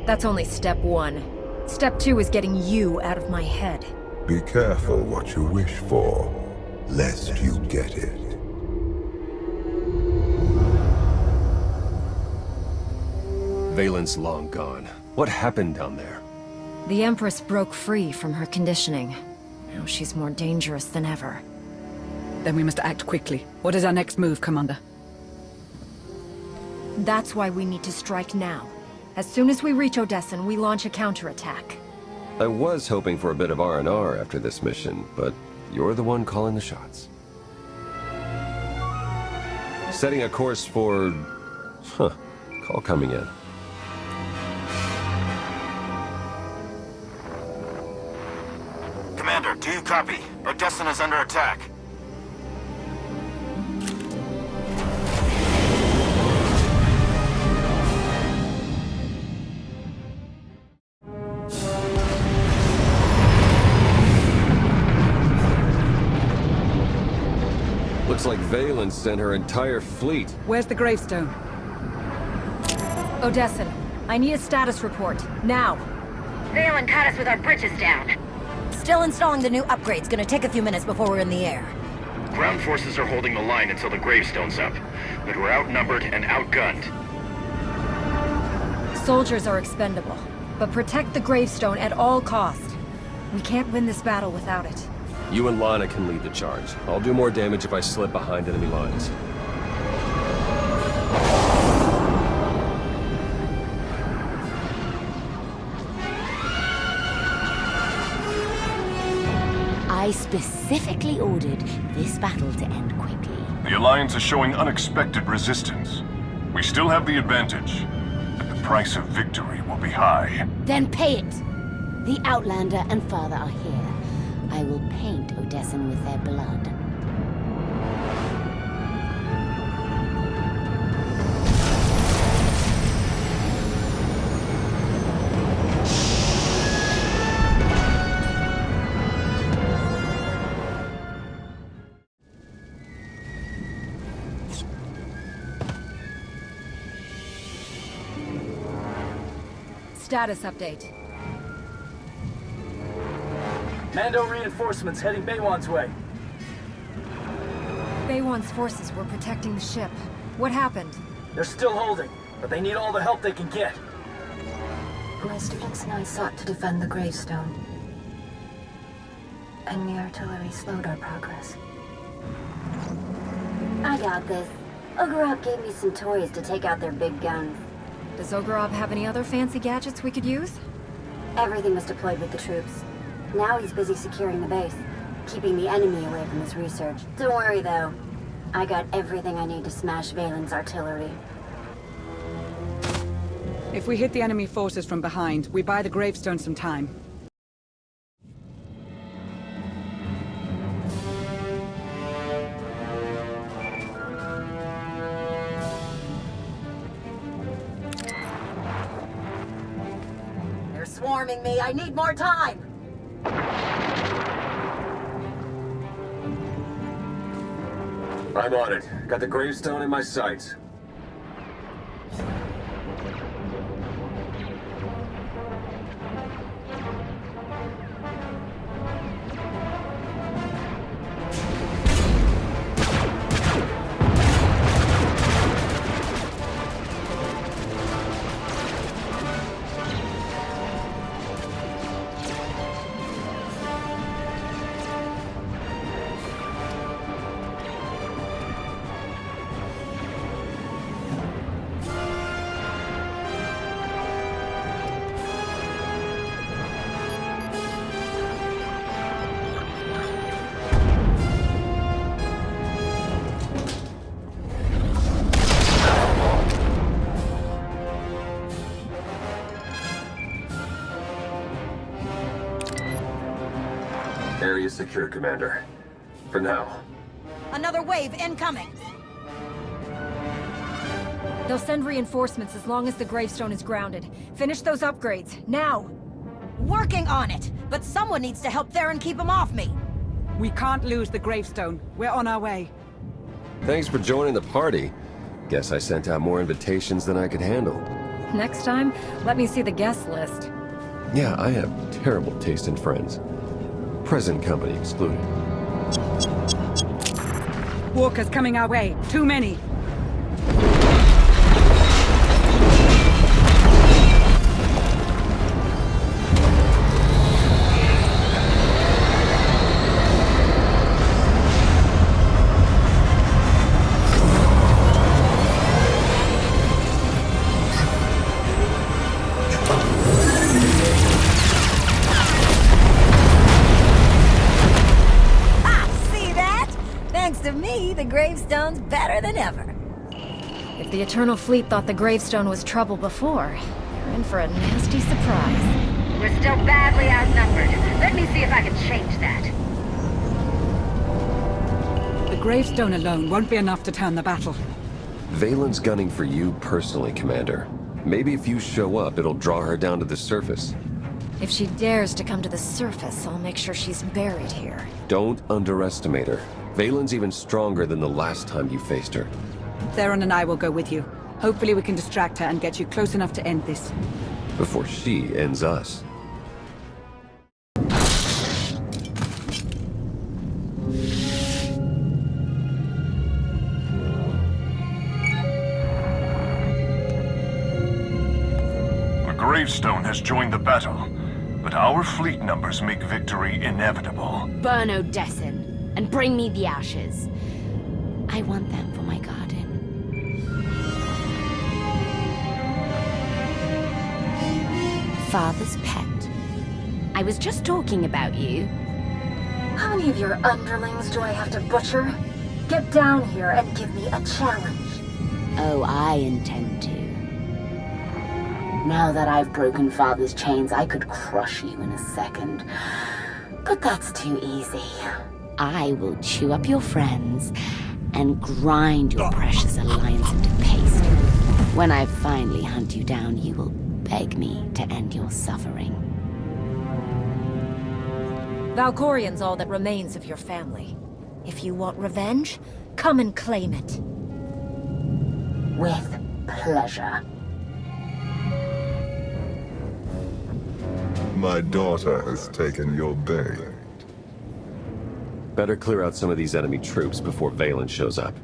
That's only step one. Step two is getting you out of my head. Be careful what you wish for, lest you get it. Vaylin's long gone. What happened down there? The Empress broke free from her conditioning. Now she's more dangerous than ever. Then we must act quickly. What is our next move, Commander? That's why we need to strike now. As soon as we reach Odessen, we launch a counterattack. I was hoping for a bit of R&R after this mission, but you're the one calling the shots. Setting a course for... Call coming in. Commander, do you copy? Odessen is under attack. Looks like Vaylin sent her entire fleet. Where's the gravestone? Odessen, I need a status report, now. Vaylin caught us with our bridges down. Still installing the new upgrades. Gonna take a few minutes before we're in the air. Ground forces are holding the line until the gravestone's up, but we're outnumbered and outgunned. Soldiers are expendable, but protect the gravestone at all costs. We can't win this battle without it. You and Lana can lead the charge. I'll do more damage if I slip behind enemy lines. I specifically ordered this battle to end quickly. The Alliance is showing unexpected resistance. We still have the advantage, but the price of victory will be high. Then pay it! The Outlander and Father are here. I will paint Odessen with their blood. Status update. Mando reinforcements heading Baywan's way. Baywan's forces were protecting the ship. What happened? They're still holding, but they need all the help they can get. My students and I sought to defend the gravestone. Enemy artillery slowed our progress. I got this. Ogorok gave me some toys to take out their big guns. Does Ogorok have any other fancy gadgets we could use? Everything was deployed with the troops. Now he's busy securing the base, keeping the enemy away from his research. Don't worry though. I got everything I need to smash Vaylin's artillery. If we hit the enemy forces from behind, we buy the gravestone some time. They're swarming me. I need more time. I'm on it. Got the gravestone in my sights. Area secure, Commander. For now. Another wave incoming. They'll send reinforcements as long as the gravestone is grounded. Finish those upgrades, now! Working on it! But someone needs to help Theron keep him off me! We can't lose the gravestone. We're on our way. Thanks for joining the party. Guess I sent out more invitations than I could handle. Next time, let me see the guest list. Yeah, I have terrible taste in friends. Present company excluded. Walkers coming our way. Too many. To me, the gravestone's better than ever. If the Eternal Fleet thought the gravestone was trouble before, they're in for a nasty surprise. We're still badly outnumbered. Let me see if I can change that. The gravestone alone won't be enough to turn the battle. Vaylin's gunning for you personally, Commander. Maybe if you show up, it'll draw her down to the surface. If she dares to come to the surface, I'll make sure she's buried here. Don't underestimate her. Vaylin's even stronger than the last time you faced her. Theron and I will go with you. Hopefully we can distract her and get you close enough to end this. Before she ends us. The Gravestone has joined the battle, but our fleet numbers make victory inevitable. Burn Odessen, and bring me the ashes. I want them for my garden. Father's pet. I was just talking about you. How many of your underlings do I have to butcher? Get down here and give me a challenge. Oh, I intend to. Now that I've broken Father's chains, I could crush you in a second. But that's too easy. I will chew up your friends and grind your precious alliance into paste. When I finally hunt you down, you will beg me to end your suffering. Valkorian's all that remains of your family. If you want revenge, come and claim it. With pleasure. My daughter has taken your bait. Better clear out some of these enemy troops before Vaylin shows up.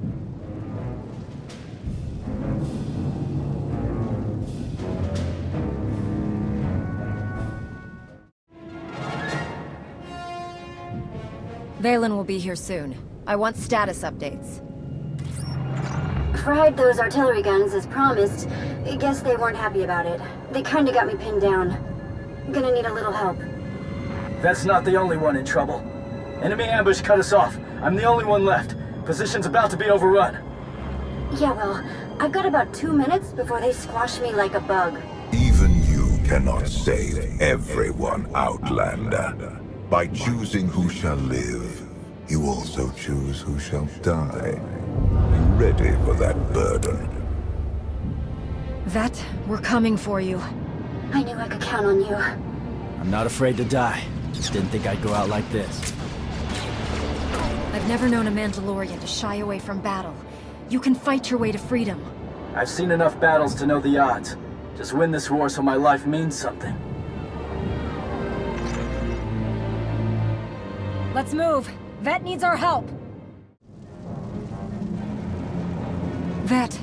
Vaylin will be here soon. I want status updates. Fried those artillery guns as promised. I guess they weren't happy about it. They kinda got me pinned down. I'm gonna need a little help. That's not the only one in trouble. Enemy ambush cut us off. I'm the only one left. Position's about to be overrun. Yeah, well, I've got about 2 minutes before they squash me like a bug. Even you cannot save everyone, Outlander. By choosing who shall live, you also choose who shall die. Be ready for that burden. Vet, we're coming for you. I knew I could count on you. I'm not afraid to die. Just didn't think I'd go out like this. I've never known a Mandalorian to shy away from battle. You can fight your way to freedom. I've seen enough battles to know the odds. Just win this war so my life means something. Let's move. Vet needs our help. Vet,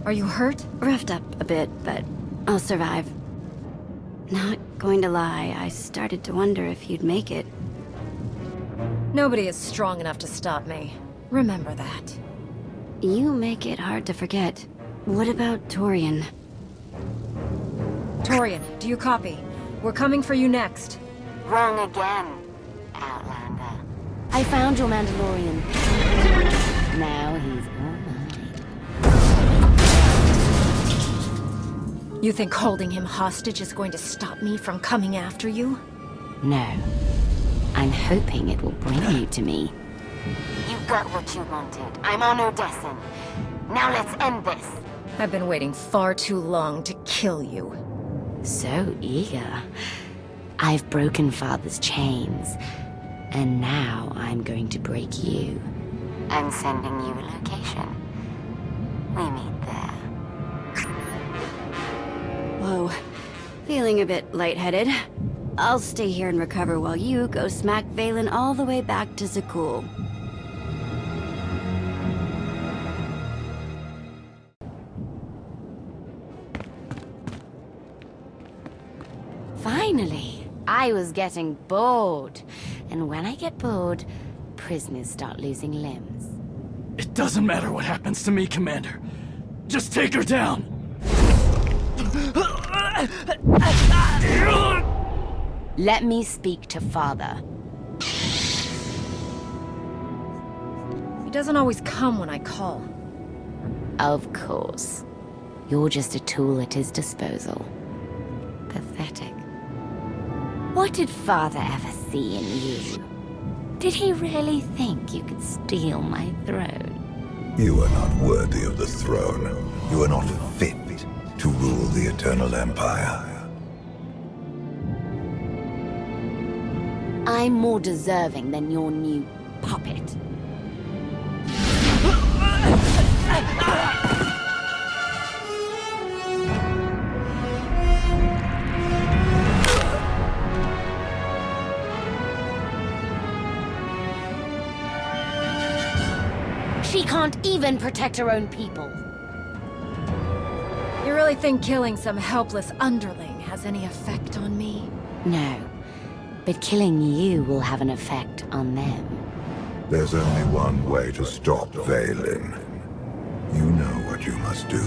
are you hurt? Roughed up a bit, but I'll survive. Not going to lie, I started to wonder if you'd make it. Nobody is strong enough to stop me. Remember that. You make it hard to forget. What about Torian? Torian, do you copy? We're coming for you next. Wrong again, Outlander. I found your Mandalorian. Now he's all mine. You think holding him hostage is going to stop me from coming after you? No. I'm hoping it will bring you to me. You got what you wanted. I'm on Odessen. Now let's end this. I've been waiting far too long to kill you. So eager. I've broken Father's chains. And now I'm going to break you. I'm sending you a location. We meet there. Whoa. Feeling a bit lightheaded. I'll stay here and recover while you go smack Vaylin all the way back to Zakul. Finally! I was getting bored. And when I get bored, prisoners start losing limbs. It doesn't matter what happens to me, Commander. Just take her down! Let me speak to Father. He doesn't always come when I call. Of course. You're just a tool at his disposal. Pathetic. What did Father ever see in you? Did he really think you could steal my throne? You are not worthy of the throne. You are not fit to rule the Eternal Empire. I'm more deserving than your new puppet. She can't even protect her own people. You really think killing some helpless underling has any effect on me? No, but killing you will have an effect on them. There's only one way to stop Vaylin. You know what you must do.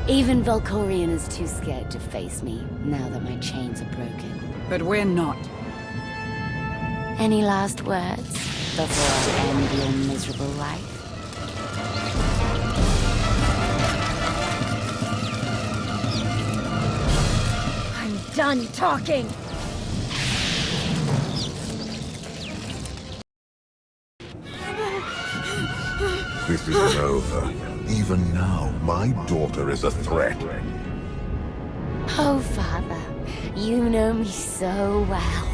Even Valkorion is too scared to face me, now that my chains are broken. But we're not. Any last words before I end your miserable life? I'm done talking! This isn't over. Even now, my daughter is a threat. Oh, Father, you know me so well.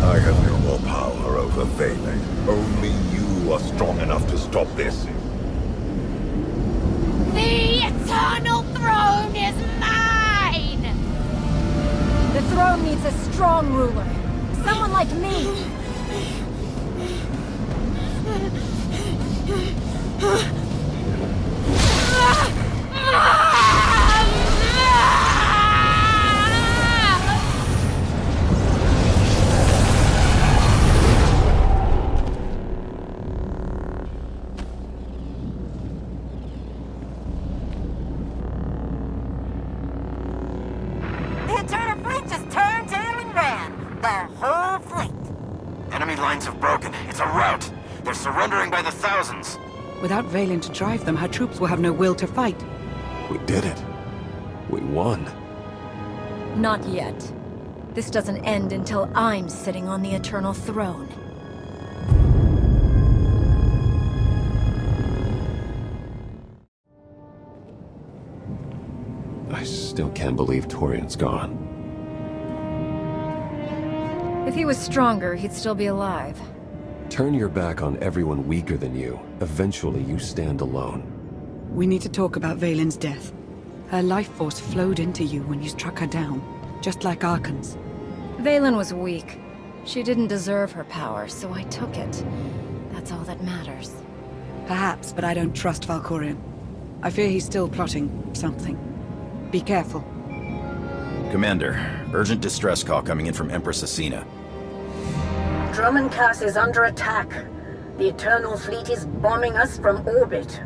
I have no more power over Vaylin. Only you are strong enough to stop this. The Eternal Throne is mine! The throne needs a strong ruler. Someone like me. The Eternal Fleet just turned tail and ran. The whole fleet. Enemy lines have broken. It's a rout. They're surrendering by the thousands. Without Vaylin to drive them, her troops will have no will to fight. We did it. We won. Not yet. This doesn't end until I'm sitting on the Eternal Throne. I still can't believe Torian's gone. If he was stronger, he'd still be alive. Turn your back on everyone weaker than you. Eventually, you stand alone. We need to talk about Vaylin's death. Her life force flowed into you when you struck her down, just like Archon's. Vaylin was weak. She didn't deserve her power, so I took it. That's all that matters. Perhaps, but I don't trust Valkorion. I fear he's still plotting something. Be careful. Commander, urgent distress call coming in from Empress Vaylin. Drummoncass is under attack. The Eternal Fleet is bombing us from orbit.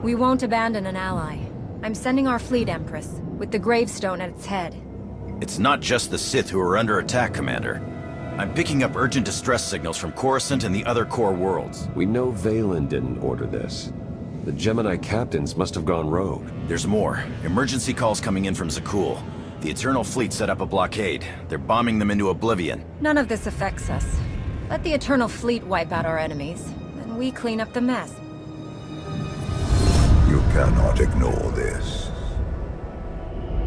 We won't abandon an ally. I'm sending our fleet, Empress, with the gravestone at its head. It's not just the Sith who are under attack, Commander. I'm picking up urgent distress signals from Coruscant and the other core worlds. We know Vaylin didn't order this. The Gemini captains must have gone rogue. There's more. Emergency calls coming in from Zakul. The Eternal Fleet set up a blockade. They're bombing them into oblivion. None of this affects us. Let the Eternal Fleet wipe out our enemies, then we clean up the mess. You cannot ignore this.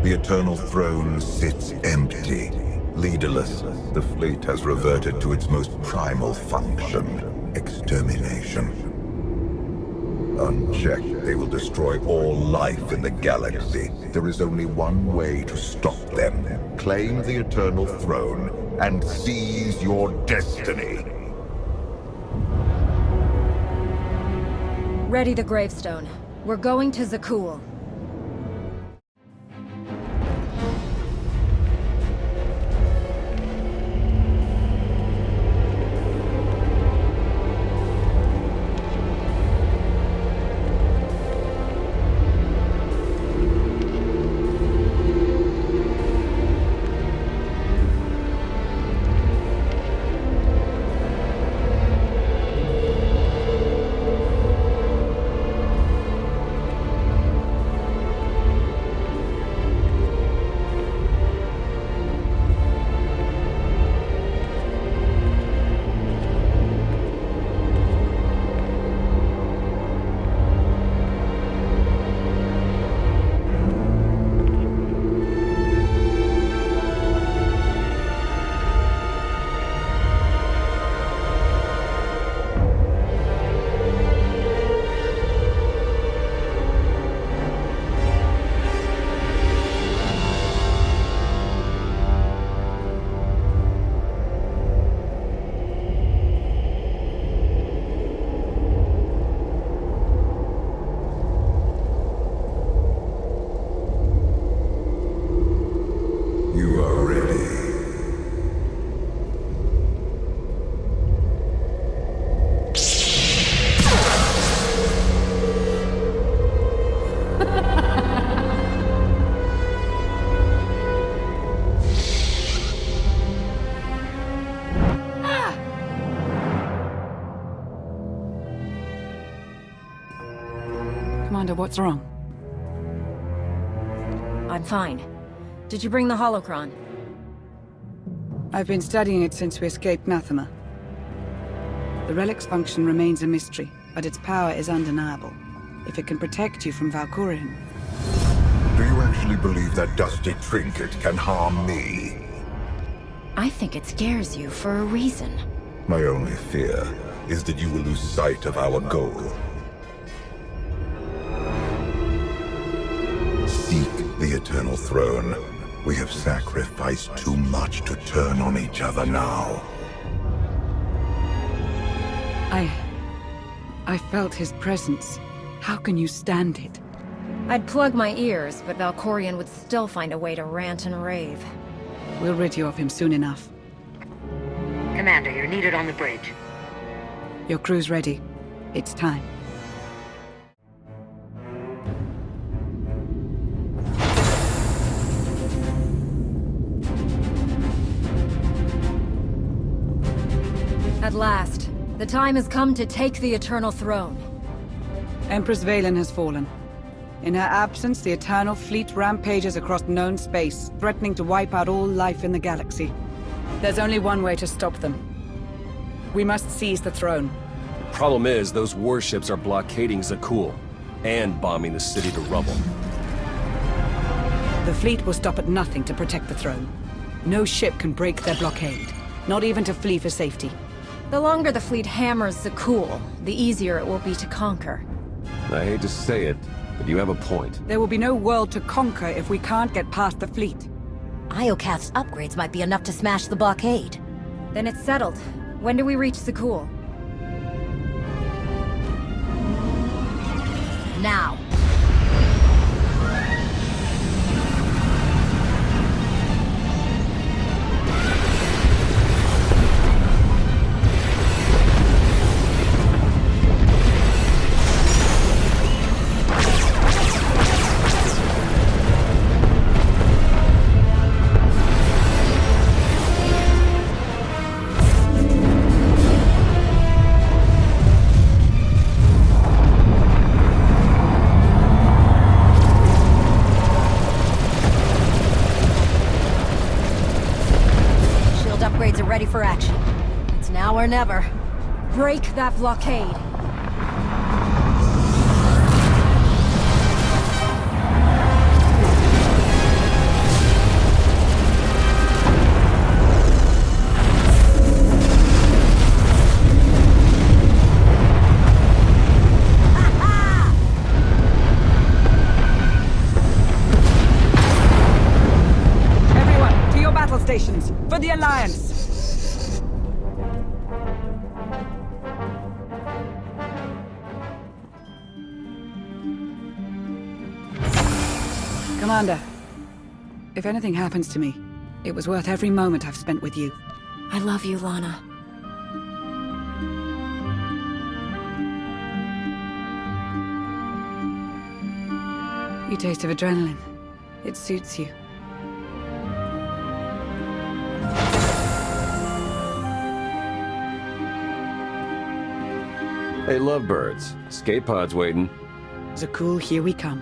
The Eternal Throne sits empty, leaderless. The fleet has reverted to its most primal function, extermination. Unchecked, they will destroy all life in the galaxy. There is only one way to stop them. Claim the Eternal Throne and seize your destiny. Ready the gravestone. We're going to Zakul. Commander, what's wrong? I'm fine. Did you bring the holocron? I've been studying it since we escaped Nathema. The relic's function remains a mystery, but its power is undeniable. If it can protect you from Valkorion. Do you actually believe that dusty trinket can harm me? I think it scares you for a reason. My only fear is that you will lose sight of our goal. Seek the Eternal Throne. We have sacrificed too much to turn on each other now. I felt his presence. How can you stand it? I'd plug my ears, but Valkorion would still find a way to rant and rave. We'll rid you of him soon enough. Commander, you're needed on the bridge. Your crew's ready. It's time. At last, the time has come to take the Eternal Throne. Empress Vaylin has fallen. In her absence, the Eternal Fleet rampages across known space, threatening to wipe out all life in the galaxy. There's only one way to stop them. We must seize the throne. Problem is, those warships are blockading Zakul, and bombing the city to rubble. The fleet will stop at nothing to protect the throne. No ship can break their blockade, not even to flee for safety. The longer the fleet hammers Zakul, the easier it will be to conquer. I hate to say it, but you have a point. There will be no world to conquer if we can't get past the fleet. Iocath's upgrades might be enough to smash the blockade. Then it's settled. When do we reach Zakul? Now. Ready for action. It's now or never. Break that blockade. Everyone, to your battle stations, for the Alliance! Commander, if anything happens to me, it was worth every moment I've spent with you. I love you, Lana. You taste of adrenaline. It suits you. Hey, lovebirds. Escape pod's waiting. Zakul, here we come.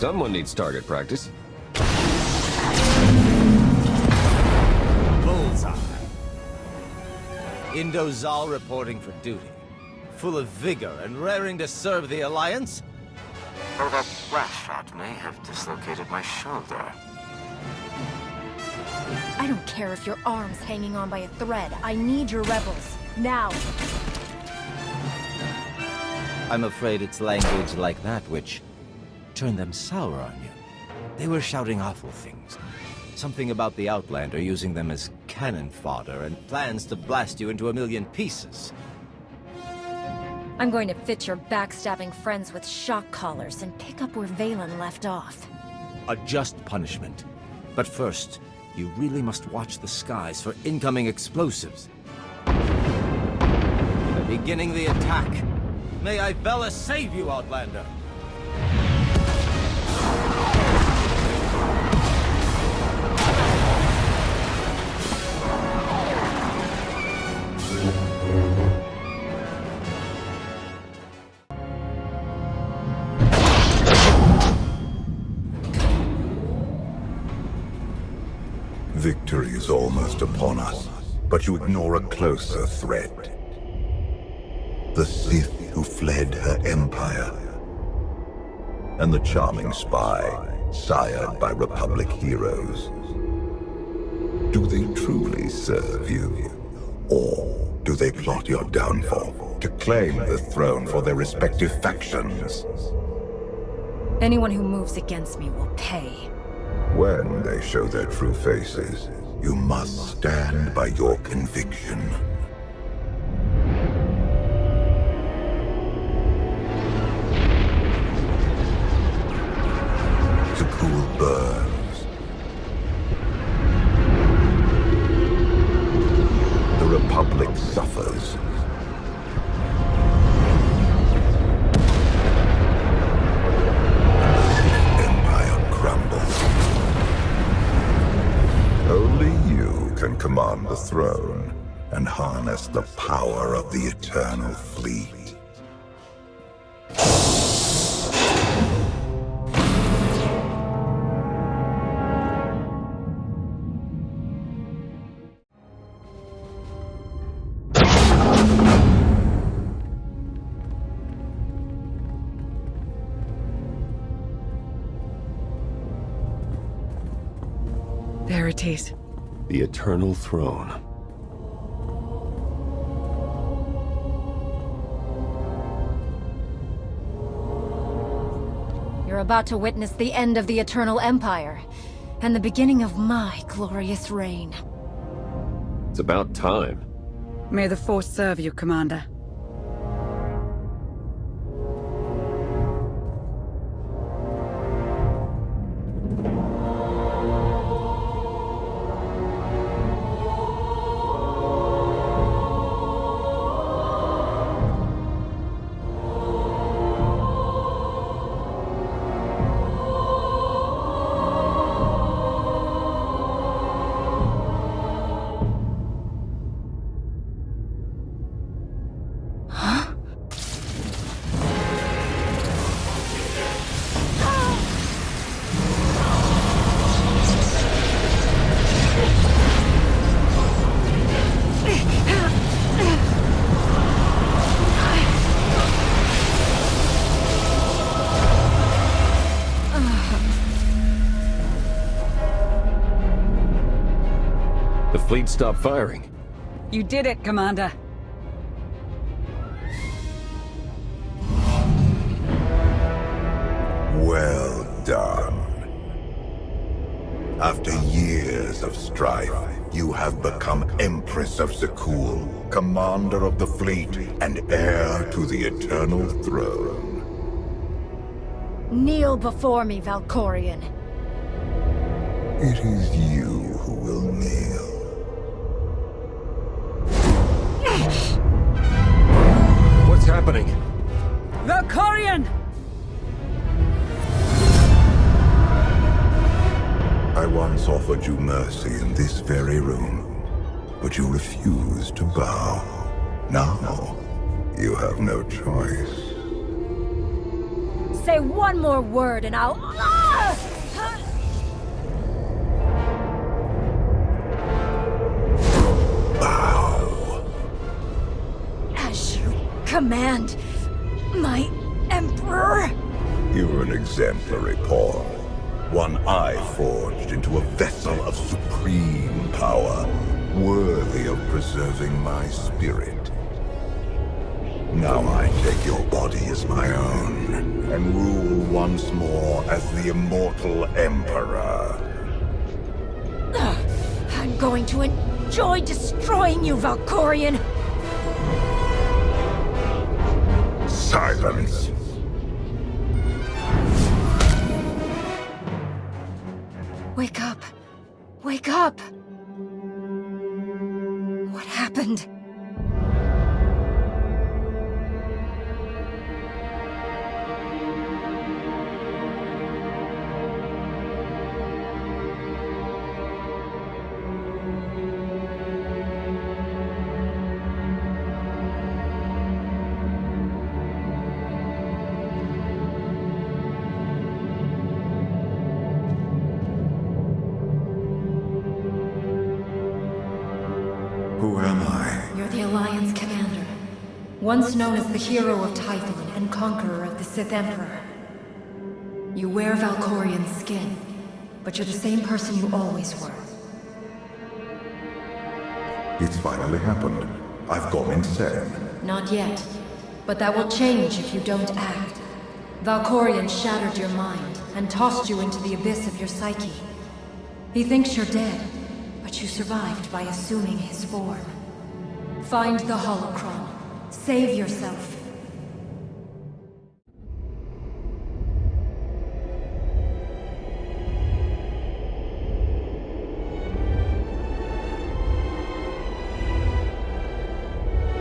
Someone needs target practice. Bullseye. Indozal reporting for duty. Full of vigor and raring to serve the Alliance? Well, that blast shot may have dislocated my shoulder. I don't care if your arm's hanging on by a thread. I need your rebels. Now. I'm afraid it's language like that which turned them sour on you. They were shouting awful things. Something about the Outlander using them as cannon fodder and plans to blast you into a million pieces. I'm going to fit your backstabbing friends with shock collars and pick up where Vaylin left off. A just punishment. But first, you really must watch the skies for incoming explosives. They're beginning the attack. May Ibella save you, Outlander! Victory is almost upon us, but you ignore a closer threat. The Sith who fled her empire. And the charming spy, sired by Republic heroes. Do they truly serve you? Or do they plot your downfall to claim the throne for their respective factions? Anyone who moves against me will pay. When they show their true faces, you must stand by your conviction. Zakuul burns. The Republic suffers. Only you can command the throne and harness the power of the Eternal Fleet. There it is. The Eternal Throne. You're about to witness the end of the Eternal Empire, and the beginning of my glorious reign. It's about time. May the Force serve you, Commander. The fleet stopped firing. You did it, Commander. Well done. After years of strife, you have become Empress of Zakuul, commander of the fleet, and heir to the Eternal Throne. Kneel before me, Valkorion. It is you who will kneel. What's happening? Valkorion! I once offered you mercy in this very room, but you refused to bow. Now, you have no choice. say one more word and I'll... Bow. As you command, my Emperor. You're an exemplary pawn. One I forged into a vessel of supreme power, worthy of preserving my spirit. Now I take your body as my own, and rule once more as the immortal Emperor. I'm going to enjoy destroying you, Valkorion! Silence! Wake up! Wake up! What happened? Who am I? You're the Alliance commander. Once known as the hero of Typhon and conqueror of the Sith Emperor. You wear Valkorion's skin, but you're the same person you always were. It's finally happened. I've gone insane. Not yet. But that will change if you don't act. Valkorion shattered your mind and tossed you into the abyss of your psyche. He thinks you're dead, but you survived by assuming his form. Find the holocron. Save yourself.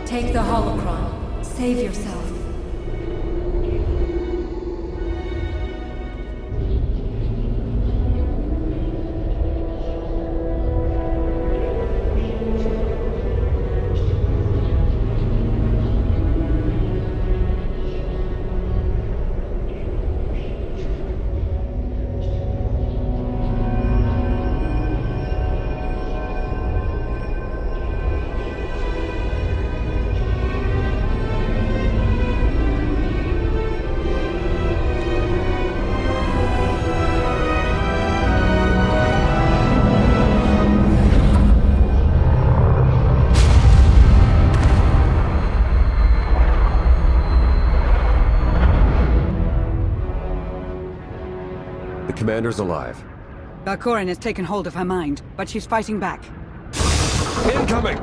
Take the holocron. Save yourself. Commander's alive. Valkorion has taken hold of her mind, but she's fighting back. Incoming!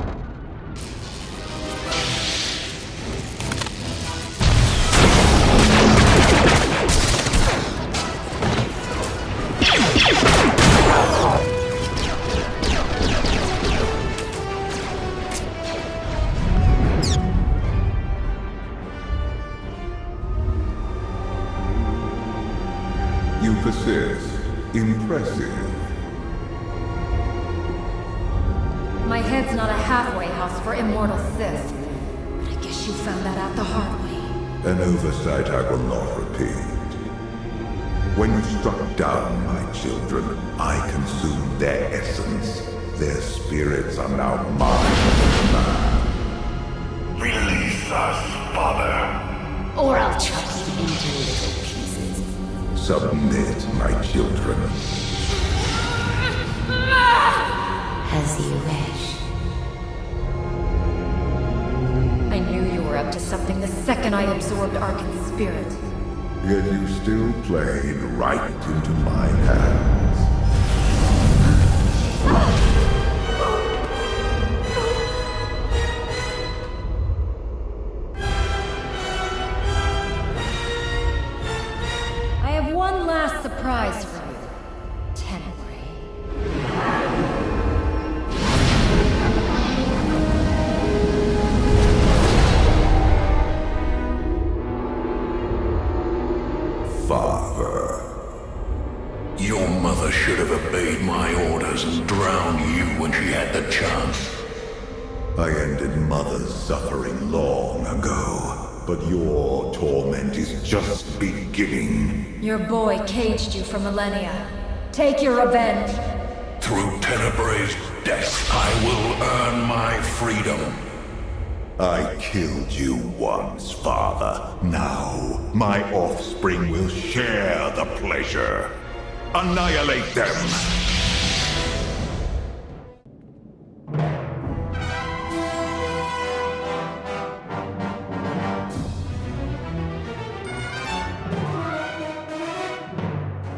You persist. Impressive. My head's not a halfway house for immortal Sith. But I guess you found that out the hard way. An oversight I will not repeat. When you struck down my children, I consumed their essence. Their spirits are now mine. Release us, Father. Or I'll chop you into little pieces. Submit, my children. As you wish. I knew you were up to something the second I absorbed Arkan's spirit. Yet you still played right into my hands. I have one last surprise for you, Tenway. Father. Your mother should have obeyed my orders and drowned you when she had the chance. I ended Mother's suffering long ago. but your torment is just beginning. Your boy caged you for millennia. Take your revenge. Through Tenebre's death, I will earn my freedom. I killed you once, Father. Now, my offspring will share the pleasure. Annihilate them!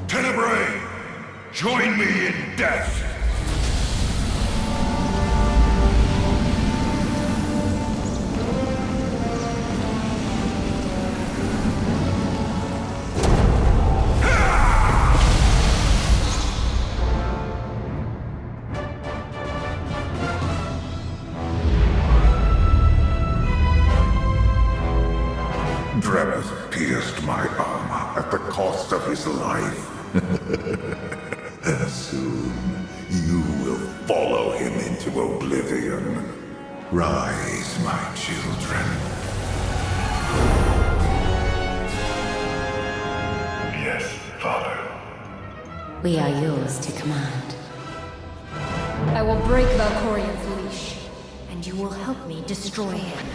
Tenebrae! Join me in death! Dremus pierced my armor at the cost of his life. Soon, you will follow him into oblivion. Rise, my children. Yes, Father. We are yours to command. I will break Valkorian's leash, and you will help me destroy him.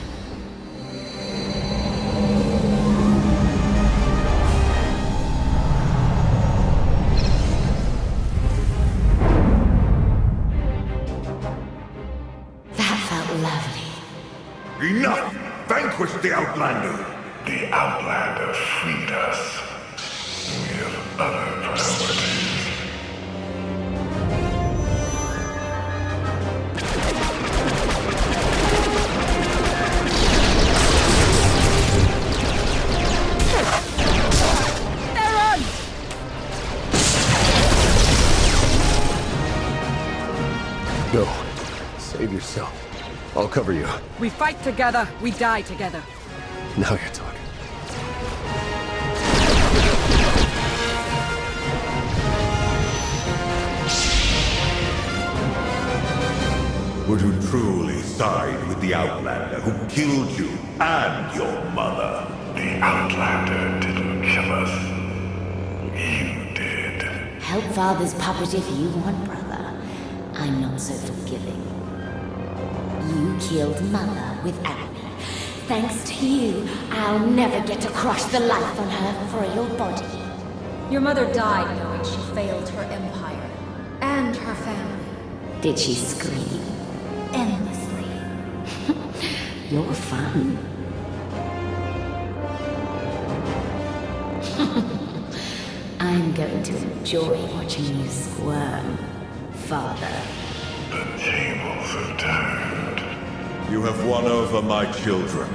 Enough! Vanquish the Outlander! The Outlander freed us. We have other priorities. Go. Save yourself. I'll cover you. We fight together, we die together. Now you're talking. Would you truly side with the Outlander who killed you and your mother? The Outlander didn't kill us. You did. Help Father's puppet if you want, brother. I'm not so forgiving. You killed Mother without me. Thanks to you, I'll never get to crush the life on her frail body. Your mother died knowing she failed her empire. And her family. Did she scream? Endlessly. You're fun. I'm going to enjoy watching you squirm, Father. The tables have turned. You have won over my children.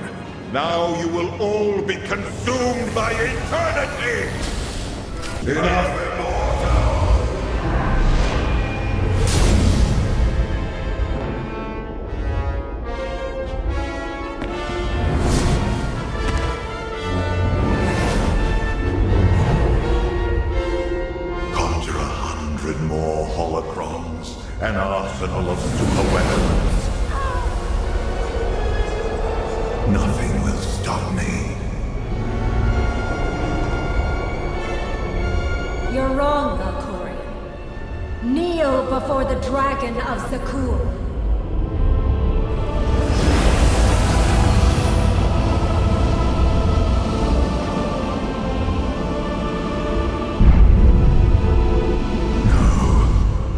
Now you will all be consumed by eternity! Enough, Conjure 100 more holocrons, an arsenal of super weapons. Nothing will stop me. You're wrong, Valkorian. Kneel before the dragon of Zakul. No,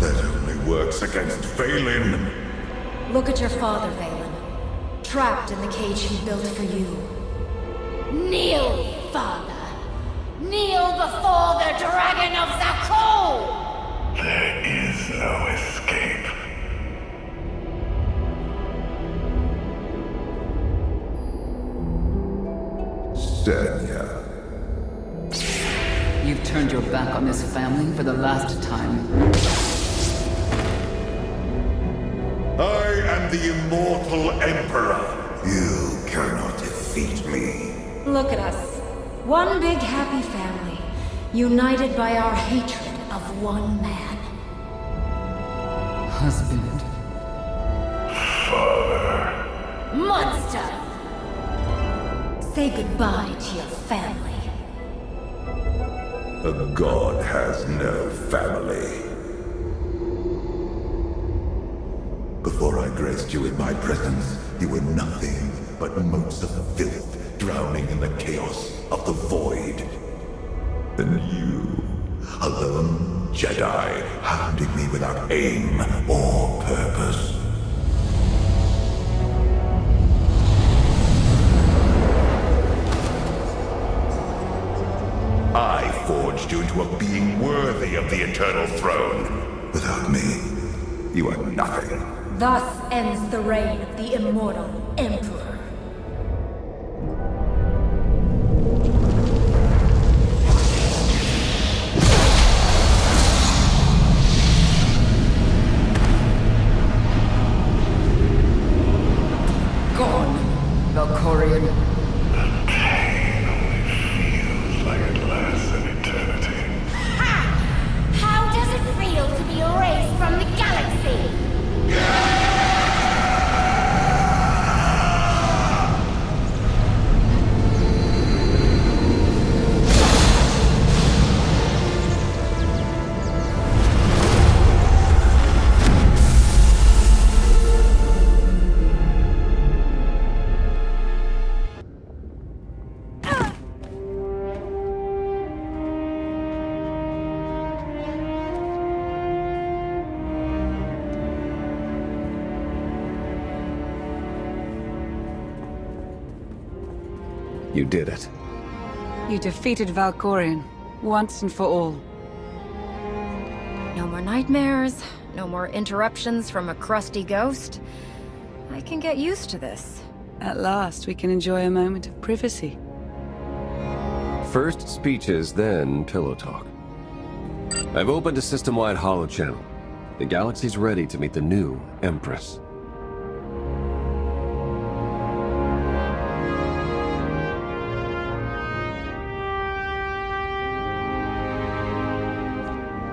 that only works against Vaylin. Look at your father, Vaylin. Trapped in the cage he built for you. Kneel, Father! Kneel before the Dragon of Zakul! There is no escape. Senya. You've turned your back on this family for the last time. I am the immortal Emperor. You cannot defeat me. Look at us. One big happy family, united by our hatred of one man. Husband. Father. Monster! Say goodbye to your family. A god has no family. Before I graced you with my presence, you were nothing but motes of filth drowning in the chaos of the void. And you, a lone Jedi, hounding me without aim or purpose. I forged you into a being worthy of the eternal throne. Without me, you are nothing. Thus ends the reign of the immortal Emperor. Gone, Valkorian. The pain only feels like it lasts an eternity. Ha! How does it feel to be erased from the galaxy? You did it. You defeated Valkorian, once and for all. No more nightmares, no more interruptions from a crusty ghost. I can get used to this. At last, we can enjoy a moment of privacy. First speeches, then pillow talk. I've opened a system-wide holo channel. The galaxy's ready to meet the new Empress.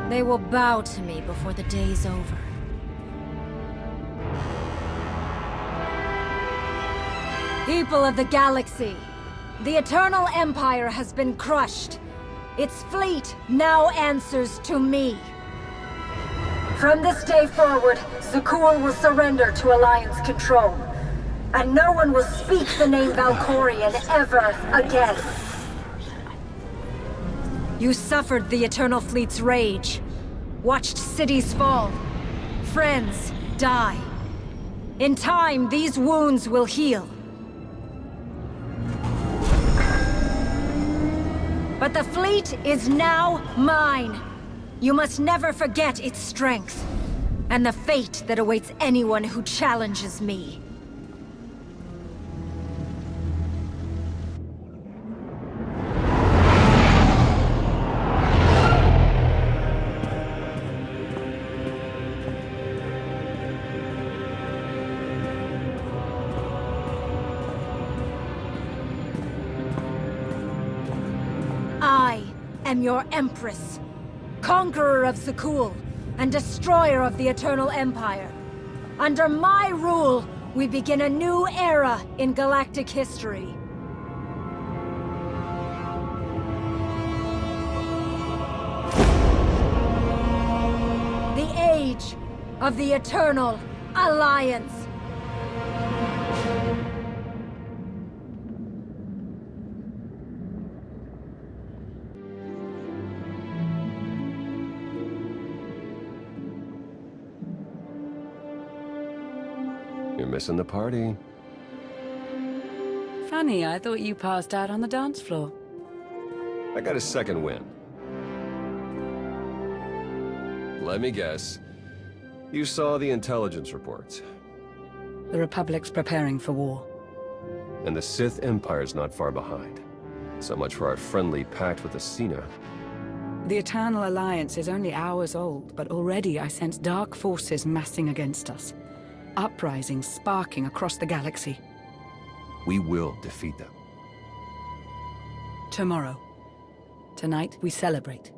They will bow to me before the day's over. People of the galaxy, the Eternal Empire has been crushed. Its fleet now answers to me. From this day forward, Zakul will surrender to Alliance control. And no one will speak the name Valkorian ever again. You suffered the Eternal Fleet's rage. Watched cities fall. Friends die. In time, these wounds will heal. But the fleet is now mine. You must never forget its strength, and the fate that awaits anyone who challenges me. I am your Empress, conqueror of Zakul, and destroyer of the Eternal Empire. Under my rule, we begin a new era in galactic history. The age of the Eternal Alliance. You're missing the party. Funny, I thought you passed out on the dance floor. I got a second win. Let me guess. You saw the intelligence reports. The Republic's preparing for war. And the Sith Empire's not far behind. So much for our friendly pact with Ascena. The Eternal Alliance is only hours old, but already I sense dark forces massing against us. Uprisings sparking across the galaxy. We will defeat them. Tomorrow. Tonight, we celebrate.